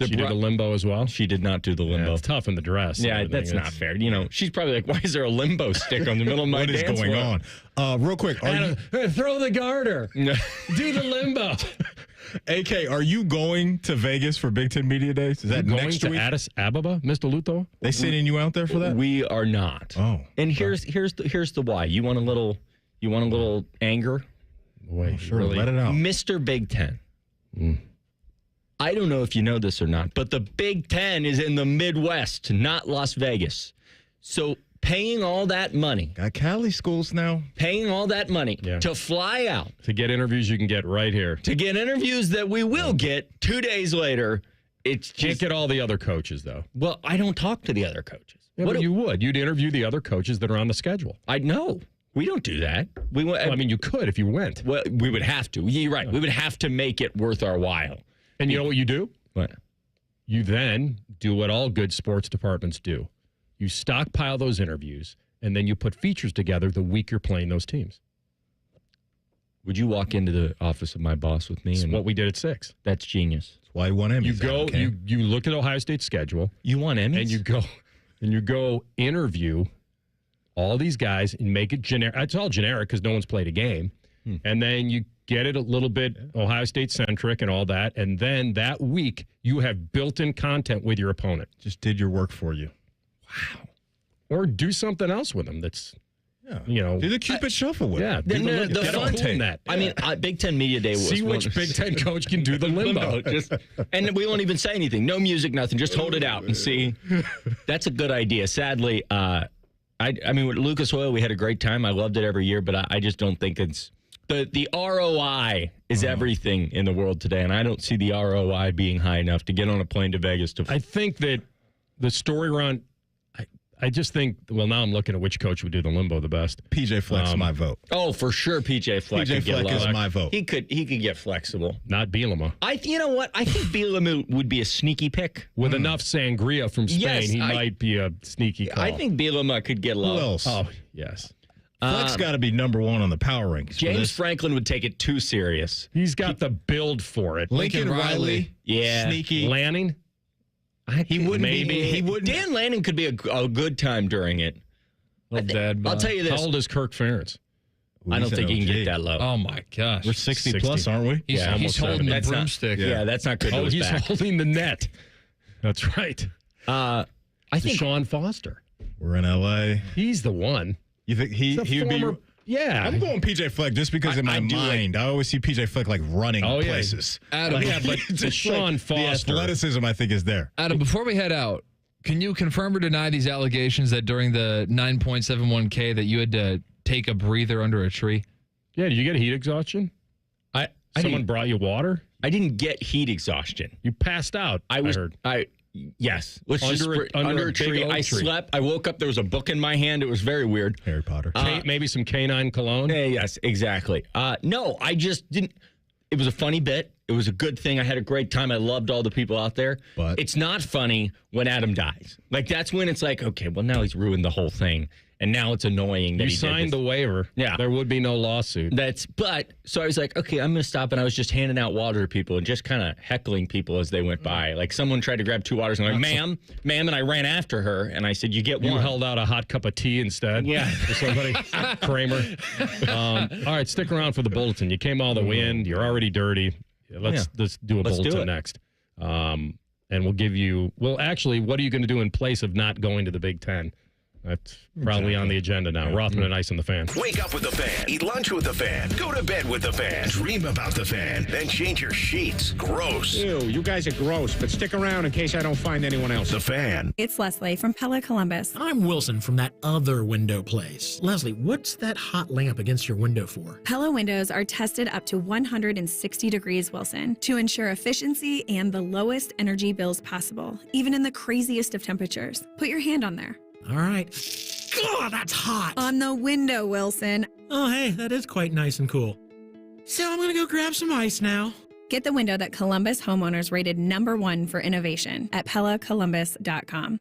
She did a limbo as well? She did not do the limbo. Yeah, it's tough in the dress. Yeah, that's not fair. You know, she's probably like, why is there a limbo stick on the middle of my dance? What is going on? Real quick. Throw the garter. Do the limbo. AK, are you going to Vegas for Big Ten Media Days? Is that next week? Addis Ababa, Mr. Luto? They sending you out there for that? We are not. Oh. And here's the why. You want a little anger? Wait, sure. really? Let it out. Mr. Big Ten. I don't know if you know this or not, but the Big Ten is in the Midwest, not Las Vegas. So paying all that money. Got Cali schools now. Paying all that money to fly out. To get interviews you can get right here. To get interviews that we will get 2 days later. It's just, can't get all the other coaches, though. Well, I don't talk to the other coaches. Yeah, but you would. You'd interview the other coaches that are on the schedule. I know. We don't do that. I mean, you could if you went. Well, we would have to. You're right. We would have to make it worth our while. And you know what you do? What? You then do what all good sports departments do. You stockpile those interviews, and then you put features together the week you're playing those teams. Would you walk into the office of my boss with me? That's what we did at 6. That's genius. That's why you want Emmys. You go. You look at Ohio State's schedule. You want Emmys, and you go interview all these guys and make it generic. It's all generic because no one's played a game, and then you get it a little bit Ohio State centric and all that, and then that week you have built-in content with your opponent. Just did your work for you. Wow. Or do something else with them that's, do the Cupid shuffle with them. Yeah, the fun in that. I mean, Big Ten Media Day was see which Big Ten coach can do the limbo. And we won't even say anything. No music, nothing. Just hold it out and see. That's a good idea. Sadly, I mean, with Lucas Oil, we had a great time. I loved it every year, but I just don't think it's the ROI is everything in the world today, and I don't see the ROI being high enough to get on a plane to Vegas to. I think that the story around. I just think. Well, now I'm looking at which coach would do the limbo the best. PJ Fleck's my vote. Oh, for sure, PJ Fleck. PJ Fleck is my vote. He could get flexible. Not Bielema. You know what? I think Bielema would be a sneaky pick with enough sangria from Spain. Yes, he might be a sneaky call. I think Bielema could get low. Who else? Oh, yes. Fleck's got to be number one on the power rankings. James Franklin would take it too serious. He's got the build for it. Lincoln Riley. Yeah. Sneaky. Lanning. He wouldn't. Maybe he wouldn't. Dan Lanning could be a good time during it. I'll tell you this. How old is Kirk Ferentz? I don't think he can get that low. Oh my gosh, we're 60 plus, aren't we? He's holding the broomstick. That's not good. Oh, he's back. holding the net. That's right. I think Sean Foster. We're in LA. He's the one. You think he would be? Yeah, I'm going PJ Fleck just because in my mind, I always see PJ Fleck like running places. Adam, but Sean Foster. The athleticism, I think, is there. Adam, before we head out, can you confirm or deny these allegations that during the 9.71K that you had to take a breather under a tree? Yeah, did you get heat exhaustion? Someone brought you water? I didn't get heat exhaustion. You passed out. I heard. Yes. Under a tree. I slept. I woke up. There was a book in my hand. It was very weird. Harry Potter. Maybe some canine cologne? Yes, exactly. No, I just didn't. It was a funny bit. It was a good thing. I had a great time. I loved all the people out there. But it's not funny when Adam dies. Like, that's when it's like, okay, well, now he's ruined the whole thing. And now it's annoying that you signed the waiver. Yeah. There would be no lawsuit. So I was like, okay, I'm going to stop. And I was just handing out water to people and just kind of heckling people as they went by. Like, someone tried to grab 2 waters and I'm like, ma'am. And I ran after her and I said, you get one. You held out a hot cup of tea instead. Yeah. For somebody. Kramer. All right, stick around for the bulletin. You came all the way in. You're already dirty. Let's do a bulletin next. And we'll give you, actually, what are you going to do in place of not going to the Big Ten? That's probably on the agenda now. Rothman and Ice on the Fan. Wake up with the Fan. Eat lunch with the Fan. Go to bed with the Fan. Dream about the Fan. Then change your sheets. Gross. Ew, you guys are gross, but stick around in case I don't find anyone else. The Fan. It's Leslie from Pella Columbus. I'm Wilson from that other window place. Leslie, what's that hot lamp against your window for? Pella windows are tested up to 160 degrees Wilson to ensure efficiency and the lowest energy bills possible, even in the craziest of temperatures. Put your hand on there. All right. God, that's hot. On the window, Wilson. Oh, hey, that is quite nice and cool. So I'm going to go grab some ice now. Get the window that Columbus homeowners rated #1 for innovation at PellaColumbus.com.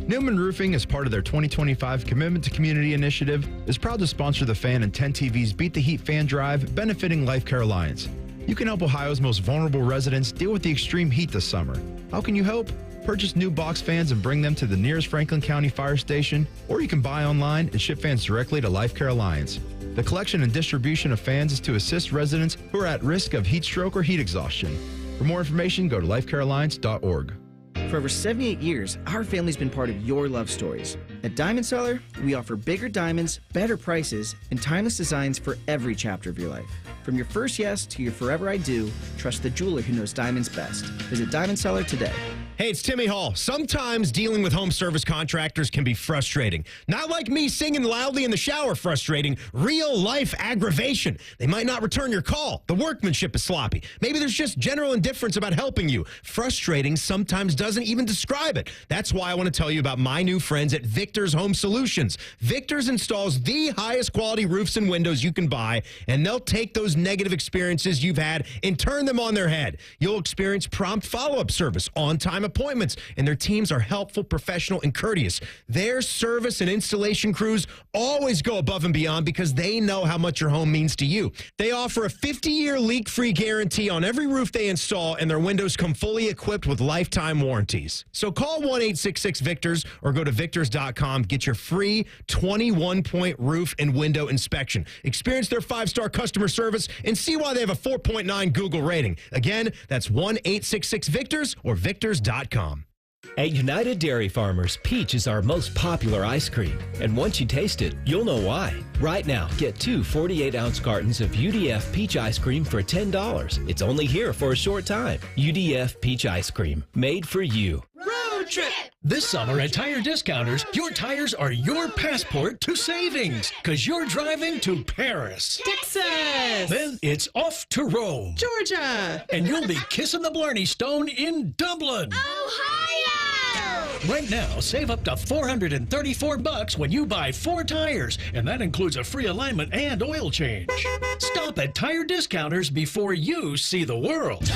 Newman Roofing, as part of their 2025 Commitment to Community initiative, is proud to sponsor the Fan and 10 TV's Beat the Heat fan drive benefiting Life Care Alliance. You can help Ohio's most vulnerable residents deal with the extreme heat this summer. How can you help? Purchase new box fans and bring them to the nearest Franklin County Fire Station, or you can buy online and ship fans directly to Life Care Alliance. The collection and distribution of fans is to assist residents who are at risk of heat stroke or heat exhaustion. For more information, go to lifecarealliance.org. For over 78 years, our family's been part of your love stories. At Diamond Seller, we offer bigger diamonds, better prices, and timeless designs for every chapter of your life. From your first yes to your forever I do, trust the jeweler who knows diamonds best. Visit Diamond Seller today. Hey, it's Timmy Hall. Sometimes dealing with home service contractors can be frustrating. Not like me singing loudly in the shower frustrating. Real life aggravation. They might not return your call. The workmanship is sloppy. Maybe there's just general indifference about helping you. Frustrating sometimes doesn't even describe it. That's why I want to tell you about my new friends at Victor's Home Solutions. Victor's installs the highest quality roofs and windows you can buy, and they'll take those negative experiences you've had and turn them on their head. You'll experience prompt follow-up service, on-time appointments, and their teams are helpful, professional, and courteous. Their service and installation crews always go above and beyond because they know how much your home means to you. They offer a 50-year leak-free guarantee on every roof they install, and their windows come fully equipped with lifetime warranties. So call 1-866-VICTORS or go to victors.com. Get your free 21-point roof and window inspection. Experience their 5-star customer service and see why they have a 4.9 Google rating. Again, that's 1-866-VICTORS or victors.com. At United Dairy Farmers, peach is our most popular ice cream. And once you taste it, you'll know why. Right now, get 2 48-ounce cartons of UDF peach ice cream for $10. It's only here for a short time. UDF peach ice cream, made for you. Road trip! This summer at Tire Discounters, your tires are your passport to savings because you're driving to Paris, Texas, then it's off to Rome, Georgia, and you'll be kissing the Blarney Stone in Dublin, Ohio. Right now, save up to $434 when you buy 4 tires, and that includes a free alignment and oil change. Stop at Tire Discounters before you see the world.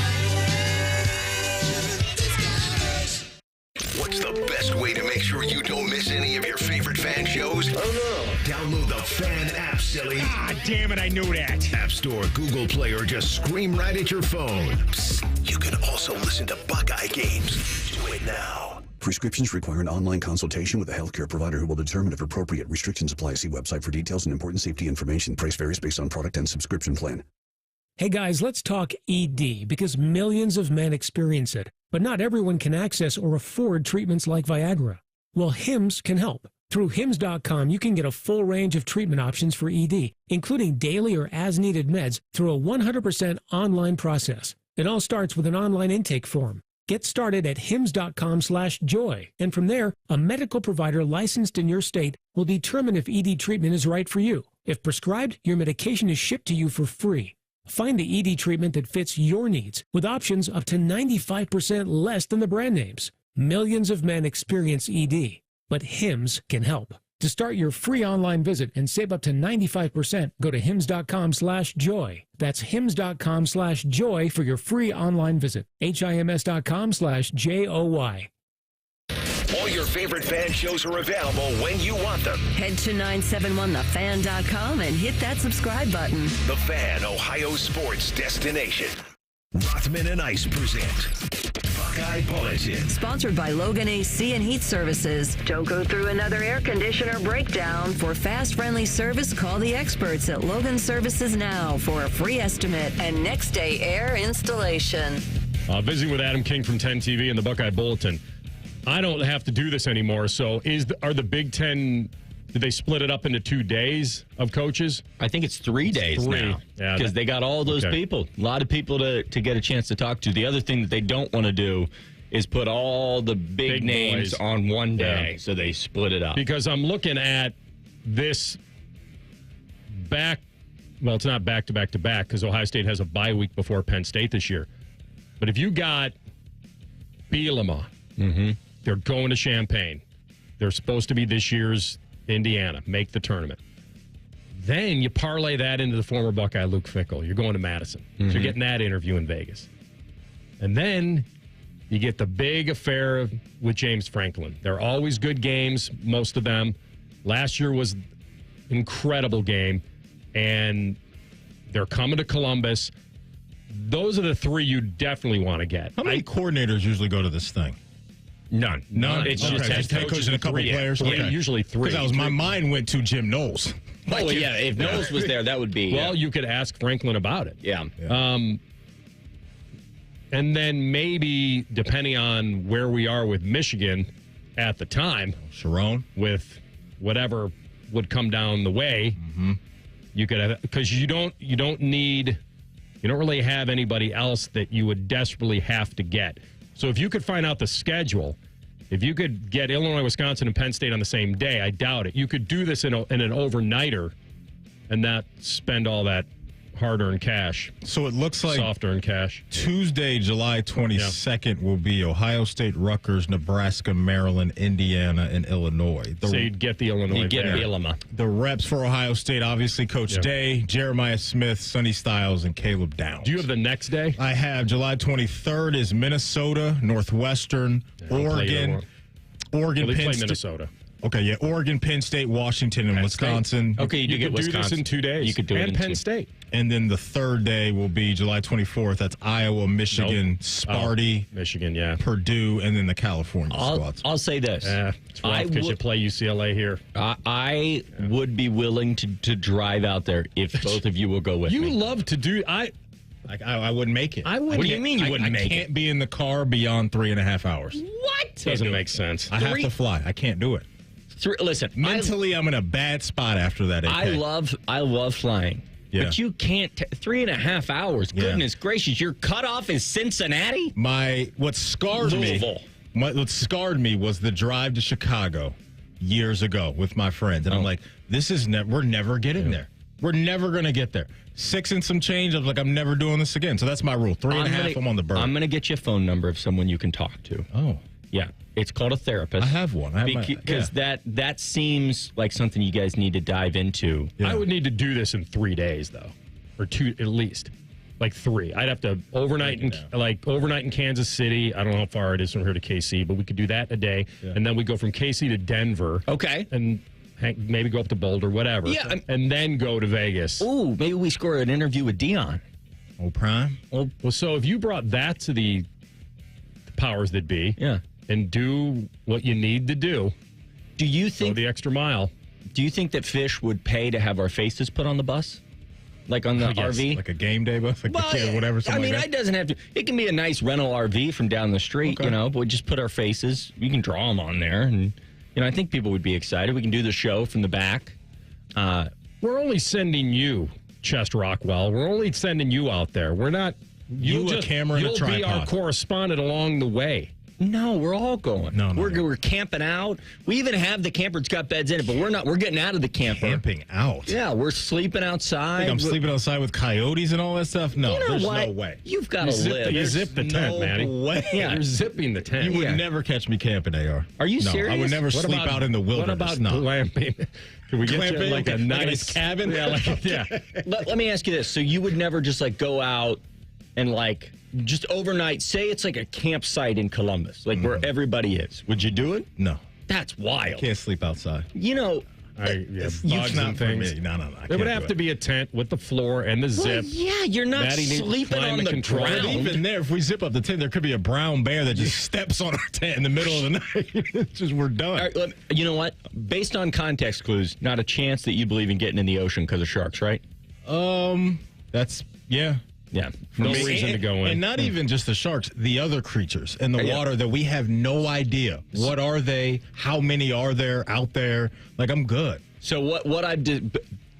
What's the best way to make sure you don't miss any of your favorite fan shows? Oh no. Download the Fan app, silly. Ah, damn it, I knew that. App Store, Google Play, or just scream right at your phone. Psst, you can also listen to Buckeye games. Do it now. Prescriptions require an online consultation with a healthcare provider who will determine if appropriate. Restrictions apply. See website for details and important safety information. Price varies based on product and subscription plan. Hey guys, let's talk ED because millions of men experience it, but not everyone can access or afford treatments like Viagra. Well, HIMS can help. Through HIMS.com, you can get a full range of treatment options for ED, including daily or as-needed meds through a 100% online process. It all starts with an online intake form. Get started at HIMS.com/joy, and from there, a medical provider licensed in your state will determine if ED treatment is right for you. If prescribed, your medication is shipped to you for free. Find the ED treatment that fits your needs with options up to 95% less than the brand names. Millions of men experience ED, but HIMS can help. To start your free online visit and save up to 95%, go to HIMS.com/joy. That's HIMS.com/joy for your free online visit. HIMS.com/JOY. All your favorite fan shows are available when you want them. Head to 971thefan.com and hit that subscribe button. The Fan, Ohio sports destination. Rothman and Ice present Buckeye Bulletin. Sponsored by Logan AC and Heat Services. Don't go through another air conditioner breakdown. For fast, friendly service, call the experts at Logan Services now for a free estimate and next day air installation. Visiting with Adam King from 10 TV and the Buckeye Bulletin. I don't have to do this anymore. So are the Big Ten, did they split it up into 2 days of coaches? I think it's 3 days now because they got all those people, a lot of people to get a chance to talk to. The other thing that they don't want to do is put all the big names on one day, so they split it up. Because I'm looking at this it's not back-to-back because Ohio State has a bye week before Penn State this year. But if you got Bielema, they're going to Champaign. They're supposed to be this year's Indiana, make the tournament. Then you parlay that into the former Buckeye Luke Fickell. You're going to Madison. So you're getting that interview in Vegas. And then you get the big affair with James Franklin. They're always good games, most of them. Last year was an incredible game. And they're coming to Columbus. those are the three you definitely want to get. How many coordinators usually go to this thing? None. It's just head coach and a couple players. Yeah, usually three. Because my mind went to Jim Knowles. If Knowles was there, that would be. Well, you could ask Franklin about it. Yeah. And then maybe, depending on where we are with Michigan at the time, Sharon, with whatever would come down the way, you could have, because you don't really have anybody else that you would desperately have to get. So if you could find out the schedule, if you could get Illinois, Wisconsin, and Penn State on the same day, I doubt it. You could do this in an overnighter and not spend all that hard-earned cash. So it looks like soft-earned cash. Tuesday, July 22nd will be Ohio State, Rutgers, Nebraska, Maryland, Indiana, and Illinois. So you'd get the Illinois. You get the Illinois. The reps for Ohio State, obviously, Coach Day, Jeremiah Smith, Sonny Styles, and Caleb Downs. Do you have the next day? I have July 23rd is Minnesota, Northwestern, Oregon, They Penn play State. Minnesota. Okay, yeah, Oregon, Penn State, Washington, and Wisconsin. Okay, you could do this in 2 days. You could do it and in Penn 2. State. And then the third day will be July 24th. That's Iowa, Michigan, Sparty, Michigan, Purdue, and then the California squads. I'll say this. It's rough because you play UCLA here. I would be willing to drive out there if both of you will go with me. You love to do. I wouldn't make it. What do you mean you wouldn't make it? I can't be in the car beyond 3.5 hours. What? Doesn't make sense. I have to fly. I can't do it. Listen, mentally, I'm in a bad spot after that. AK. I love flying. Yeah. But you can't 3.5 hours. Goodness gracious, your cutoff is Cincinnati? What scarred me was the drive to Chicago years ago with my friends. And I'm like, we're never getting there. We're never going to get there. 6 and some change. I was like, I'm never doing this again. So that's my rule. 3.5, I'm on the bird. I'm going to get you a phone number of someone you can talk to. Oh. Yeah. It's called a therapist. I have one. Because that seems like something you guys need to dive into. I would need to do this in 3 days, though, or 2 at least, like 3. I'd have to overnight in Kansas City. I don't know how far it is from here to KC, but we could do that in a day, and then we go from KC to Denver. Okay, and maybe go up to Boulder, whatever. Yeah, and then go to Vegas. Ooh, maybe we score an interview with Dion. Oh, Prime. Well, so if you brought that to the powers that be, and do what you need to do. Do you think go the extra mile? Do you think that Fish would pay to have our faces put on the bus, like on the RV, like a game day bus, like the kid, whatever? I mean, it doesn't have to. It can be a nice rental RV from down the street, but we just put our faces. You can draw them on there, and I think people would be excited. We can do the show from the back. We're only sending you, Chest Rockwell. We're only sending you out there. We're not. You a camera and a tripod. You'll be our correspondent along the way. No, we're all going. No, we're camping out. We even have the camper. It's got beds in it, but we're not. We're getting out of the camper. Camping out. Yeah, we're sleeping outside. I'm sleeping outside with coyotes and all that stuff. No, there's no way. You've got to live. You zip the tent, Manny. Way. Yeah, you're zipping the tent. You would never catch me camping, AR. Are you serious? I would never sleep out in the wilderness. What about glamping? Can we get you like a nice cabin? Yeah. Let me ask you this: so you would never just go out and just overnight, say it's like a campsite in Columbus, where everybody is. Would you do it? No. That's wild. I can't sleep outside. Bugs and things. No. There would have to be a tent with the floor and the zip. Yeah, you're not sleeping on the ground. Even there, if we zip up the tent, there could be a brown bear that just steps on our tent in the middle of the night. It's just, we're done. All right, you know what? Based on context clues, not a chance that you believe in getting in the ocean because of sharks, right? That's, yeah. Yeah. No reason to go in. And not even just the sharks, the other creatures in the water that we have no idea. What are they? How many are there out there? I'm good. So what I did,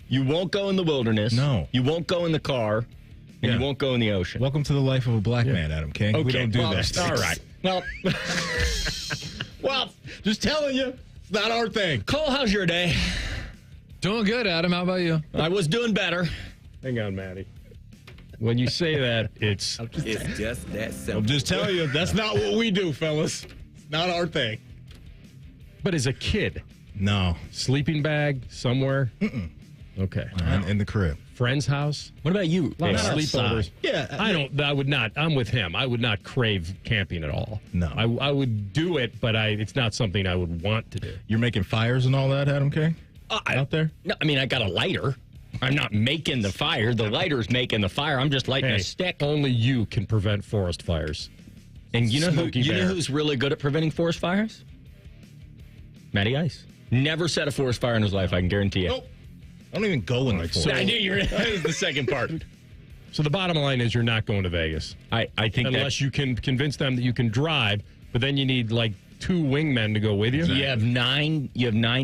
you won't go in the wilderness. No. You won't go in the car. And you won't go in the ocean. Welcome to the life of a black man, Adam King. Okay. We don't do that. All right. Well, just telling you, it's not our thing. Cole, how's your day? Doing good, Adam. How about you? I was doing better. Hang on, Maddie. When you say that, it's just that simple. I'm just telling you, that's not what we do, fellas. It's not our thing. But as a kid, no. Sleeping bag somewhere? Okay. In the crib. Friend's house? What about you? Sleepovers? Yeah. I would not. I'm with him. I would not crave camping at all. No. I would do it, but it's not something I would want to do. You're making fires and all that, Adam King? Out there? No, I mean, I got a lighter. I'm not making the fire. The lighter's making the fire. I'm just lighting a stick. Only you can prevent forest fires. And you know Smokey Bear. who's really good at preventing forest fires? Matty Ice. Never set a forest fire in his life, I can guarantee you. Nope. I don't even go in the forest. I knew you were. That was the second part. So the bottom line is you're not going to Vegas. I think unless you can convince them that you can drive, but then you need like 2 wingmen to go with you. You have 9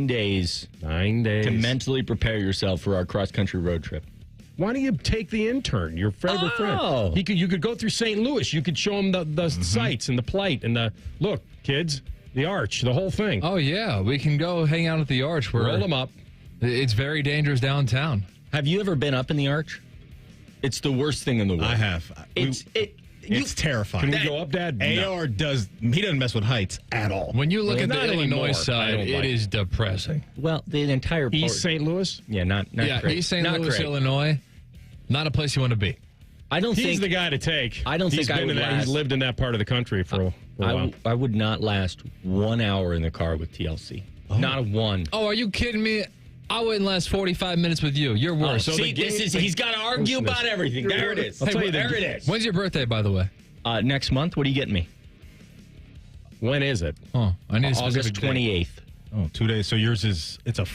days. 9 days to mentally prepare yourself for our cross-country road trip. Why don't you take the intern, your favorite friend? You could go through St. Louis. You could show him the sights and the Plight and the look, kids, the Arch, the whole thing. Oh yeah, we can go hang out at the Arch. Roll them up. It's very dangerous downtown. Have you ever been up in the Arch? It's the worst thing in the world. I have. It's terrifying. Can we go up, Dad? AR does. He doesn't mess with heights at all. When you look at the not Illinois anymore. side, it is depressing. Well, the entire East St. Louis? Yeah, not great. East St. Not Louis, great. Illinois, not a place you want to be. I don't He's think the guy to take. I don't He's think I been would in that, last. He's lived in that part of the country for a while. I would not last 1 hour in the car with TLC. Not a one. Oh, are you kidding me? I wouldn't last 45 minutes with you. You're worse. See, he's got to argue about everything. There it is. There it is. When's your birthday, by the way? Next month. What are you getting me? When is it? Oh, I need a August specific date. 28th. Oh, 2 days. So yours is, it's a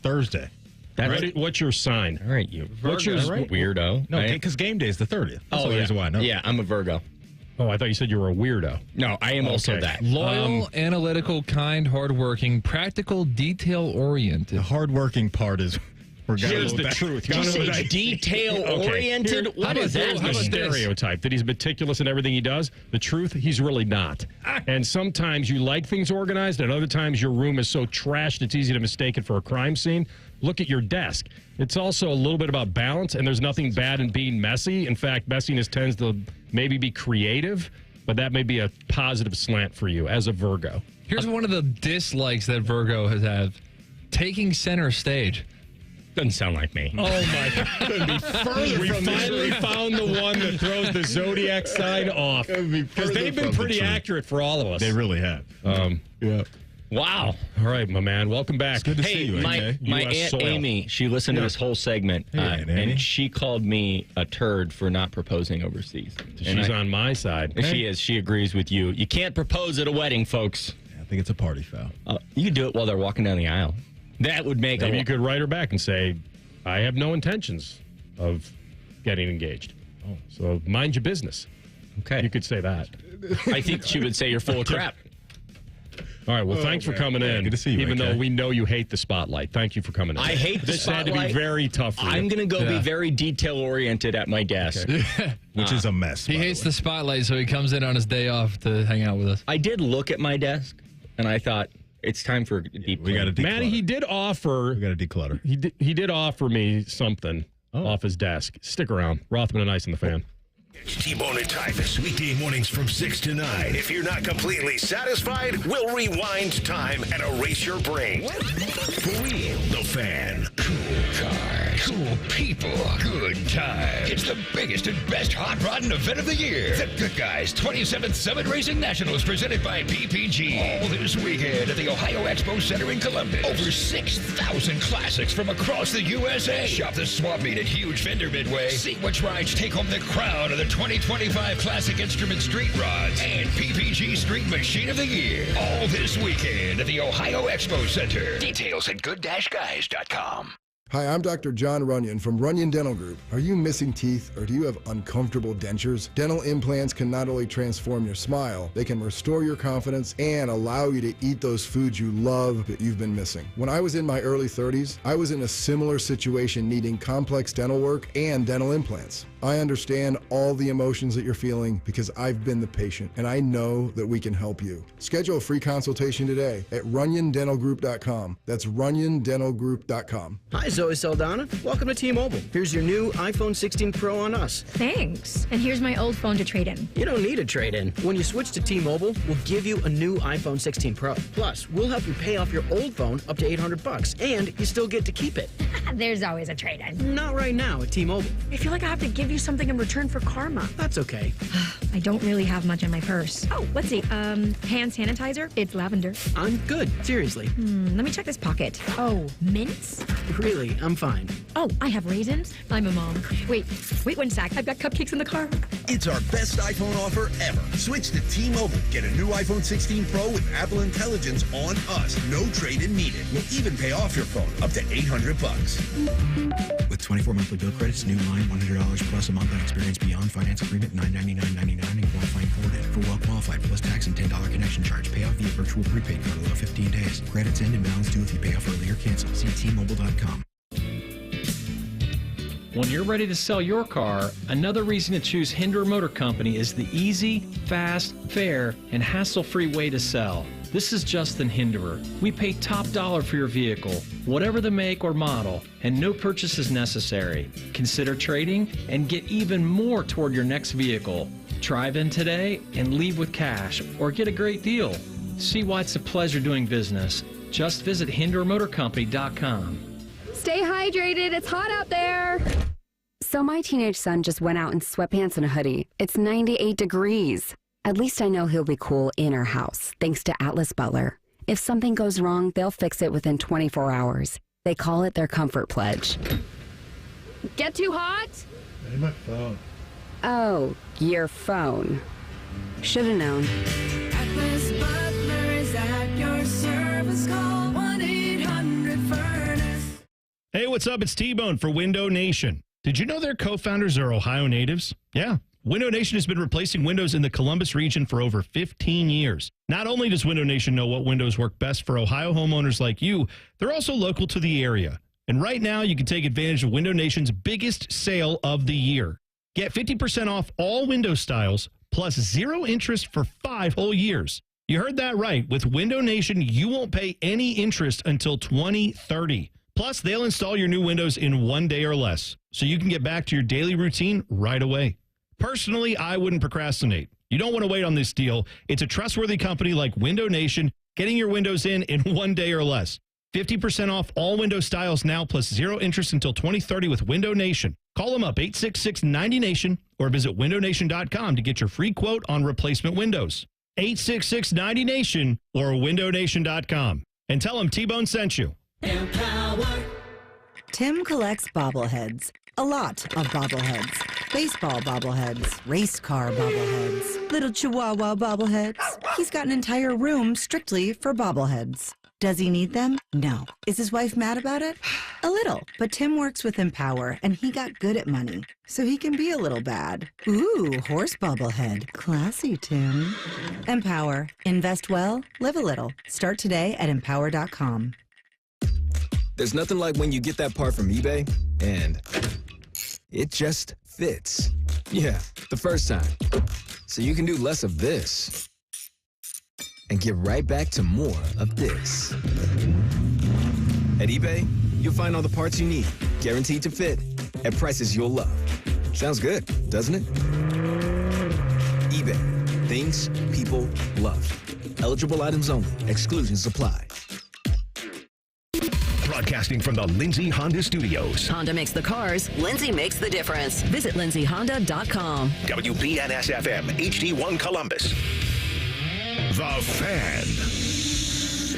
Thursday. Ready? What's your sign? All right, you. What's your weirdo? No, because game day is the 30th. That's the yeah. reason why I know. Yeah, I'm a Virgo. Oh, I thought you said you were a weirdo. No, I am also that. Loyal, analytical, kind, hardworking, practical, detail-oriented. The hardworking part is Here's the truth. Did you say detail-oriented? Okay. What is that? How about stereotype that he's meticulous in everything he does? The truth, he's really not. And sometimes you like things organized, and other times your room is so trashed it's easy to mistake it for a crime scene. Look at your desk. It's also a little bit about balance, and there's nothing bad in being messy. In fact, messiness tends to maybe be creative, but that may be a positive slant for you as a Virgo. Here's one of the dislikes that Virgo has had. Taking center stage. Doesn't sound like me. Oh, my God. Couldn't be further. We finally found the one that throws the Zodiac sign off. Because they've been pretty accurate for all of us. They really have. Yeah. Wow. All right, my man. Welcome back. It's good to see you, my US Aunt soil. Amy, she listened to this whole segment, and she called me a turd for not proposing overseas. She's on my side. She is. She agrees with you. You can't propose at a wedding, folks. I think it's a party foul. You can do it while they're walking down the aisle. That would make Maybe you could write her back and say, I have no intentions of getting engaged. Oh. So mind your business. Okay. You could say that. I think she would say you're full of crap. All right. Well, thanks for coming in. Good to see you, even AK. though we know you hate the spotlight. Thank you for coming in. I hate the This had to be spotlight. very tough for you. I'm going to go be very detail-oriented at my desk. Which is a mess. He hates the spotlight, so he comes in on his day off to hang out with us. I did look at my desk, and I thought, it's time for deep We got to declutter. Matty, he did offer. We got to declutter. He did offer me something off his desk. Stick around. Rothman and Ice in the Fan. T-Bone and Tyvis, weekday mornings from 6 to 9. If you're not completely satisfied, we'll rewind time and erase your brain. For real, the Fan. Cool cars, cool people, good time. It's the biggest and best hot rodding event of the year. The Good Guys 27th Summit Racing Nationals presented by PPG. All this weekend at the Ohio Expo Center in Columbus. Over 6,000 classics from across the USA. Shop the swap meet at Huge Fender Midway. See which rides take home the crown of the 2025 Classic Instrument Street Rods and PPG Street Machine of the Year. All this weekend at the Ohio Expo Center. Details at good-guys.com. Hi, I'm Dr. John Runyon from Runyon Dental Group. Are you missing teeth or do you have uncomfortable dentures? Dental implants can not only transform your smile, they can restore your confidence and allow you to eat those foods you love that you've been missing. When I was in my early 30s, I was in a similar situation needing complex dental work and dental implants. I understand all the emotions that you're feeling because I've been the patient and I know that we can help you. Schedule a free consultation today at runyondentalgroup.com. That's runyondentalgroup.com. Hi, Zoe Saldana. Welcome to T-Mobile. Here's your new iPhone 16 Pro on us. Thanks. And here's my old phone to trade in. You don't need a trade-in. When you switch to T-Mobile, we'll give you a new iPhone 16 Pro. Plus, we'll help you pay off your old phone up to $800, and you still get to keep it. There's always a trade-in. Not right now at T-Mobile. I feel like I have to give give you something in return for karma. That's okay. I don't really have much in my purse. Oh, let's see. Hand sanitizer. It's lavender. I'm good. Seriously. Let me check this pocket. Oh, mints? Really, I'm fine. Oh, I have raisins. I'm a mom. Wait 1 sec. I've got cupcakes in the car. It's our best iPhone offer ever. Switch to T-Mobile. Get a new iPhone 16 Pro with Apple Intelligence on us. No trade-in needed. We'll even pay off your phone up to $800. With 24 monthly bill credits, new line, $100 plus a month on experience beyond finance agreement, $999.99 and qualifying forwarded. For well qualified, plus tax and $10 connection charge. Pay off via virtual prepaid card below 15 days. Credits end and balance due if you pay off early or cancel. See T-Mobile.com. When you're ready to sell your car, another reason to choose Hinder Motor Company is the easy, fast, fair, and hassle-free way to sell. This is Justin Hinderer. We pay top dollar for your vehicle, whatever the make or model, and no purchase is necessary. Consider trading and get even more toward your next vehicle. Drive in today and leave with cash or get a great deal. See why it's a pleasure doing business. Just visit HinderMotorCompany.com. Stay hydrated. It's hot out there. So my teenage son just went out in sweatpants and a hoodie. It's 98 degrees. At least I know he'll be cool in our house, thanks to Atlas Butler. If something goes wrong, they'll fix it within 24 hours. They call it their comfort pledge. Get too hot? Hey, my phone. Oh, your phone. Should have known. Atlas Butler is at your service. Call 1-800-FURNACE. Hey, what's up? It's T-Bone for Window Nation. Did you know their co-founders are Ohio natives? Yeah. Window Nation has been replacing windows in the Columbus region for over 15 years. Not only does Window Nation know what windows work best for Ohio homeowners like you, they're also local to the area. And right now, you can take advantage of Window Nation's biggest sale of the year. Get 50% off all window styles, plus 0 interest for 5 whole years. You heard that right. With Window Nation, you won't pay any interest until 2030. Plus, they'll install your new windows in 1 day or less, so you can get back to your daily routine right away. Personally, I wouldn't procrastinate. You don't want to wait on this deal. It's a trustworthy company like Window Nation, getting your windows in 1 day or less. 50% off all window styles now, plus 0 interest until 2030 with Window Nation. Call them up, 866-90NATION, or visit windownation.com to get your free quote on replacement windows. 866-90NATION or windownation.com. And tell them T-Bone sent you. Tim collects bobbleheads. A lot of bobbleheads. Baseball bobbleheads, race car bobbleheads, little chihuahua bobbleheads. He's got an entire room strictly for bobbleheads. Does he need them? No. Is his wife mad about it? A little. But Tim works with Empower, and he got good at money, so he can be a little bad. Ooh, horse bobblehead. Classy, Tim. Empower. Invest well, live a little. Start today at empower.com. There's nothing like when you get that part from eBay, and it just fits. Yeah, the first time. So you can do less of this and get right back to more of this. At eBay, you'll find all the parts you need, guaranteed to fit, at prices you'll love. Sounds good, doesn't it? eBay, things people love. Eligible items only. Exclusions apply. Broadcasting from the Lindsay Honda Studios. Honda makes the cars. Lindsay makes the difference. Visit lindsayhonda.com. WBNS-FM, HD1 Columbus. The Fan.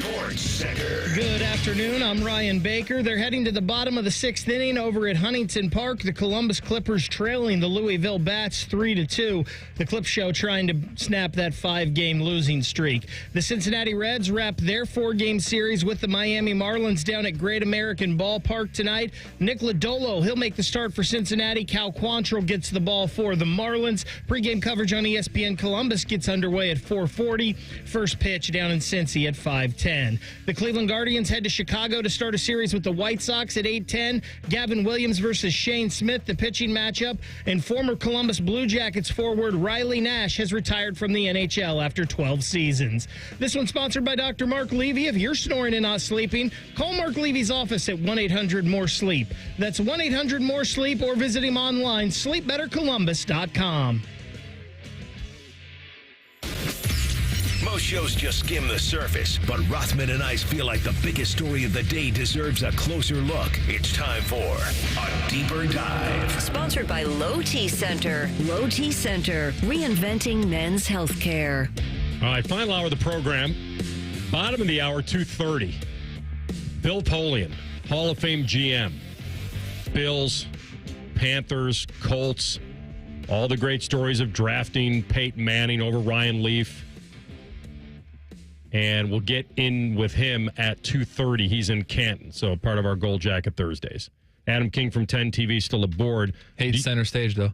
Sports Center. Good afternoon. I'm Ryan Baker. They're heading to the bottom of the 6th inning over at Huntington Park. The Columbus Clippers trailing the Louisville Bats 3-2. The Clip Show trying to snap that 5-game losing streak. The Cincinnati Reds wrap their 4-game series with the Miami Marlins down at Great American Ballpark tonight. Nick Lodolo, he'll make the start for Cincinnati. Cal Quantrill gets the ball for the Marlins. Pre-game coverage on ESPN Columbus gets underway at 4:40. First pitch down in Cincy at 5:10. The Cleveland Guardians head to Chicago to start a series with the White Sox at 8:10. Gavin Williams versus Shane Smith, the pitching matchup. And former Columbus Blue Jackets forward Riley Nash has retired from the NHL after 12 seasons. This one's sponsored by Dr. Mark Levy. If you're snoring and not sleeping, call Mark Levy's office at 1-800-MORE-SLEEP. That's 1-800-MORE-SLEEP, or visit him online, sleepbettercolumbus.com. Most Most shows just skim the surface, but Rothman and Ice feel like the biggest story of the day deserves a closer look. It's time for a deeper dive. Sponsored by Low T Center. Low T Center, reinventing men's healthcare. All right, final hour of the program. Bottom of the hour, 2:30. Bill Polian, Hall of Fame GM. Bills, Panthers, Colts, all the great stories of drafting Peyton Manning over Ryan Leaf. And we'll get in with him at 2:30. He's in Canton, so part of our Gold Jacket Thursdays. Adam King from 10 TV still aboard. Hates center stage, though.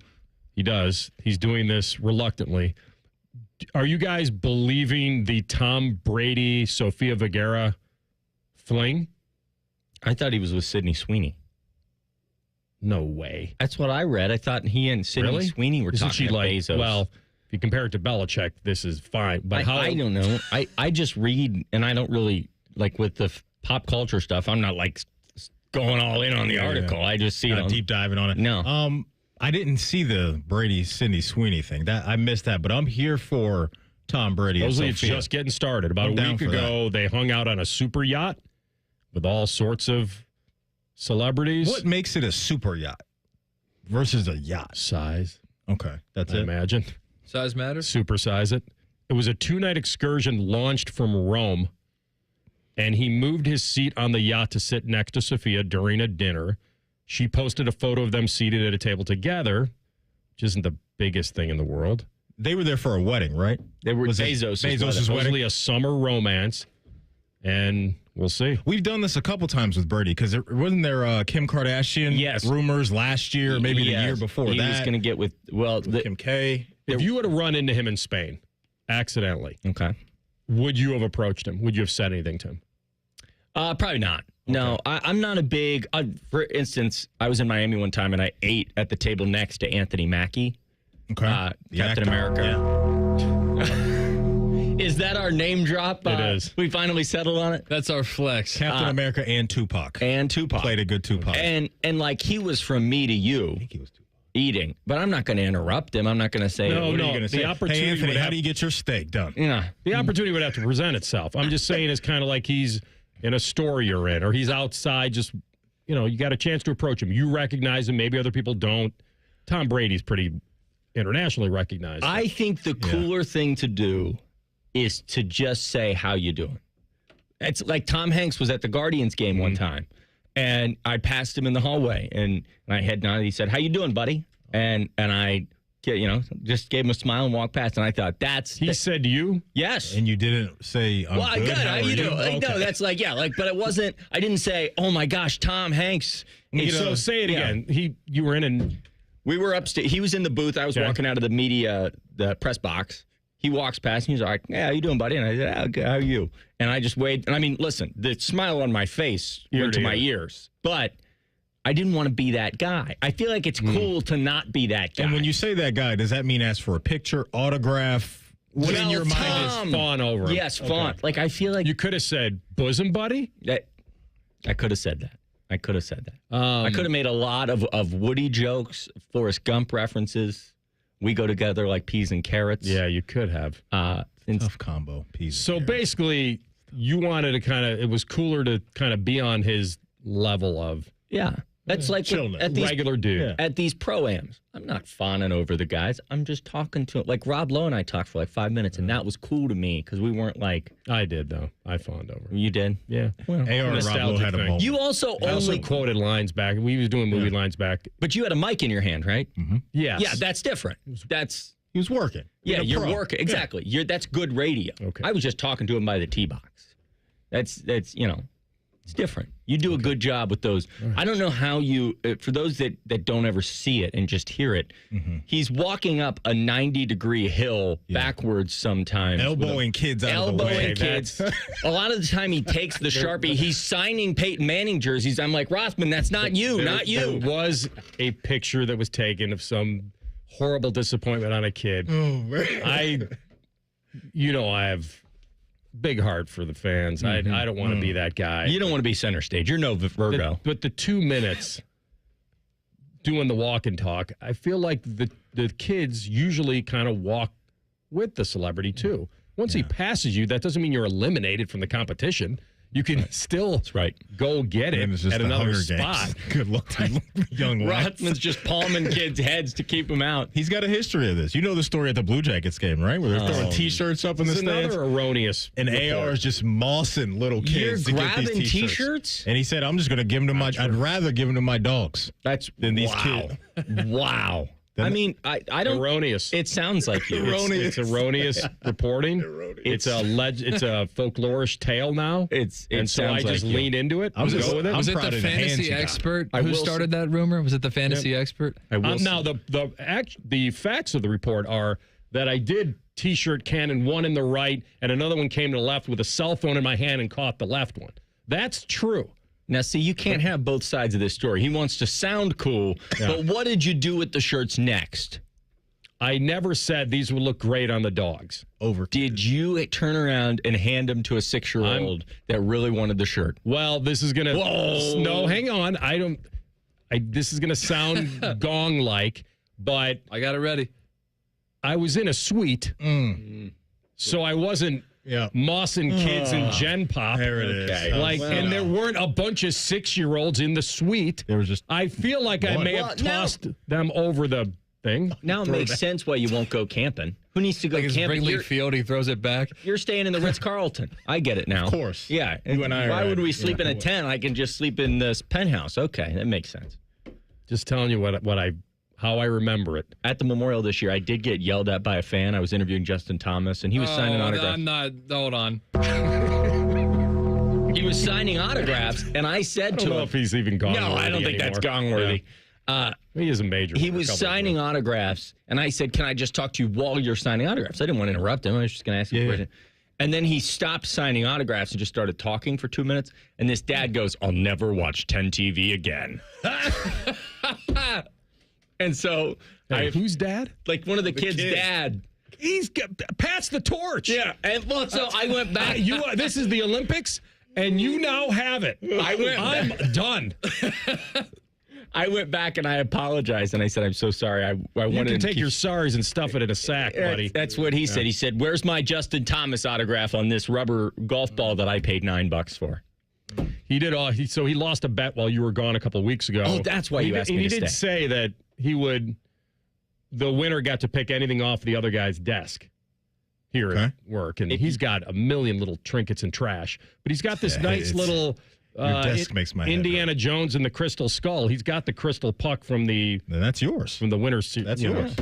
He does. He's doing this reluctantly. Are you guys believing the Tom Brady, Sofia Vergara fling? I thought he was with Sydney Sweeney. No way. That's what I read. I thought he and Sydney Sweeney were Isn't talking she to like, Bezos. well, if you compare it to Belichick, this is fine. But I don't know. I just read, and I don't really, like with the pop culture stuff, I'm not like going all in on the article. I just see it. Deep diving on it. No. I didn't see the Brady Sydney Sweeney thing. I missed that, but I'm here for Tom Brady. Supposedly it's just getting started. About a week ago, they hung out on a super yacht with all sorts of celebrities. What makes it a super yacht versus a yacht? Size. Okay, that's I it. imagine. Size matters? Supersize it. It was a 2-night excursion launched from Rome, and he moved his seat on the yacht to sit next to Sophia during a dinner. She posted a photo of them seated at a table together, which isn't the biggest thing in the world. They were there for a wedding, right? They were Bezos' wedding. Supposedly a summer romance, and we'll see. We've done this a couple times with Brady because wasn't there Kim Kardashian rumors last year, maybe the year before he that? He was going to get with Kim K. If you would have run into him in Spain accidentally, okay, would you have approached him? Would you have said anything to him? Probably not. No, I'm not a big. For instance, I was in Miami one time and I ate at the table next to Anthony Mackie. Okay, Captain America. Is that our name drop? It is. We finally settled on it. That's our flex. Captain America and Tupac. Played a good Tupac. And like he was from me to you. I think he was Tupac. Eating, but I'm not going to interrupt him. I'm not going to say. No, what are you gonna say? The opportunity. Hey, Anthony, how do you get your steak done? Yeah, the opportunity would have to present itself. I'm just saying, it's kind of like he's in a store you're in, or he's outside. Just you got a chance to approach him. You recognize him. Maybe other people don't. Tom Brady's pretty internationally recognized. I think the cooler thing to do is to just say, how you doing? It's like Tom Hanks was at the Guardians game one time, and I passed him in the hallway, and I had nodded. He said, how you doing, buddy? And I, just gave him a smile and walked past, and I thought, He said to you? Yes. And you didn't say, I'm good. How you doing? Like, no, that's like, but it wasn't, I didn't say, oh my gosh, Tom Hanks. So say it again. You were in and... We were upstairs. He was in the booth. I was walking out of the media, the press box. He walks past and he's like, yeah, how you doing, buddy? And I said, how are you? And I just waited. And I mean, listen, the smile on my face went to my ears. But I didn't want to be that guy. I feel like it's cool to not be that guy. And when you say that guy, does that mean ask for a picture, autograph? What in your mind is fawn over him? Yes, fawn. Like, I feel like... You could have said, bosom buddy? I could have said that. I could have made a lot of Woody jokes, Forrest Gump references. We go together like peas and carrots. Yeah, you could have. Tough combo, peas and carrots. Basically, you wanted to it was cooler to kind of be on his level of... Yeah. That's like at these, regular dude. At these pro-ams. I'm not fawning over the guys. I'm just talking to him. Like Rob Lowe and I talked for like 5 minutes, and that was cool to me because we weren't like... I did, though. I fawned over. You did? Yeah. Well, AR and Rob Lowe had a moment. You also I also quoted lines back. We was doing movie lines back. But you had a mic in your hand, right? Mm-hmm. Yes. Yeah, that's different. He was working. Yeah, you're working. Exactly. Yeah. That's good radio. Okay. I was just talking to him by the tee box. That's it's different. You do a good job with those. Right. I don't know how you, for those that don't ever see it and just hear it, he's walking up a 90-degree hill backwards sometimes. Elbowing kids out of the way. Elbowing kids. A lot of the time he takes the Sharpie. He's signing Peyton Manning jerseys. I'm like, Rothman, that's not you, not you. There was a picture that was taken of some horrible disappointment on a kid. Oh, man. I have... big heart for the fans. I don't want to be that guy. You don't want to be center stage. You're no Virgo. But the 2 minutes doing the walk and talk, I feel like the kids usually kind of walk with the celebrity too. Once he passes you, that doesn't mean you're eliminated from the competition. You can still go get it at another spot. Good luck to young lads. Rothman's just palming kids' heads to keep them out. He's got a history of this. You know the story at the Blue Jackets game, right? Where they're throwing T-shirts up in the stands. Another erroneous. And AR is just mossing little kids to get these T-shirts. And he said, "I'm just going to give them to my. I'd rather give them to my dogs. Than these kids." Wow. I mean, I don't. Erroneous. It sounds like you. It's erroneous reporting. It's a folklorish tale now. So I just lean into it. Was go with it. Was it the fantasy expert who started that rumor? Was it the fantasy expert? Now the facts of the report are that I did T-shirt cannon one in the right and another one came to the left with a cell phone in my hand and caught the left one. That's true. Now, see, you can't have both sides of this story. He wants to sound cool, but what did you do with the shirts next? I never said these would look great on the dogs. Did you turn around and hand them to a 6-year-old that really wanted the shirt? Well, this is going to... No, hang on. This is going to sound gong-like, but... I got it ready. I was in a suite, so I wasn't... mossing kids in Gen Pop. There it is. And there weren't a bunch of 6-year-olds in the suite. There was just. I feel like I may have tossed them over the thing. Now it makes sense why you won't go camping. Who needs to go camping? Wrigley Field, he throws it back. You're staying in the Ritz-Carlton. I get it now. Of course. Yeah. You and I why are would we right. sleep in a tent? I can just sleep in this penthouse. Okay, that makes sense. Just telling you how I remember it. At the Memorial this year, I did get yelled at by a fan. I was interviewing Justin Thomas, and he was signing autographs. Hold on. He was signing autographs, and I said to him... I don't know if he's even gong-worthy No, I don't think that's gong-worthy. He is a major. He was signing autographs, and I said, can I just talk to you while you're signing autographs? I didn't want to interrupt him. I was just going to ask him a question. And then he stopped signing autographs and just started talking for 2 minutes, and this dad goes, I'll never watch 10 TV again. And so... whose dad? Like one of the kids' dad. He's passed the torch. Yeah, and so I went back. This is the Olympics, and you now have it. I'm done. I went back and I apologized, and I said, I'm so sorry. I wanted you can to take your sorries and stuff it in a sack, buddy. That's what he said. He said, where's my Justin Thomas autograph on this rubber golf ball that I paid $9 for? He did so he lost a bet while you were gone a couple of weeks ago. Oh, that's why you asked me to He stay. did say that the winner got to pick anything off the other guy's desk here at work. And he's got a million little trinkets and trash. But he's got this nice little your desk makes my head Indiana Jones and the Crystal Skull. He's got the crystal puck from the... Then that's yours. From the winner's... That's yours.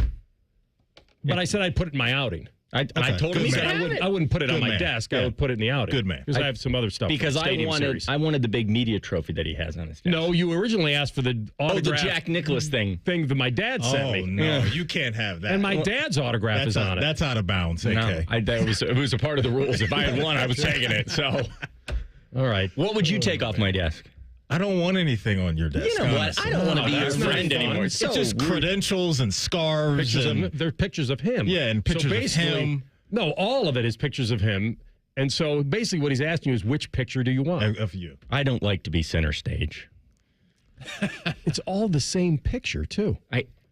But I said I'd put it in my outing. I told him I wouldn't put it on my desk. I would put it in the outing. Good man. Because I have some other stuff. Because I wanted the big media trophy that he has on his desk. No, you originally asked for the autograph. The Jack Nicklaus thing that my dad sent me. No, you can't have that. And my dad's autograph is on it. That's out of bounds. No, Okay. it was a part of the rules. If I had won, I was taking it. So, all right. What would you take off my desk? I don't want anything on your desk. You know what? I don't want to be your friend anymore. It's just credentials and scarves. They're pictures of him. Yeah, and pictures of him. No, all of it is pictures of him. And so basically what he's asking you is, which picture do you want? Of you. I don't like to be center stage. It's all the same picture, too.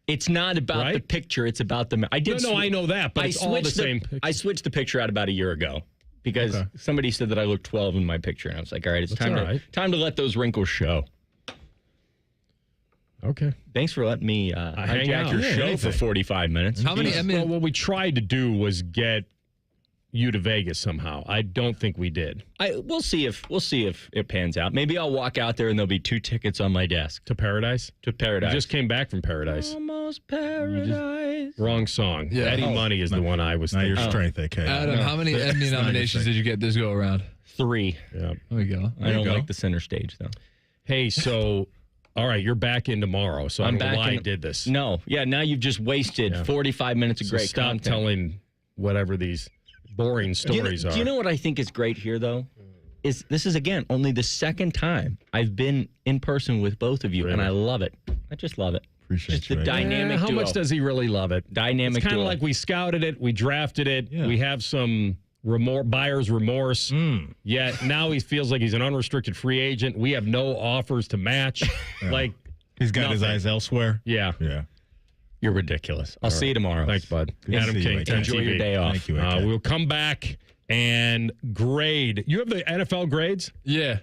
It's not about the picture. It's about the... I know that, but it's all the same picture. I switched the picture out about a year ago because somebody said that I looked 12 in my picture. And I was like, all right, it's time to let those wrinkles show. Okay. Thanks for letting me hijack your show for 45 minutes. Well, what we tried to do was get you to Vegas somehow. I don't think we did. We'll see if it pans out. Maybe I'll walk out there and there'll be 2 tickets on my desk. To Paradise? To Paradise. You just came back from Paradise. Almost Paradise. Wrong song. Yeah. Eddie Money is the one I was thinking. Not your strength, okay. Adam, how many Emmy nominations did you get this go around? 3. Yeah. There we go. I don't like the center stage, though. Hey, so... All right, you're back in tomorrow, so I don't know why I did this. No. Yeah, now you've just wasted 45 minutes of great stop content. Telling whatever these boring stories are. Do you know what I think is great here, though? This is, again, only the second time I've been in person with both of you, and I love it. I just love it. Appreciate just the dynamic How duo. much does he really love it? Dynamic It's kind duo. of like we scouted it, we drafted it, we have some... buyer's remorse. Yet now he feels like he's an unrestricted free agent. We have no offers to match. Like he's got his eyes elsewhere. Yeah. Yeah. You're ridiculous. I'll see you tomorrow. Thanks, bud. Good Adam to see you, King, mate. Enjoy your day off. Thank you, AK. We'll come back and grade. You have the NFL grades? Yeah.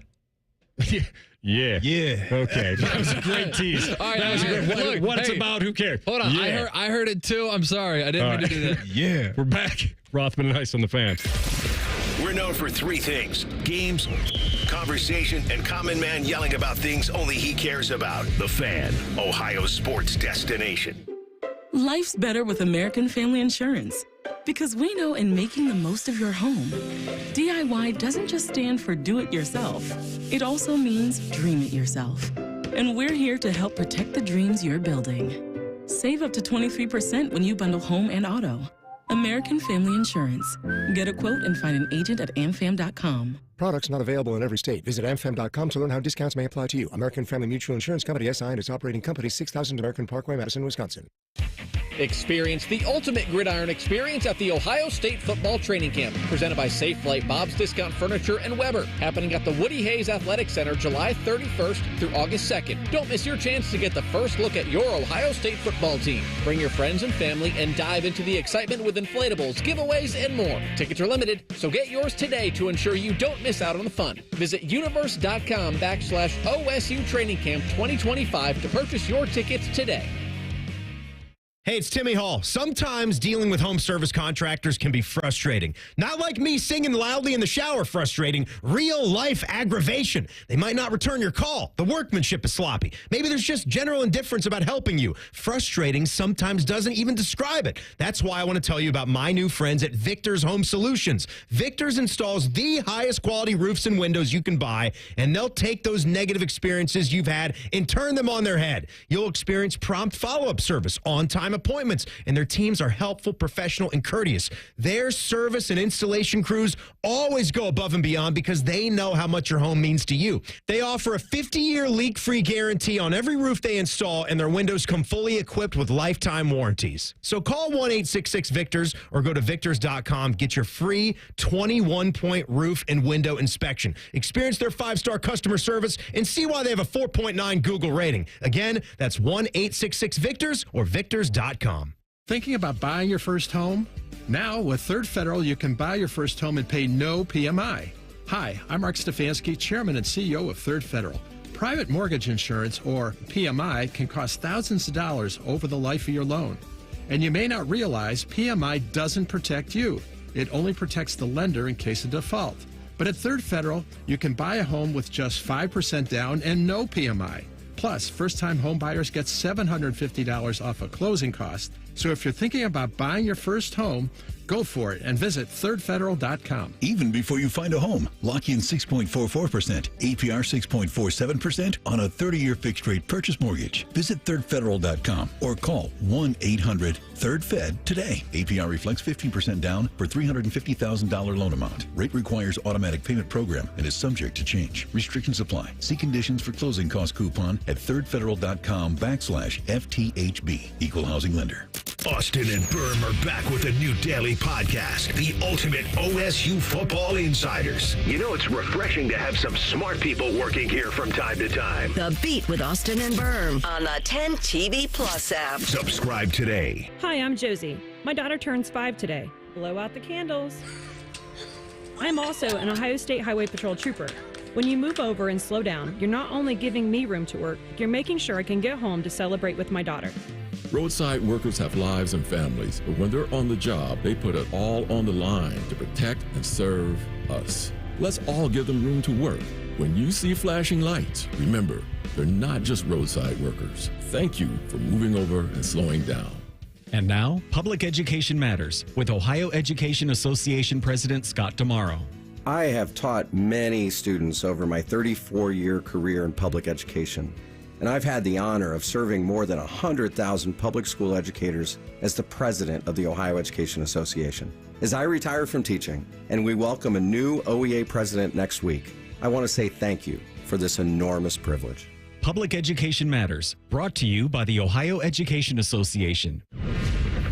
Yeah. Okay. That was a great tease. All right, that was a great. What it's hey, about, who cares? Hold on. Yeah. I heard it too. I'm sorry. I didn't mean to do that. Yeah. We're back. Rothman and Ice on the Fan. We're known for three things: games, conversation, and common man yelling about things only he cares about. The Fan, Ohio's sports destination. Life's better with American Family Insurance. Because we know in making the most of your home, DIY doesn't just stand for do it yourself. It also means dream it yourself. And we're here to help protect the dreams you're building. Save up to 23% when you bundle home and auto. American Family Insurance. Get a quote and find an agent at amfam.com. Products not available in every state. Visit amfam.com to learn how discounts may apply to you. American Family Mutual Insurance Company, SI, and its operating company, 6000 American Parkway, Madison, Wisconsin. Experience the ultimate gridiron experience at the Ohio State Football Training Camp, presented by Safe Flight, Bob's Discount Furniture, and Weber, happening at the Woody Hayes Athletic Center July 31st through August 2nd. Don't miss your chance to get the first look at your Ohio State football team. Bring your friends and family and dive into the excitement with inflatables, giveaways, and more. Tickets are limited, so get yours today to ensure you don't miss out on the fun. Visit universe.com/OSU Training Camp 2025 to purchase your tickets today. Hey, it's Timmy Hall. Sometimes dealing with home service contractors can be frustrating. Not like me singing loudly in the shower frustrating. Real life aggravation. They might not return your call. The workmanship is sloppy. Maybe there's just general indifference about helping you. Frustrating sometimes doesn't even describe it. That's why I want to tell you about my new friends at Victor's Home Solutions. Victor's installs the highest quality roofs and windows you can buy, and they'll take those negative experiences you've had and turn them on their head. You'll experience prompt follow-up service, on-time appointments, and their teams are helpful, professional, and courteous. Their service and installation crews always go above and beyond because they know how much your home means to you. They offer a 50-year leak-free guarantee on every roof they install, and their windows come fully equipped with lifetime warranties. So call 1-866-VICTORS or go to victors.com. Get your free 21-point roof and window inspection. Experience their 5-star customer service and see why they have a 4.9 Google rating. Again, that's 1-866-VICTORS or victors.com. Thinking about buying your first home? Now, with Third Federal, you can buy your first home and pay no PMI. Hi, I'm Mark Stefanski, Chairman and CEO of Third Federal. Private mortgage insurance, or PMI, can cost thousands of dollars over the life of your loan. And you may not realize PMI doesn't protect you. It only protects the lender in case of default. But at Third Federal, you can buy a home with just 5% down and no PMI. Plus, first-time home buyers get $750 off a closing cost. So if you're thinking about buying your first home, go for it and visit thirdfederal.com. Even before you find a home, lock in 6.44%, APR 6.47% on a 30-year fixed-rate purchase mortgage. Visit thirdfederal.com or call 1-800-3rd-FED today. APR reflects 15% down for $350,000 loan amount. Rate requires automatic payment program and is subject to change. Restrictions apply. See conditions for closing cost coupon at thirdfederal.com/FTHB. Equal housing lender. Austin and Berm are back with a new daily podcast, the ultimate OSU football insiders. You know, it's refreshing to have some smart people working here from time to time. The Beat with Austin and Berm on the 10 TV Plus app. Subscribe today. Hi, I'm Josie. My daughter turns 5 today. Blow out the candles. I'm also an Ohio State Highway Patrol trooper. When you move over and slow down, you're not only giving me room to work, you're making sure I can get home to celebrate with my daughter. Roadside workers have lives and families, but when they're on the job, they put it all on the line to protect and serve us. Let's all give them room to work. When you see flashing lights, remember, they're not just roadside workers. Thank you for moving over and slowing down. And now, Public Education Matters with Ohio Education Association President Scott Damaro. I have taught many students over my 34-year career in public education, and I've had the honor of serving more than 100,000 public school educators as the president of the Ohio Education Association. As I retire from teaching and we welcome a new OEA president next week, I want to say thank you for this enormous privilege. Public Education Matters, brought to you by the Ohio Education Association.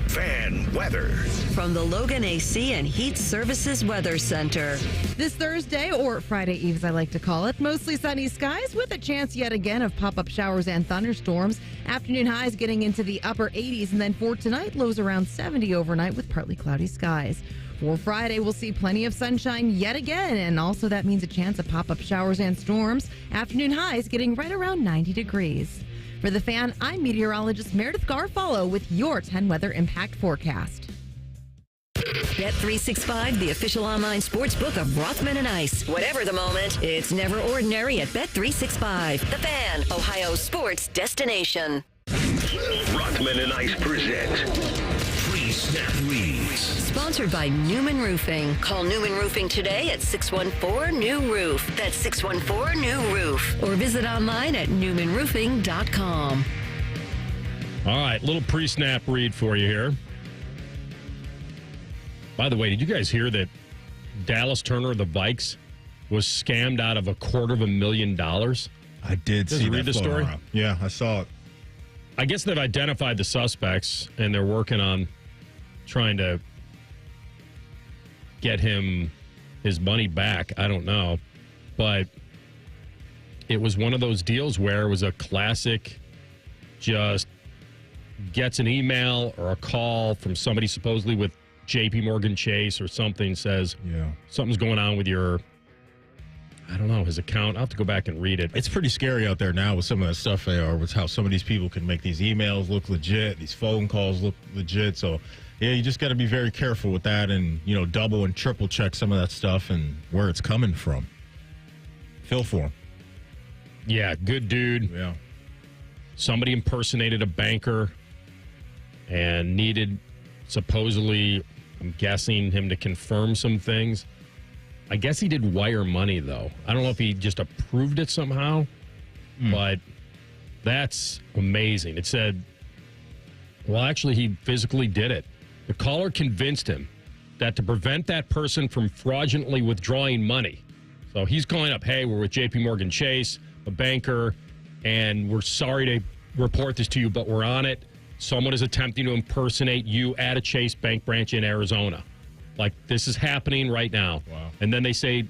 Fan and weather. From the Logan AC and Heat Services Weather Center. This Thursday, or Friday Eve as I like to call it, mostly sunny skies with a chance yet again of pop-up showers and thunderstorms. Afternoon highs getting into the upper 80s, and then for tonight, lows around 70 overnight with partly cloudy skies. For Friday, we'll see plenty of sunshine yet again, and also that means a chance of pop-up showers and storms. Afternoon highs getting right around 90 degrees. For The Fan, I'm meteorologist Meredith Garfalo with your 10 weather impact forecast. Bet365, the official online sports book of Rothman and Ice. Whatever the moment, it's never ordinary at Bet365. The Fan, Ohio's sports destination. Rothman and Ice present Pre-Snap Reads. Sponsored by Newman Roofing. Call Newman Roofing today at 614-NEW-ROOF. That's 614-NEW-ROOF. Or visit online at newmanroofing.com. All right, little pre-snap read for you here. By the way, did you guys hear that Dallas Turner of the Vikes was scammed out of $250,000? I did see that. Read the story? Around. Yeah, I saw it. I guess they've identified the suspects, and they're working on trying to get him his money back. I don't know. But it was one of those deals where it was a classic, just gets an email or a call from somebody supposedly with JP Morgan Chase or something, says something's going on with your, I don't know, his account. I'll have to go back and read it. It's pretty scary out there now with some of that stuff, AR, with how some of these people can make these emails look legit, these phone calls look legit. So, yeah, you just got to be very careful with that and, you know, double and triple check some of that stuff and where it's coming from. Feel for him. Yeah, good dude. Yeah. Somebody impersonated a banker and needed, supposedly, I'm guessing, him to confirm some things. I guess he did wire money, though. I don't know if he just approved it somehow, but that's amazing. It said, well, actually, he physically did it. The caller convinced him that to prevent that person from fraudulently withdrawing money. So he's calling up, hey, we're with JP Morgan Chase, a banker, and we're sorry to report this to you, but we're on it. Someone is attempting to impersonate you at a Chase Bank branch in Arizona. Like, this is happening right now. Wow. And then they say,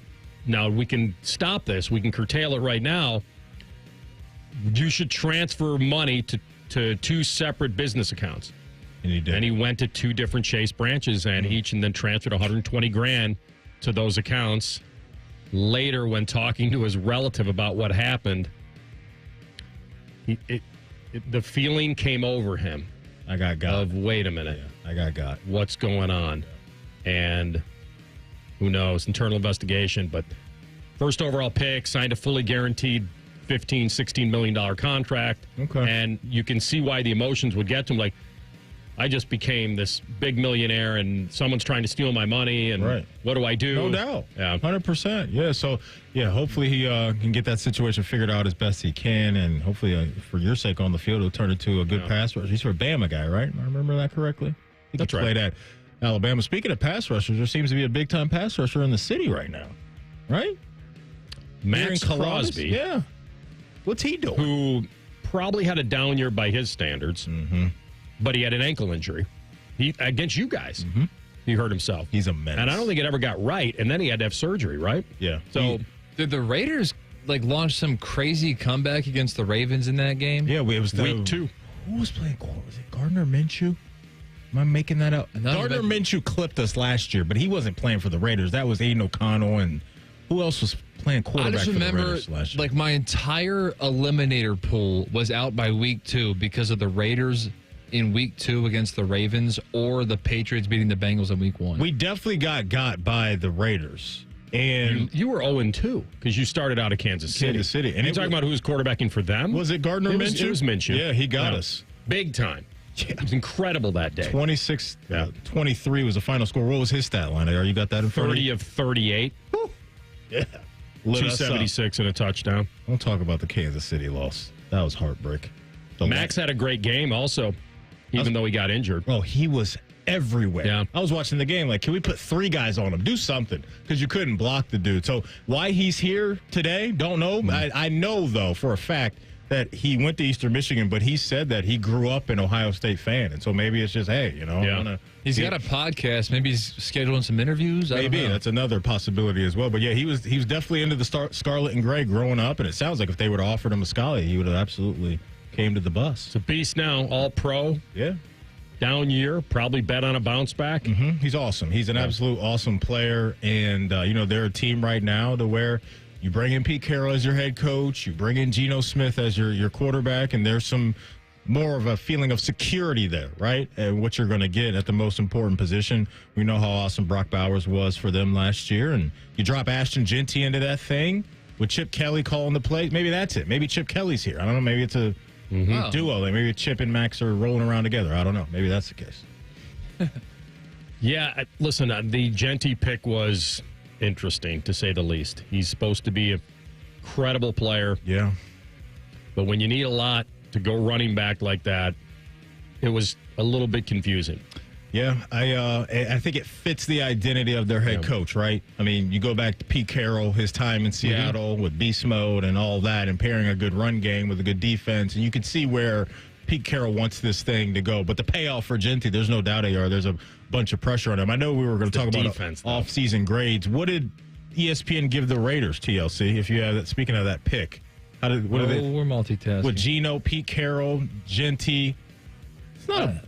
now we can stop this. We can curtail it right now. You should transfer money to two separate business accounts. And he did. And he went to two different Chase branches and then transferred $120,000 to those accounts. Later, when talking to his relative about what happened, the feeling came over him. I got of, wait a minute. Yeah, I got. What's going on? And who knows? Internal investigation. But first overall pick, signed a fully guaranteed $16 million contract. Okay. And you can see why the emotions would get to him. Like, I just became this big millionaire and someone's trying to steal my money. And what do I do? No doubt. Yeah. 100%. Yeah. So, yeah, hopefully he can get that situation figured out as best he can. And hopefully, for your sake on the field, he'll turn it to a good pass rush. He's a Bama guy, right? I remember that correctly? He That's could right. play that Alabama. Speaking of pass rushers, there seems to be a big-time pass rusher in the city right now. Right? Max Crosby. Yeah. What's he doing? Who probably had a down year by his standards, but he had an ankle injury. He against you guys. He hurt himself. He's a menace. And I don't think it ever got right, and then he had to have surgery, right? Yeah. So did the Raiders launch some crazy comeback against the Ravens in that game? Yeah, it was week 2. Who was playing? Was it Gardner Minshew? Am I making that up? Gardner Minshew clipped us last year, but he wasn't playing for the Raiders. That was Aiden O'Connell, and who else was playing quarterback for the Raiders last year? Like, my entire eliminator pool was out by week 2 because of the Raiders in week 2 against the Ravens or the Patriots beating the Bengals in week 1. We definitely got by the Raiders. And you were 0-2 because you started out of Kansas City. And you're talking about who was quarterbacking for them? Was it Gardner Minshew? It was Minshew. Yeah, he got us. Big time. Yeah. It was incredible that day. 23 was the final score. What was his stat line? You got that in front of 30 of 38. Woo. Yeah. 276 and a touchdown. Don't talk about the Kansas City loss. That was heartbreak. Max had a great game also, even though he got injured. Oh, he was everywhere. Yeah. I was watching the game like, can we put 3 guys on him? Do something, because you couldn't block the dude. So why he's here today, don't know. I know, though, for a fact, that he went to Eastern Michigan, but he said that he grew up an Ohio State fan. And so maybe it's just, hey, he's got a podcast. Maybe he's scheduling some interviews. Maybe that's another possibility as well. But yeah, he was definitely into the Scarlet and Gray growing up. And it sounds like if they would have offered him a scholarship, he would have absolutely came to the bus. It's a beast now, all pro. Yeah. Down year, probably bet on a bounce back. Mm-hmm. He's awesome. He's an absolute awesome player. And, they're a team right now to where you bring in Pete Carroll as your head coach, you bring in Geno Smith as your quarterback, and there's some more of a feeling of security there, right? And what you're going to get at the most important position. We know how awesome Brock Bowers was for them last year. And you drop Ashton Genty into that thing with Chip Kelly calling the plays. Maybe that's it. Maybe Chip Kelly's here. I don't know. Maybe it's a duo. Like maybe Chip and Max are rolling around together. I don't know. Maybe that's the case. Yeah, listen, the Genty pick was interesting, to say the least. He's supposed to be a credible player. Yeah. But when you need a lot to go running back like that, it was a little bit confusing. Yeah, I think it fits the identity of their head coach, right? I mean, you go back to Pete Carroll, his time in Seattle with beast mode and all that, and pairing a good run game with a good defense, and you can see where Pete Carroll wants this thing to go. But the payoff for Genty, there's no doubt there's a bunch of pressure on him. I know we were going to talk about off-season grades. What did ESPN give the Raiders, TLC, if you have that, speaking of that pick? We're multitasking. With Geno, Pete Carroll, Genty.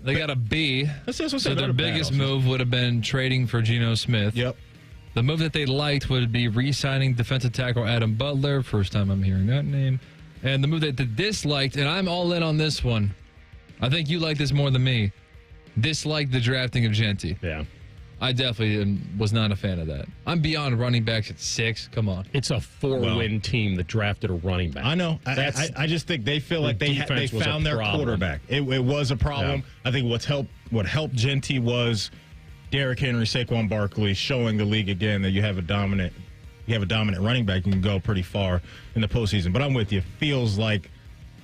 They got a B. So their biggest move would have been trading for Geno Smith. Yep. The move that they liked would be re-signing defensive tackle Adam Butler. First time I'm hearing that name. And the move that they disliked, and I'm all in on this one. I think you like this more than me. Disliked the drafting of Genty. Yeah. I definitely was not a fan of that. I'm beyond running backs at 6. Come on. It's a 4-win team that drafted a running back. I know. I just think they feel like they found their quarterback. It was a problem. Yeah. I think what helped Genty was Derrick Henry, Saquon Barkley showing the league again that you have a dominant running back. You can go pretty far in the postseason. But I'm with you. Feels like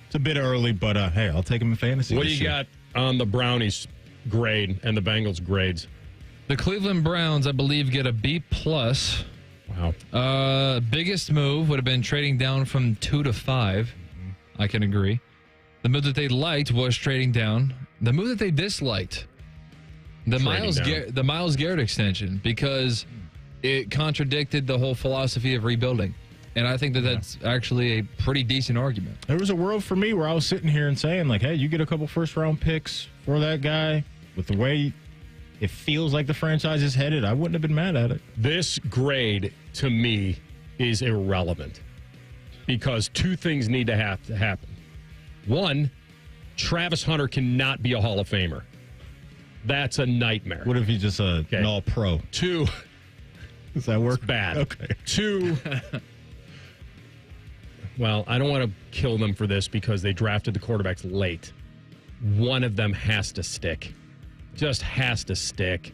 it's a bit early, but hey, I'll take him in fantasy. What do you got on the Brownies grade and the Bengals grades? The Cleveland Browns, I believe, get a B+. Wow. Biggest move would have been trading down from 2 to 5. I can agree. The move that they liked was trading down. The move that they disliked, the Myles Garrett extension, because it contradicted the whole philosophy of rebuilding. And I think that's actually a pretty decent argument. There was a world for me where I was sitting here and saying, like, hey, you get a couple first-round picks for that guy with the way it feels like the franchise is headed. I wouldn't have been mad at it. This grade, to me, is irrelevant because two things need to happen. One, Travis Hunter cannot be a Hall of Famer. That's a nightmare. What if he's just an all-pro? 2, does that work? It's bad. Okay. 2, well, I don't want to kill them for this because they drafted the quarterbacks late. One of them has to stick. Just has to stick.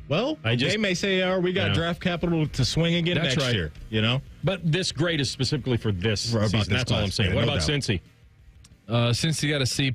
Well, they may say, we got draft capital to swing again next year, But this grade is specifically for this season. That's all I'm saying. What about Cincy? Cincy got a C+.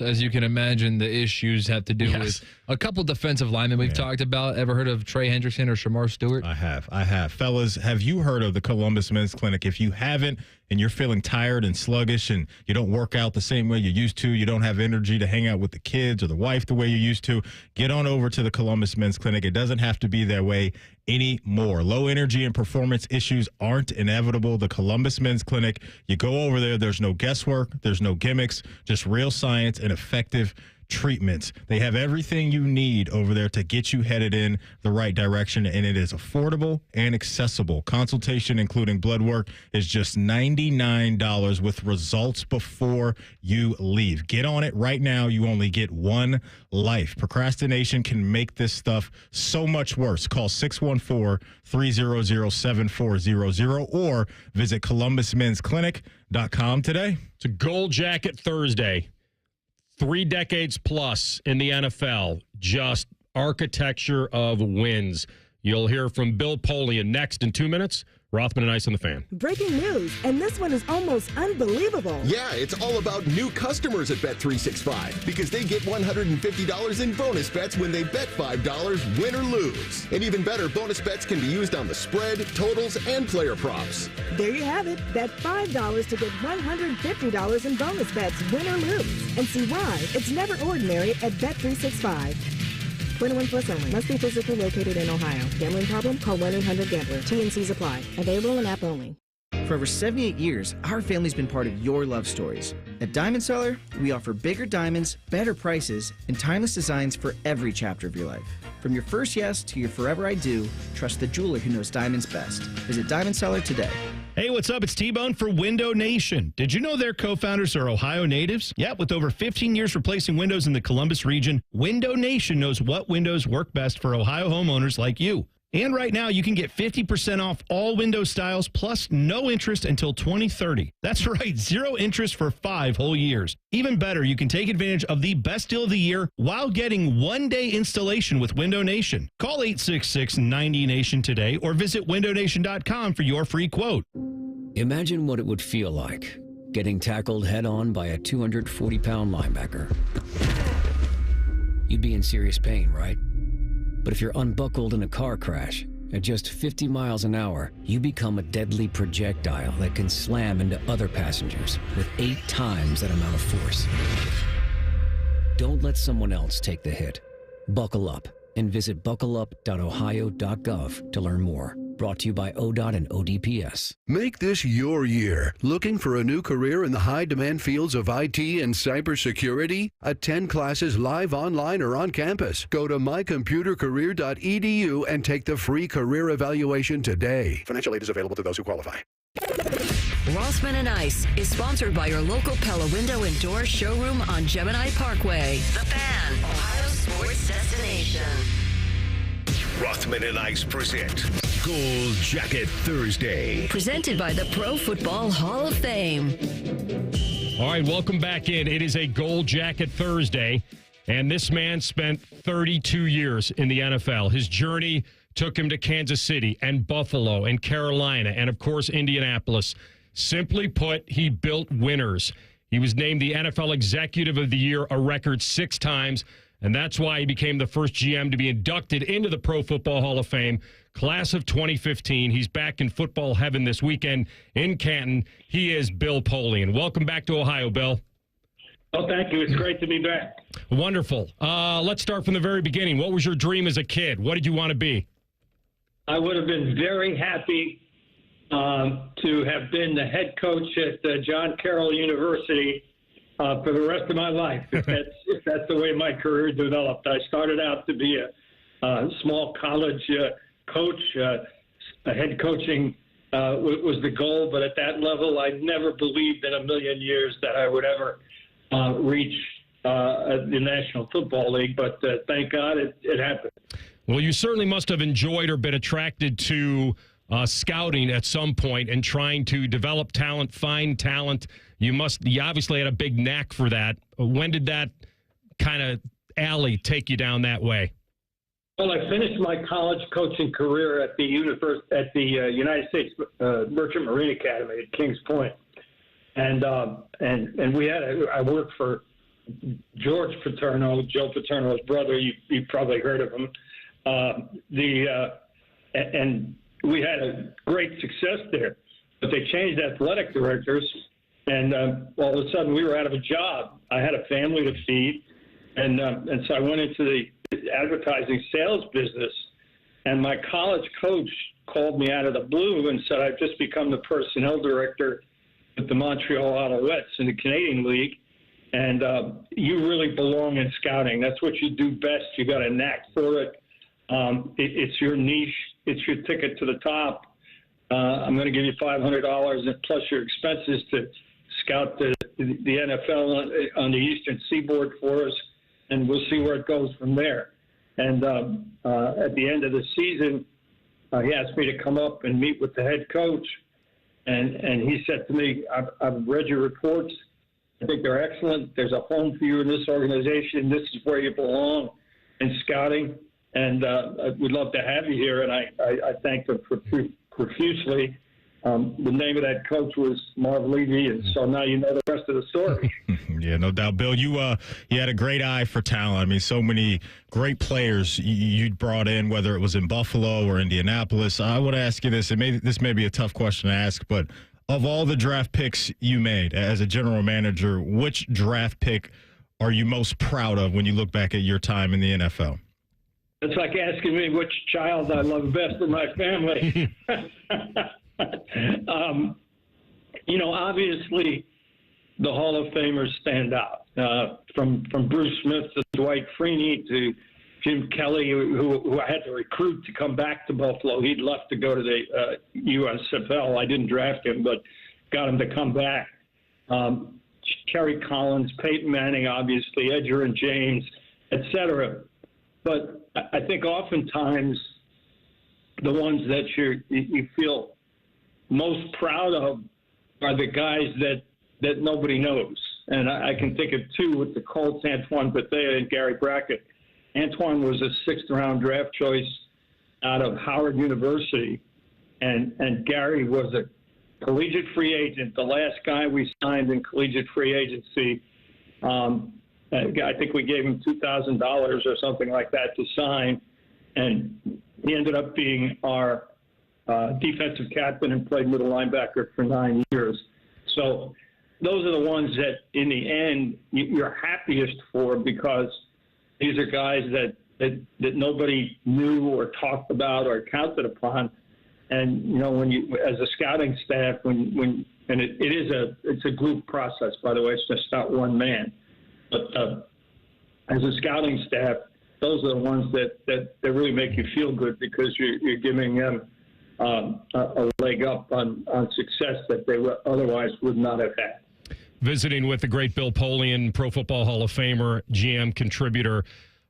As you can imagine, the issues have to do with a couple defensive linemen we've talked about. Ever heard of Trey Hendrickson or Shamar Stewart? I have. Fellas, have you heard of the Columbus Men's Clinic? If you haven't, and you're feeling tired and sluggish and you don't work out the same way you used to, you don't have energy to hang out with the kids or the wife the way you used to, get on over to the Columbus Men's Clinic. It doesn't have to be that way anymore. Low energy and performance issues aren't inevitable. The Columbus Men's Clinic, you go over there, there's no guesswork, there's no gimmicks, just real science and effective treatments. They have everything you need over there to get you headed in the right direction, and it is affordable and accessible. Consultation, including blood work, is just $99 with results before you leave. Get on it right now. You only get one life. Procrastination can make this stuff so much worse. Call 614-300-7400 or visit columbusmensclinic.com today. It's a Gold Jacket Thursday. 3 decades plus in the NFL, just architecture of wins. You'll hear from Bill Polian next in 2 minutes, Rothman and Ice on the Fan. Breaking news, and this one is almost unbelievable. Yeah, it's all about new customers at Bet365 because they get $150 in bonus bets when they bet $5, win or lose. And even better, bonus bets can be used on the spread, totals, and player props. There you have it. Bet $5 to get $150 in bonus bets, win or lose. And see why it's never ordinary at Bet365. 21 plus only. Must be physically located in Ohio. Gambling problem? Call 1-800-GAMBLER. T&Cs apply. Available in app only. For over 78 years, our family's been part of your love stories. At Diamond Seller, we offer bigger diamonds, better prices, and timeless designs for every chapter of your life. From your first yes to your forever I do, trust the jeweler who knows diamonds best. Visit Diamond Seller today. Hey, what's up? It's T-Bone for Window Nation. Did you know their co-founders are Ohio natives? Yeah, with over 15 years replacing windows in the Columbus region, Window Nation knows what windows work best for Ohio homeowners like you. And right now, you can get 50% off all window styles plus no interest until 2030. That's right, 0 interest for 5 whole years. Even better, you can take advantage of the best deal of the year while getting 1-day installation with Window Nation. Call 866-90-NATION today or visit windownation.com for your free quote. Imagine what it would feel like getting tackled head-on by a 240-pound linebacker. You'd be in serious pain, right? But if you're unbuckled in a car crash, at just 50 miles an hour, you become a deadly projectile that can slam into other passengers with 8 times that amount of force. Don't let someone else take the hit. Buckle up and visit buckleup.ohio.gov to learn more. Brought to you by ODOT and ODPS. Make this your year. Looking for a new career in the high-demand fields of IT and cybersecurity? Attend classes live, online, or on campus. Go to mycomputercareer.edu and take the free career evaluation today. Financial aid is available to those who qualify. Rothman and Ice is sponsored by your local Pella Window and Door showroom on Gemini Parkway. The Fan, Ohio sports destination. Rothman and Ice present Gold Jacket Thursday. Presented by the Pro Football Hall of Fame. All right, welcome back in. It is a Gold Jacket Thursday, and this man spent 32 years in the NFL. His journey took him to Kansas City and Buffalo and Carolina and, of course, Indianapolis. Simply put, he built winners. He was named the NFL Executive of the Year a record 6 times, and that's why he became the first GM to be inducted into the Pro Football Hall of Fame, class of 2015. He's back in football heaven this weekend in Canton. He is Bill Polian. Welcome back to Ohio, Bill. Oh, thank you. It's great to be back. Wonderful. Let's start from the very beginning. What was your dream as a kid? What did you want to be? I would have been very happy to have been the head coach at John Carroll University for the rest of my life, if that's the way my career developed. I started out to be a small college coach. Head coaching was the goal, but at that level, I never believed in a million years that I would ever reach the National Football League. But thank God it happened. Well, you certainly must have enjoyed or been attracted to scouting at some point and trying to develop talent, find talent. You obviously had a big knack for that. When did that kind of alley take you down that way? Well, I finished my college coaching career at the United States Merchant Marine Academy at Kings Point, and I worked for George Paterno, Joe Paterno's brother. You probably heard of him. And we had a great success there, but they changed athletic directors, and all of a sudden we were out of a job. I had a family to feed, and so I went into the advertising sales business, and my college coach called me out of the blue and said, I've just become the personnel director with the Montreal Alouettes in the Canadian League, and you really belong in scouting. That's what you do best. You got a knack for it. It's your niche. It's your ticket to the top. I'm going to give you $500 and plus your expenses to scout the NFL on the Eastern Seaboard for us, and we'll see where it goes from there. And at the end of the season, he asked me to come up and meet with the head coach, and he said to me, I've read your reports. I think they're excellent. There's a home for you in this organization. This is where you belong in scouting. And we'd love to have you here. And I thanked him profusely. The name of that coach was Marv Levy, and so now you know the rest of the story. Yeah, no doubt. Bill, you had a great eye for talent. I mean, so many great players you brought in, whether it was in Buffalo or Indianapolis. I would ask you this, and this may be a tough question to ask, but of all the draft picks you made as a general manager, which draft pick are you most proud of when you look back at your time in the NFL? It's like asking me which child I love best in my family. Obviously, the Hall of Famers stand out. From Bruce Smith to Dwight Freeney to Jim Kelly, who I had to recruit to come back to Buffalo. He'd left to go to the USFL. I didn't draft him, but got him to come back. Kerry Collins, Peyton Manning, obviously, Adrian James, etc. But I think oftentimes the ones that you feel most proud of are the guys that nobody knows. And I can think of two with the Colts, Antoine Bethea and Gary Brackett. Antoine was a sixth-round draft choice out of Howard University, and Gary was a collegiate free agent, the last guy we signed in collegiate free agency. I think we gave him $2,000 or something like that to sign, and he ended up being our defensive captain and played middle linebacker for 9 years. So those are the ones that, in the end, you're happiest for, because these are guys that nobody knew or talked about or counted upon. And when you, as a scouting staff, it's a group process, by the way. It's just not one man. But as a scouting staff, those are the ones that really make you feel good, because you're giving them a leg up on success that they otherwise would not have had. Visiting with the great Bill Polian, Pro Football Hall of Famer, GM contributor.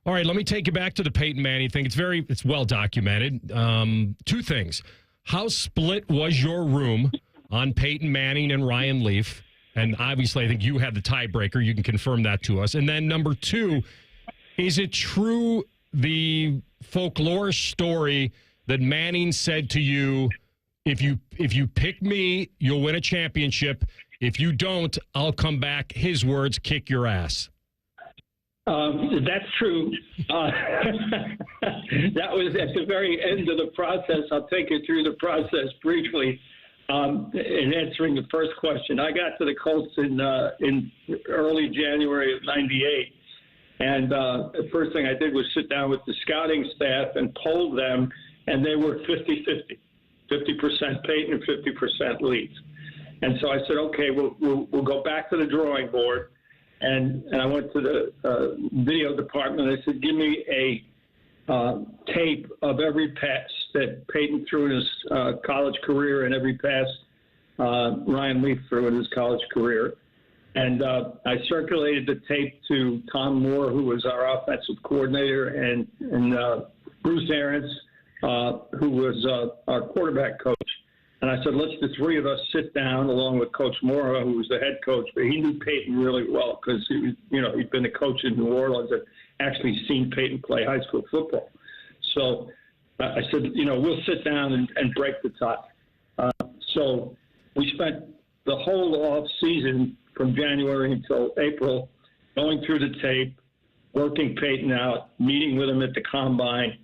All right, let me take you back to the Peyton Manning thing. It's well documented. Two things. How split was your room on Peyton Manning and Ryan Leaf? And obviously, I think you had the tiebreaker. You can confirm that to us. And then number two, is it true, the folklore story that Manning said to you, if you pick me, you'll win a championship. If you don't, I'll come back, his words, kick your ass? That's true. That was at the very end of the process. I'll take you through the process briefly. In answering the first question, I got to the Colts in early January of '98, and the first thing I did was sit down with the scouting staff and poll them, and they were 50-50, 50% Peyton and 50% Leaf. And so I said, okay, we'll go back to the drawing board. And I went to the video department. I said, give me a tape of every pass that Peyton threw in his college career and every pass Ryan Leaf threw in his college career. And I circulated the tape to Tom Moore, who was our offensive coordinator, and Bruce Arians, who was our quarterback coach. And I said, let's the three of us sit down along with Coach Mora, who was the head coach, but he knew Peyton really well because he'd been a coach in New Orleans and actually seen Peyton play high school football. So I said, we'll sit down and break the tie. So we spent the whole off season from January until April going through the tape, working Peyton out, meeting with him at the combine,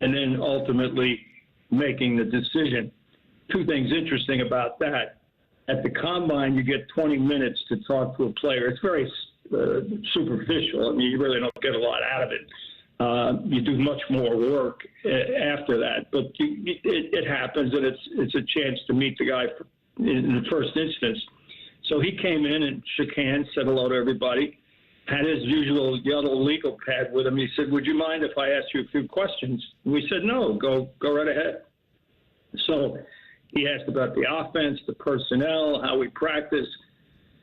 and then ultimately making the decision. Two things interesting about that. At the combine, you get 20 minutes to talk to a player. It's very superficial. I mean, you really don't get a lot out of it. You do much more work after that. But it happens, and it's a chance to meet the guy in the first instance. So he came in and shook hands, said hello to everybody, had his usual yellow legal pad with him. He said, would you mind if I asked you a few questions? And we said, no, go right ahead. So he asked about the offense, the personnel, how we practice,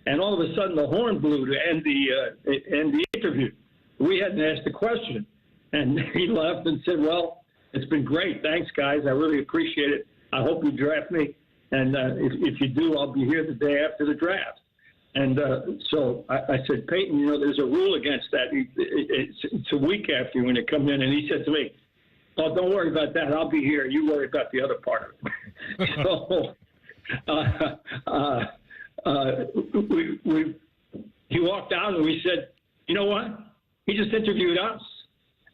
and all of a sudden the horn blew to end the interview. We hadn't asked a question, and he left and said, well, it's been great. Thanks, guys. I really appreciate it. I hope you draft me, and if you do, I'll be here the day after the draft. And so I said, Peyton, there's a rule against that. It's a week after when you come in, and he said to me, Oh, don't worry about that. I'll be here. You worry about the other part of it. So, he walked out and we said, you know what? He just interviewed us.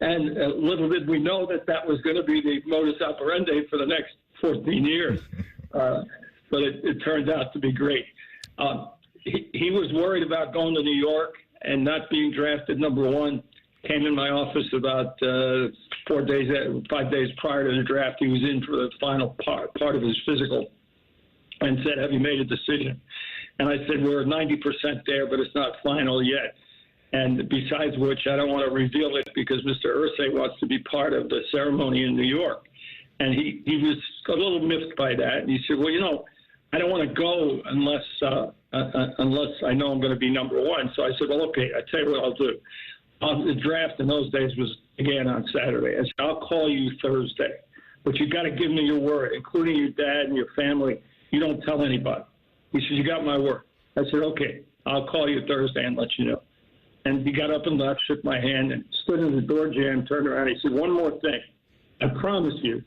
And little did we know that was going to be the modus operandi for the next 14 years. But it turned out to be great. He was worried about going to New York and not being drafted number one. Came in my office about 5 days prior to the draft. He was in for the final part of his physical and said, have you made a decision? And I said, we're 90% there, but it's not final yet. And besides which, I don't want to reveal it because Mr. Irsay wants to be part of the ceremony in New York. And he was a little miffed by that. And he said, well, you know, I don't want to go unless I know I'm going to be number one. So I said, well, okay, I tell you what I'll do. The draft in those days was again on Saturday. I said, I'll call you Thursday, but you got to give me your word, including your dad and your family. You don't tell anybody. He said, you got my word. I said, okay, I'll call you Thursday and let you know. And he got up and left, shook my hand, and stood in the door jam, turned around. He said, one more thing. I promise you,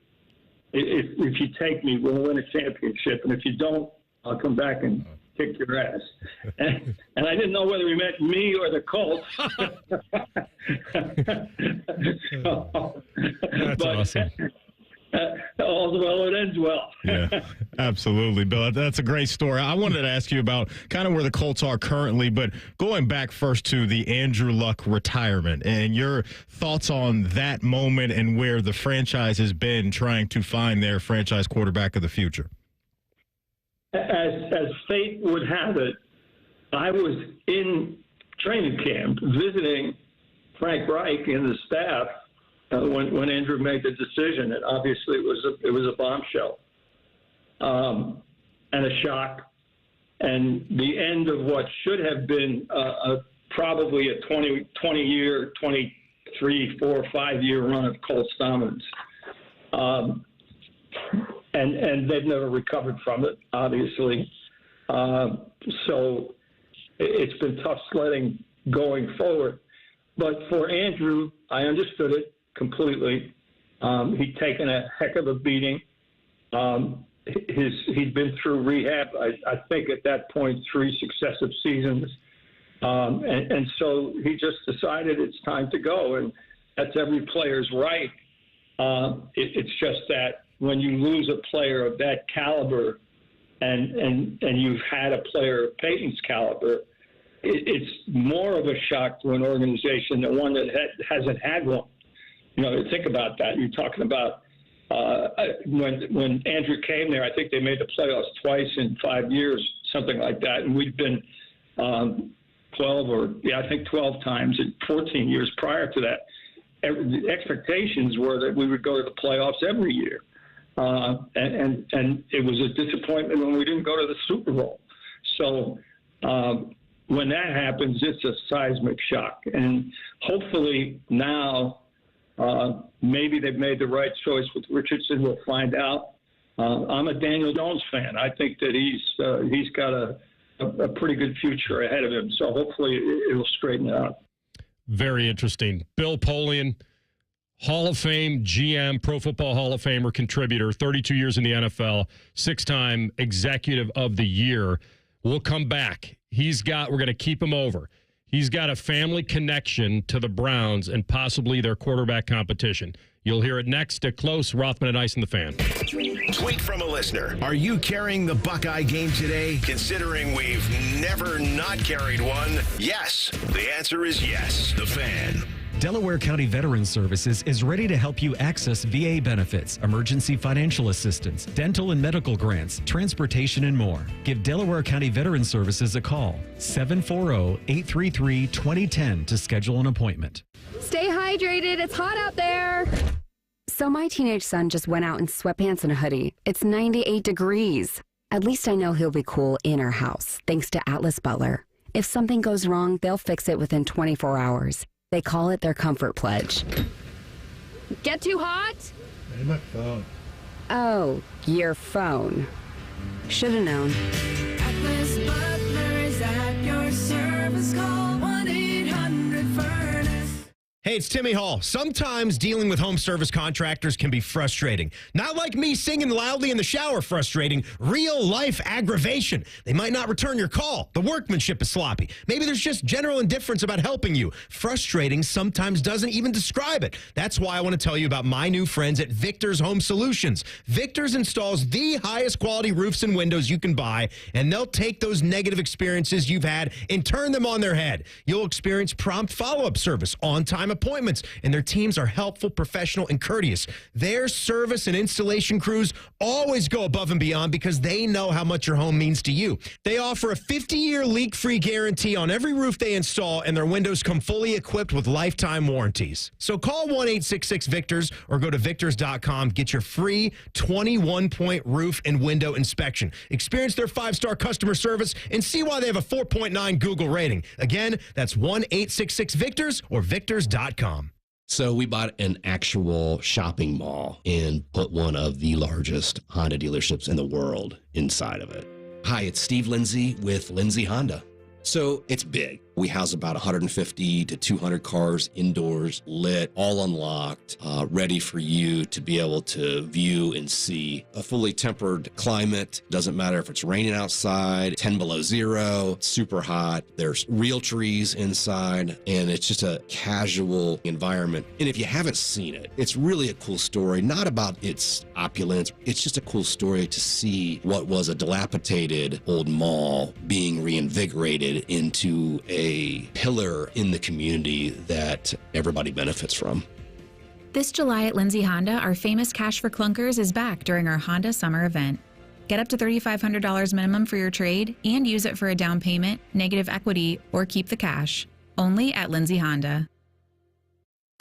if you take me, we'll win a championship. And if you don't, I'll come back and kick your ass. And I didn't know whether he meant me or the Colts. That's awesome. All's well that ends well. Yeah, absolutely, Bill. That's a great story. I wanted to ask you about kind of where the Colts are currently, but going back first to the Andrew Luck retirement and your thoughts on that moment and where the franchise has been trying to find their franchise quarterback of the future. As fate would have it, I was in training camp visiting Frank Reich and the staff when Andrew made the decision. And obviously it was a bombshell and a shock, and the end of what should have been probably a 23, 4, 5 year run of Colts dominance. And they've never recovered from it, obviously. So it's been tough sledding going forward. But for Andrew, I understood it completely. He'd taken a heck of a beating. He'd been through rehab, I think at that point, 3 successive seasons. And so he just decided it's time to go. And that's every player's right. It's just that when you lose a player of that caliber and you've had a player of Peyton's caliber, it's more of a shock to an organization than one that hasn't had one. You know, think about that. You're talking about when Andrew came there, I think they made the playoffs twice in 5 years, something like that. And we'd been 12 times in 14 years prior to that. The expectations were that we would go to the playoffs every year. And it was a disappointment when we didn't go to the Super Bowl. So when that happens, it's a seismic shock. And hopefully now maybe they've made the right choice with Richardson. We'll find out. I'm a Daniel Jones fan. I think that he's got a pretty good future ahead of him. So hopefully it'll straighten it out. Very interesting. Bill Polian, Hall of Fame GM, Pro Football Hall of Famer, contributor, 32 years in the NFL, 6-time Executive of the Year. We'll come back. We're going to keep him over. He's got a family connection to the Browns and possibly their quarterback competition. You'll hear it next to Close, Rothman and Ice and the Fan. Tweet from a listener. Are you carrying the Buckeye game today? Considering we've never not carried one, yes. The answer is yes. The Fan. Delaware County Veterans Services is ready to help you access VA benefits, emergency financial assistance, dental and medical grants, transportation, and more. Give Delaware County Veterans Services a call, 740-833-2010 to schedule an appointment. Stay hydrated. It's hot out there. So my teenage son just went out in sweatpants and a hoodie. It's 98 degrees. At least I know he'll be cool in our house, thanks to Atlas Butler. If something goes wrong, they'll fix it within 24 hours. They call it their comfort pledge. Get too hot? Hey, my phone. Oh, your phone. Should have known. Atlas Butler is at your service. Call 1-800-FURNACE. Hey, Hey, it's Timmy Hall. Sometimes dealing with home service contractors can be frustrating. Not like me singing loudly in the shower frustrating. Real life aggravation. They might not return your call. The workmanship is sloppy. Maybe there's just general indifference about helping you. Frustrating sometimes doesn't even describe it. That's why I want to tell you about my new friends at Victor's Home Solutions. Victor's installs the highest quality roofs and windows you can buy, and they'll take those negative experiences you've had and turn them on their head. You'll experience prompt follow-up service, on-time appointments, and their teams are helpful, professional, and courteous. Their service and installation crews always go above and beyond because they know how much your home means to you. They offer a 50-year leak-free guarantee on every roof they install, and their windows come fully equipped with lifetime warranties. So call 1-866-VICTORS or go to victors.com. Get your free 21-point roof and window inspection. Experience their 5-star customer service and see why they have a 4.9 Google rating. Again, that's 1-866-VICTORS or victors.com. So we bought an actual shopping mall and put one of the largest Honda dealerships in the world inside of it. Hi, it's Steve Lindsay with Lindsay Honda. So it's big. We house about 150 to 200 cars indoors, lit, all unlocked, ready for you to be able to view and see. A fully tempered climate. Doesn't matter if it's raining outside, 10 below zero, super hot. There's real trees inside, and it's just a casual environment. And if you haven't seen it, it's really a cool story, not about its opulence. It's just a cool story to see what was a dilapidated old mall being reinvigorated into a pillar in the community that everybody benefits from. This July at Lindsay Honda, our famous Cash for Clunkers is back during our Honda summer event. Get up to $3,500 minimum for your trade and use it for a down payment, negative equity, or keep the cash. Only at Lindsay Honda.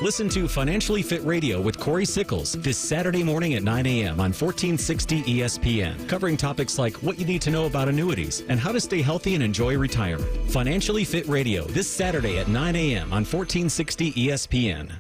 Listen to Financially Fit Radio with Corey Sickles this Saturday morning at 9 a.m. on 1460 ESPN, covering topics like what you need to know about annuities and how to stay healthy and enjoy retirement. Financially Fit Radio this Saturday at 9 a.m. on 1460 ESPN.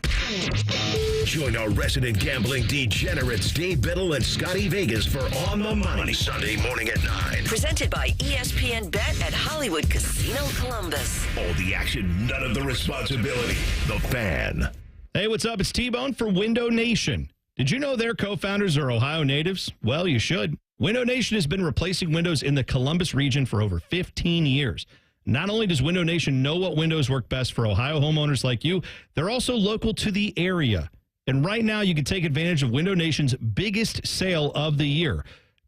Join our resident gambling degenerates Dave Biddle and Scotty Vegas for On the Money Sunday morning at 9. Presented by ESPN Bet at Hollywood Casino Columbus. All the action, none of the responsibility. The Fan. Hey, what's up? It's T-Bone for Window Nation. Did you know their co-founders are Ohio natives? Well, you should. Window Nation has been replacing windows in the Columbus region for over 15 years. Not only does Window Nation know what windows work best for Ohio homeowners like you, they're also local to the area. And right now, you can take advantage of Window Nation's biggest sale of the year.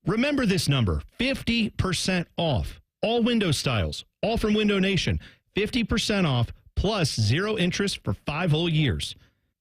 Remember this number, 50% off. All window styles, all from Window Nation. 50% off plus zero interest for 5 whole years.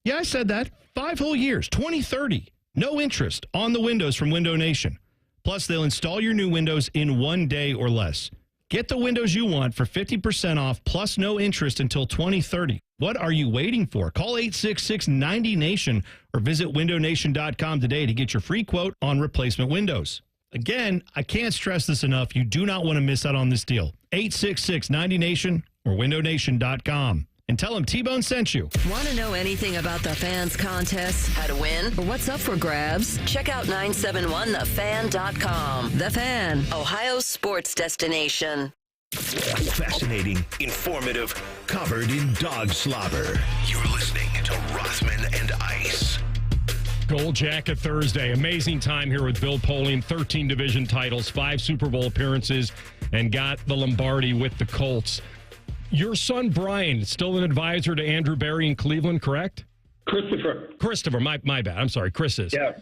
Yeah, I said that. 5 whole years, 2030. No interest on the windows from Window Nation. Plus, they'll install your new windows in 1 day or less. Get the windows you want for 50% off plus no interest until 2030. What are you waiting for? Call 866-90-NATION or visit windownation.com today to get your free quote on replacement windows. Again, I can't stress this enough. You do not want to miss out on this deal. 866-90-NATION or windownation.com. And tell them T-Bone sent you. Want to know anything about the Fans contest, how to win, or what's up for grabs? Check out 971thefan.com. The Fan, Ohio's sports destination. Fascinating, informative, covered in dog slobber. You're listening to Rothman and Ice. Gold Jacket Thursday. Amazing time here with Bill Polian. 13 division titles, 5 Super Bowl appearances, and got the Lombardi with the Colts. Your son, Brian, is still an advisor to Andrew Berry in Cleveland, correct? Christopher, my bad. I'm sorry, Chris is. Yeah.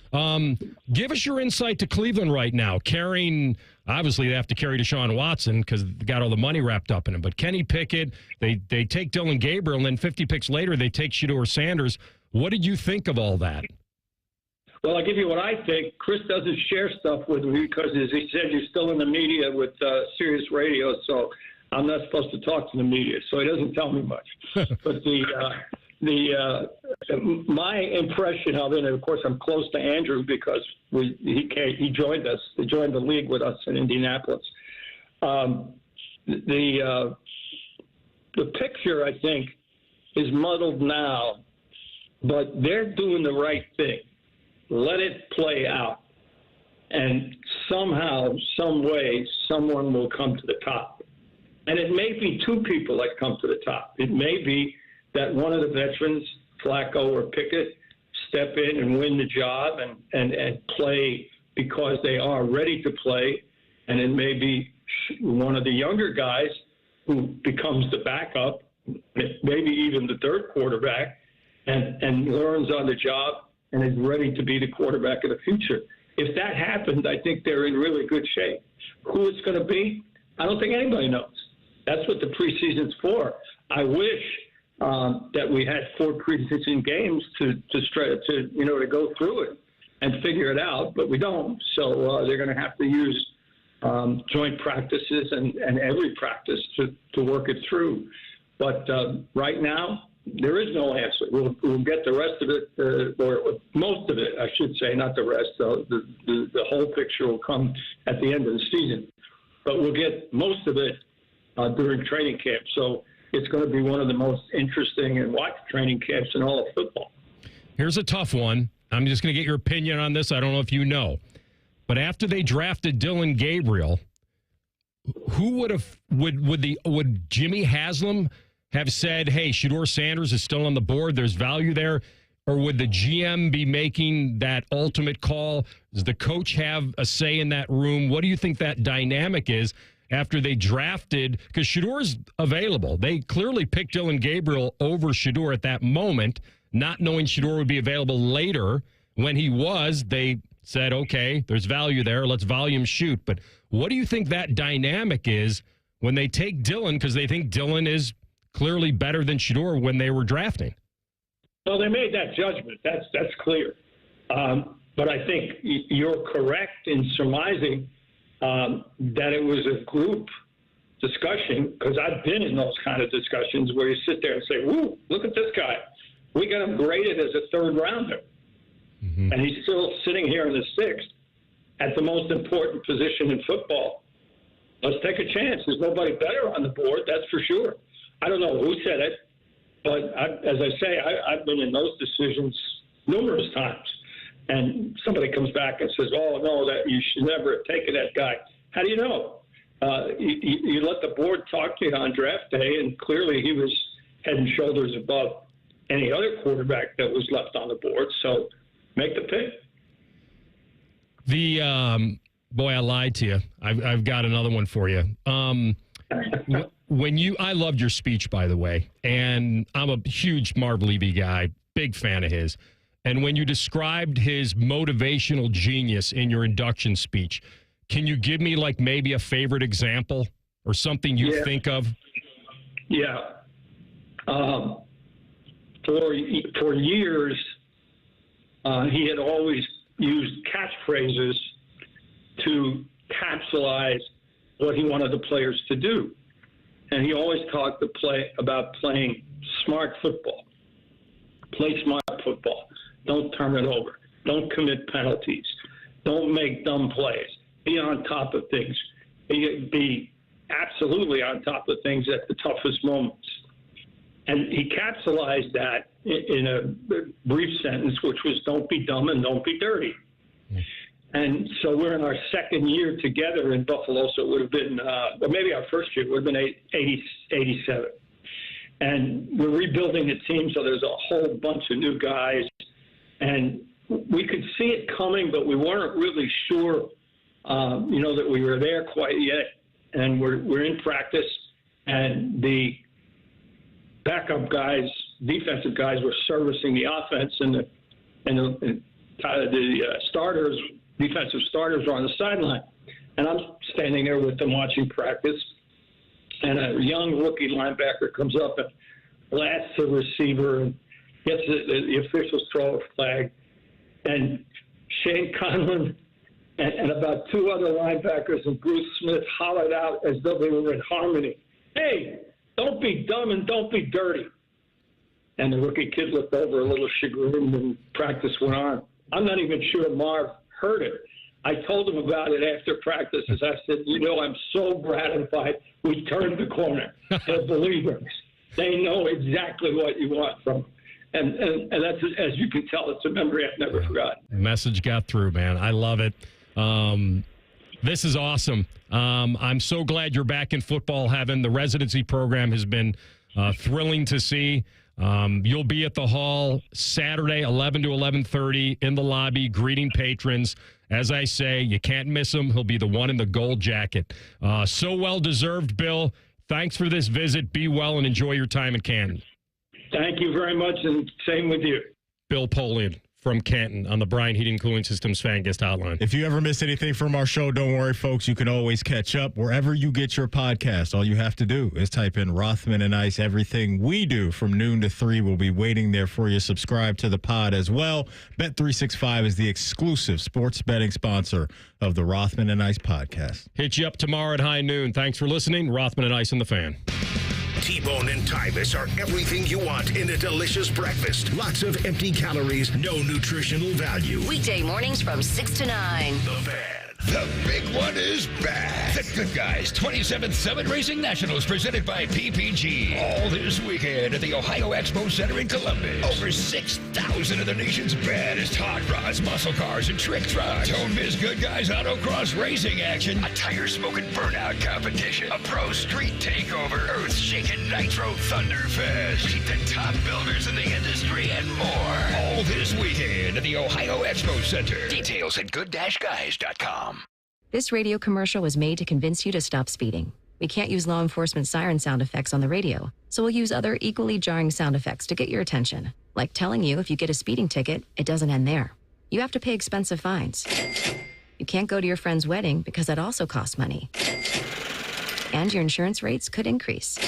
Give us your insight to Cleveland right now. Carrying, obviously, they have to carry Deshaun Watson because they got all the money wrapped up in him. But Kenny Pickett, they take Dylan Gabriel, and then 50 picks later, they take Shedeur Sanders. What did you think of all that? Well, I'll give you what I think. Chris doesn't share stuff with me because, as he said, you're still in the media with Sirius Radio, so I'm not supposed to talk to the media, so he doesn't tell me much. But my impression of it, and of course I'm close to Andrew because he joined us. He joined the league with us in Indianapolis. The picture, I think, is muddled now, but they're doing the right thing. Let it play out. And somehow, some way, someone will come to the top. And it may be 2 people that come to the top. It may be that one of the veterans Flacco or Pickett step in and win the job and play because they are ready to play, and it may be one of the younger guys who becomes the backup, maybe even the third quarterback, and learns on the job and is ready to be the quarterback of the future. If that happens, I think they're in really good shape. Who it's going to be, I don't think anybody knows. That's what the preseason's for. I wish that we had 4 preseason games to go through it and figure it out, but we don't. So they're going to have to use joint practices and every practice to work it through. But right now, there is no answer. We'll get the rest of it, or most of it, I should say, not the rest. The whole picture will come at the end of the season. But we'll get most of it during training camp. So it's going to be one of the most interesting and watched training camps in all of football. Here's a tough one. I'm just going to get your opinion on this. I don't know if you know. But after they drafted Dylan Gabriel, who would Jimmy Haslam have said, hey, Shedeur Sanders is still on the board, there's value there? Or would the GM be making that ultimate call? Does the coach have a say in that room? What do you think that dynamic is after they drafted? Because Shedeur's available. They clearly picked Dylan Gabriel over Shedeur at that moment, not knowing Shedeur would be available later. When he was, they said, okay, there's value there. Let's volume shoot. But what do you think that dynamic is when they take Dylan because they think Dylan is clearly better than Shedeur when they were drafting? Well, they made that judgment. That's clear. But I think you're correct in surmising that it was a group discussion, because I've been in those kind of discussions where you sit there and say, woo, look at this guy. We got him graded as a third rounder. Mm-hmm. And he's still sitting here in the 6th at the most important position in football. Let's take a chance. There's nobody better on the board, that's for sure. I don't know who said it, but as I say, I've been in those decisions numerous times. And somebody comes back and says, oh, no, that you should never have taken that guy. How do you know? You let the board talk to you on draft day, and clearly he was head and shoulders above any other quarterback that was left on the board. So make the pick. Boy, I lied to you. I've got another one for you. I loved your speech, by the way, and I'm a huge Marv Levy guy, big fan of his. And when you described his motivational genius in your induction speech, can you give me like maybe a favorite example or something you think of? Yeah. For years, he had always used catchphrases to capsulize what he wanted the players to do. And he always talked about playing smart football. Play smart football. Don't turn it over. Don't commit penalties. Don't make dumb plays. Be on top of things. Be absolutely on top of things at the toughest moments. And he capsulized that in a brief sentence, which was don't be dumb and don't be dirty. And so we're in our second year together in Buffalo, so it would have been, maybe our first year would have been 87. And we're rebuilding the team, so there's a whole bunch of new guys. And we could see it coming, but we weren't really sure, that we were there quite yet. And we're in practice, and the backup guys, defensive guys, were servicing the offense, and the starters, defensive starters, were on the sideline. And I'm standing there with them watching practice, and a young rookie linebacker comes up and blasts the receiver and gets the officials throw a flag. And Shane Conlon and about 2 other linebackers and Bruce Smith hollered out as though they were in harmony, hey, don't be dumb and don't be dirty. And the rookie kid looked over a little chagrined, and practice went on. I'm not even sure Marv heard it. I told him about it after practice, as I said, I'm so gratified we turned the corner. They're believers. They know exactly what you want from them. And that's, as you can tell, it's a memory I've never forgotten. The message got through, man. I love it. This is awesome. I'm so glad you're back in football. Having the residency program has been thrilling to see. You'll be at the hall Saturday, 11 to 11:30 in the lobby, greeting patrons. As I say, you can't miss him. He'll be the one in the gold jacket. So well-deserved, Bill. Thanks for this visit. Be well and enjoy your time in Canton. Thank you very much, and same with you. Bill Polian from Canton on the Bryan Heating and Cooling Systems Fan Guest Hotline. If you ever miss anything from our show, don't worry, folks. You can always catch up wherever you get your podcast. All you have to do is type in Rothman and Ice. Everything we do from noon to 3 will be waiting there for you. Subscribe to the pod as well. Bet365 is the exclusive sports betting sponsor of the Rothman and Ice podcast. Hit you up tomorrow at high noon. Thanks for listening. Rothman and Ice and the Fan. T-Bone and Tyvis are everything you want in a delicious breakfast. Lots of empty calories, no nutritional value. Weekday mornings from 6 to 9. The Fan. The big one is back. The Good Guys 27th Summit Racing Nationals presented by PPG. All this weekend at the Ohio Expo Center in Columbus. Over 6,000 of the nation's baddest hot rods, muscle cars, and trick trucks. Don't miss Good Guys autocross racing action. A tire-smoking burnout competition. A pro street takeover. Earth-shaking nitro thunderfest. Meet the top builders in the industry and more. All this weekend at the Ohio Expo Center. Details at good-guys.com. This radio commercial was made to convince you to stop speeding. We can't use law enforcement siren sound effects on the radio, so we'll use other equally jarring sound effects to get your attention. Like telling you if you get a speeding ticket, it doesn't end there. You have to pay expensive fines. You can't go to your friend's wedding because that also costs money. And your insurance rates could increase.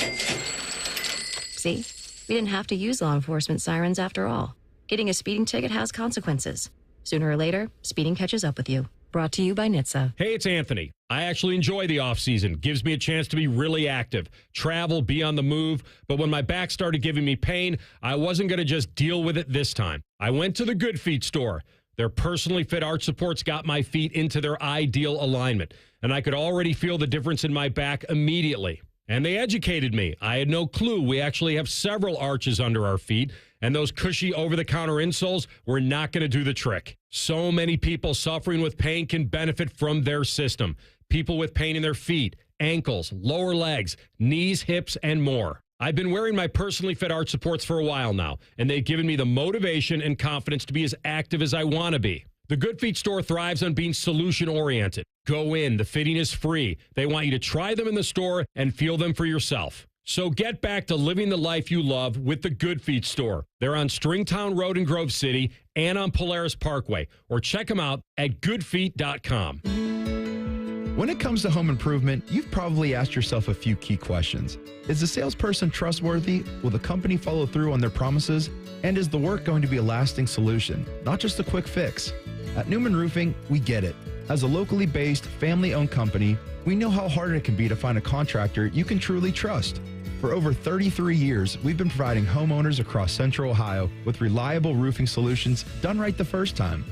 See? We didn't have to use law enforcement sirens after all. Getting a speeding ticket has consequences. Sooner or later, speeding catches up with you. Brought to you by NHTSA. Hey, it's Anthony. I actually enjoy the off-season. Gives me a chance to be really active, travel, be on the move. But when my back started giving me pain, I wasn't going to just deal with it this time. I went to the Good Feet store. Their personally fit arch supports got my feet into their ideal alignment, and I could already feel the difference in my back immediately. And they educated me. I had no clue. We actually have several arches under our feet, and those cushy over-the-counter insoles were not going to do the trick. So many people suffering with pain can benefit from their system. People with pain in their feet, ankles, lower legs, knees, hips, and more. I've been wearing my personally fit arch supports for a while now, and they've given me the motivation and confidence to be as active as I want to be. The Good Feet store thrives on being solution-oriented. Go in. The fitting is free. They want you to try them in the store and feel them for yourself. So get back to living the life you love with the Good Feet store. They're on Stringtown Road in Grove City and on Polaris Parkway. Or check them out at goodfeet.com. When it comes to home improvement, you've probably asked yourself a few key questions. Is the salesperson trustworthy? Will the company follow through on their promises? And is the work going to be a lasting solution, not just a quick fix? At Newman Roofing, we get it. As a locally based, family-owned company, we know how hard it can be to find a contractor you can truly trust. For over 33 years, we've been providing homeowners across Central Ohio with reliable roofing solutions done right the first time.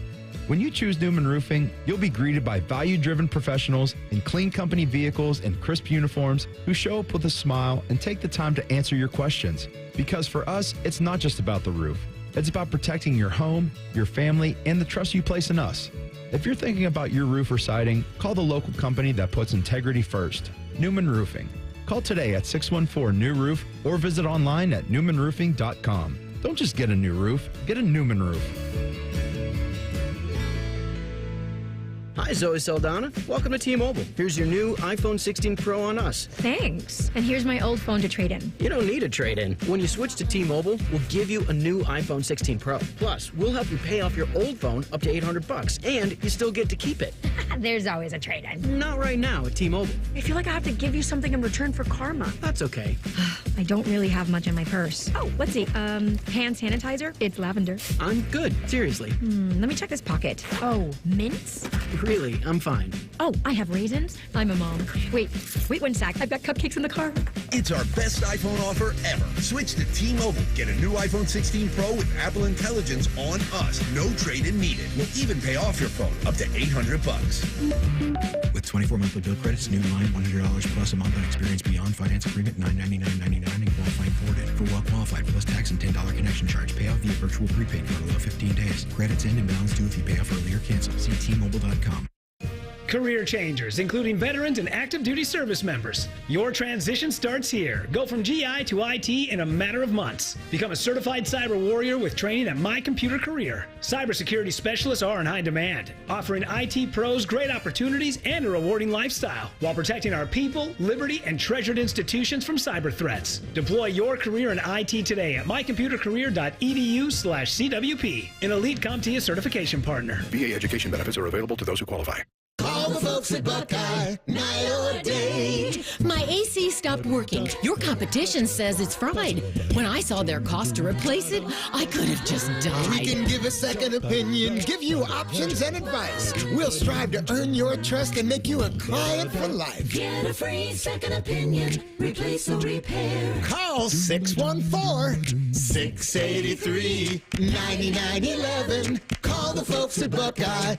When you choose Newman Roofing, you'll be greeted by value-driven professionals in clean company vehicles and crisp uniforms who show up with a smile and take the time to answer your questions. Because for us, it's not just about the roof. It's about protecting your home, your family, and the trust you place in us. If you're thinking about your roof or siding, call the local company that puts integrity first. Newman Roofing. Call today at 614-NEW-ROOF or visit online at newmanroofing.com. Don't just get a new roof, get a Newman roof. Hi, Zoe Saldana. Welcome to T-Mobile. Here's your new iPhone 16 Pro on us. Thanks. And here's my old phone to trade in. You don't need a trade-in. When you switch to T-Mobile, we'll give you a new iPhone 16 Pro. Plus, we'll help you pay off your old phone up to $800, and you still get to keep it. There's always a trade-in. Not right now at T-Mobile. I feel like I have to give you something in return for karma. That's okay. I don't really have much in my purse. Oh, let's see. Hand sanitizer. It's lavender. I'm good. Seriously. Let me check this pocket. Oh, mints? Really, I'm fine. Oh, I have raisins. I'm a mom. Wait 1 sec. I've got cupcakes in the car. It's our best iPhone offer ever. Switch to T-Mobile. Get a new iPhone 16 Pro with Apple Intelligence on us. No trade-in needed. We'll even pay off your phone up to $800. With 24 monthly bill credits, new line $100 plus a month on experience beyond finance agreement, $999.99 and qualifying forwarded. For well qualified plus tax and $10 connection charge. Pay off via virtual prepaid for below 15 days. Credits end and balance due if you pay off early or cancel. See T-Mobile.com. career changers, including veterans and active duty service members. Your transition starts here. Go from GI to IT in a matter of months. Become a certified cyber warrior with training at My Computer Career. Cybersecurity specialists are in high demand, offering IT pros great opportunities and a rewarding lifestyle while protecting our people, liberty, and treasured institutions from cyber threats. Deploy your career in IT today at mycomputercareer.edu/CWP, an elite CompTIA certification partner. VA education benefits are available to those who qualify. Call the folks at Buckeye, night or day. My AC stopped working. Your competition says it's fried. When I saw their cost to replace it, I could have just died. We can give a second opinion, give you options and advice. We'll strive to earn your trust and make you a client for life. Get a free second opinion, replace or repair. Call 614-683-9911. Call the folks at Buckeye.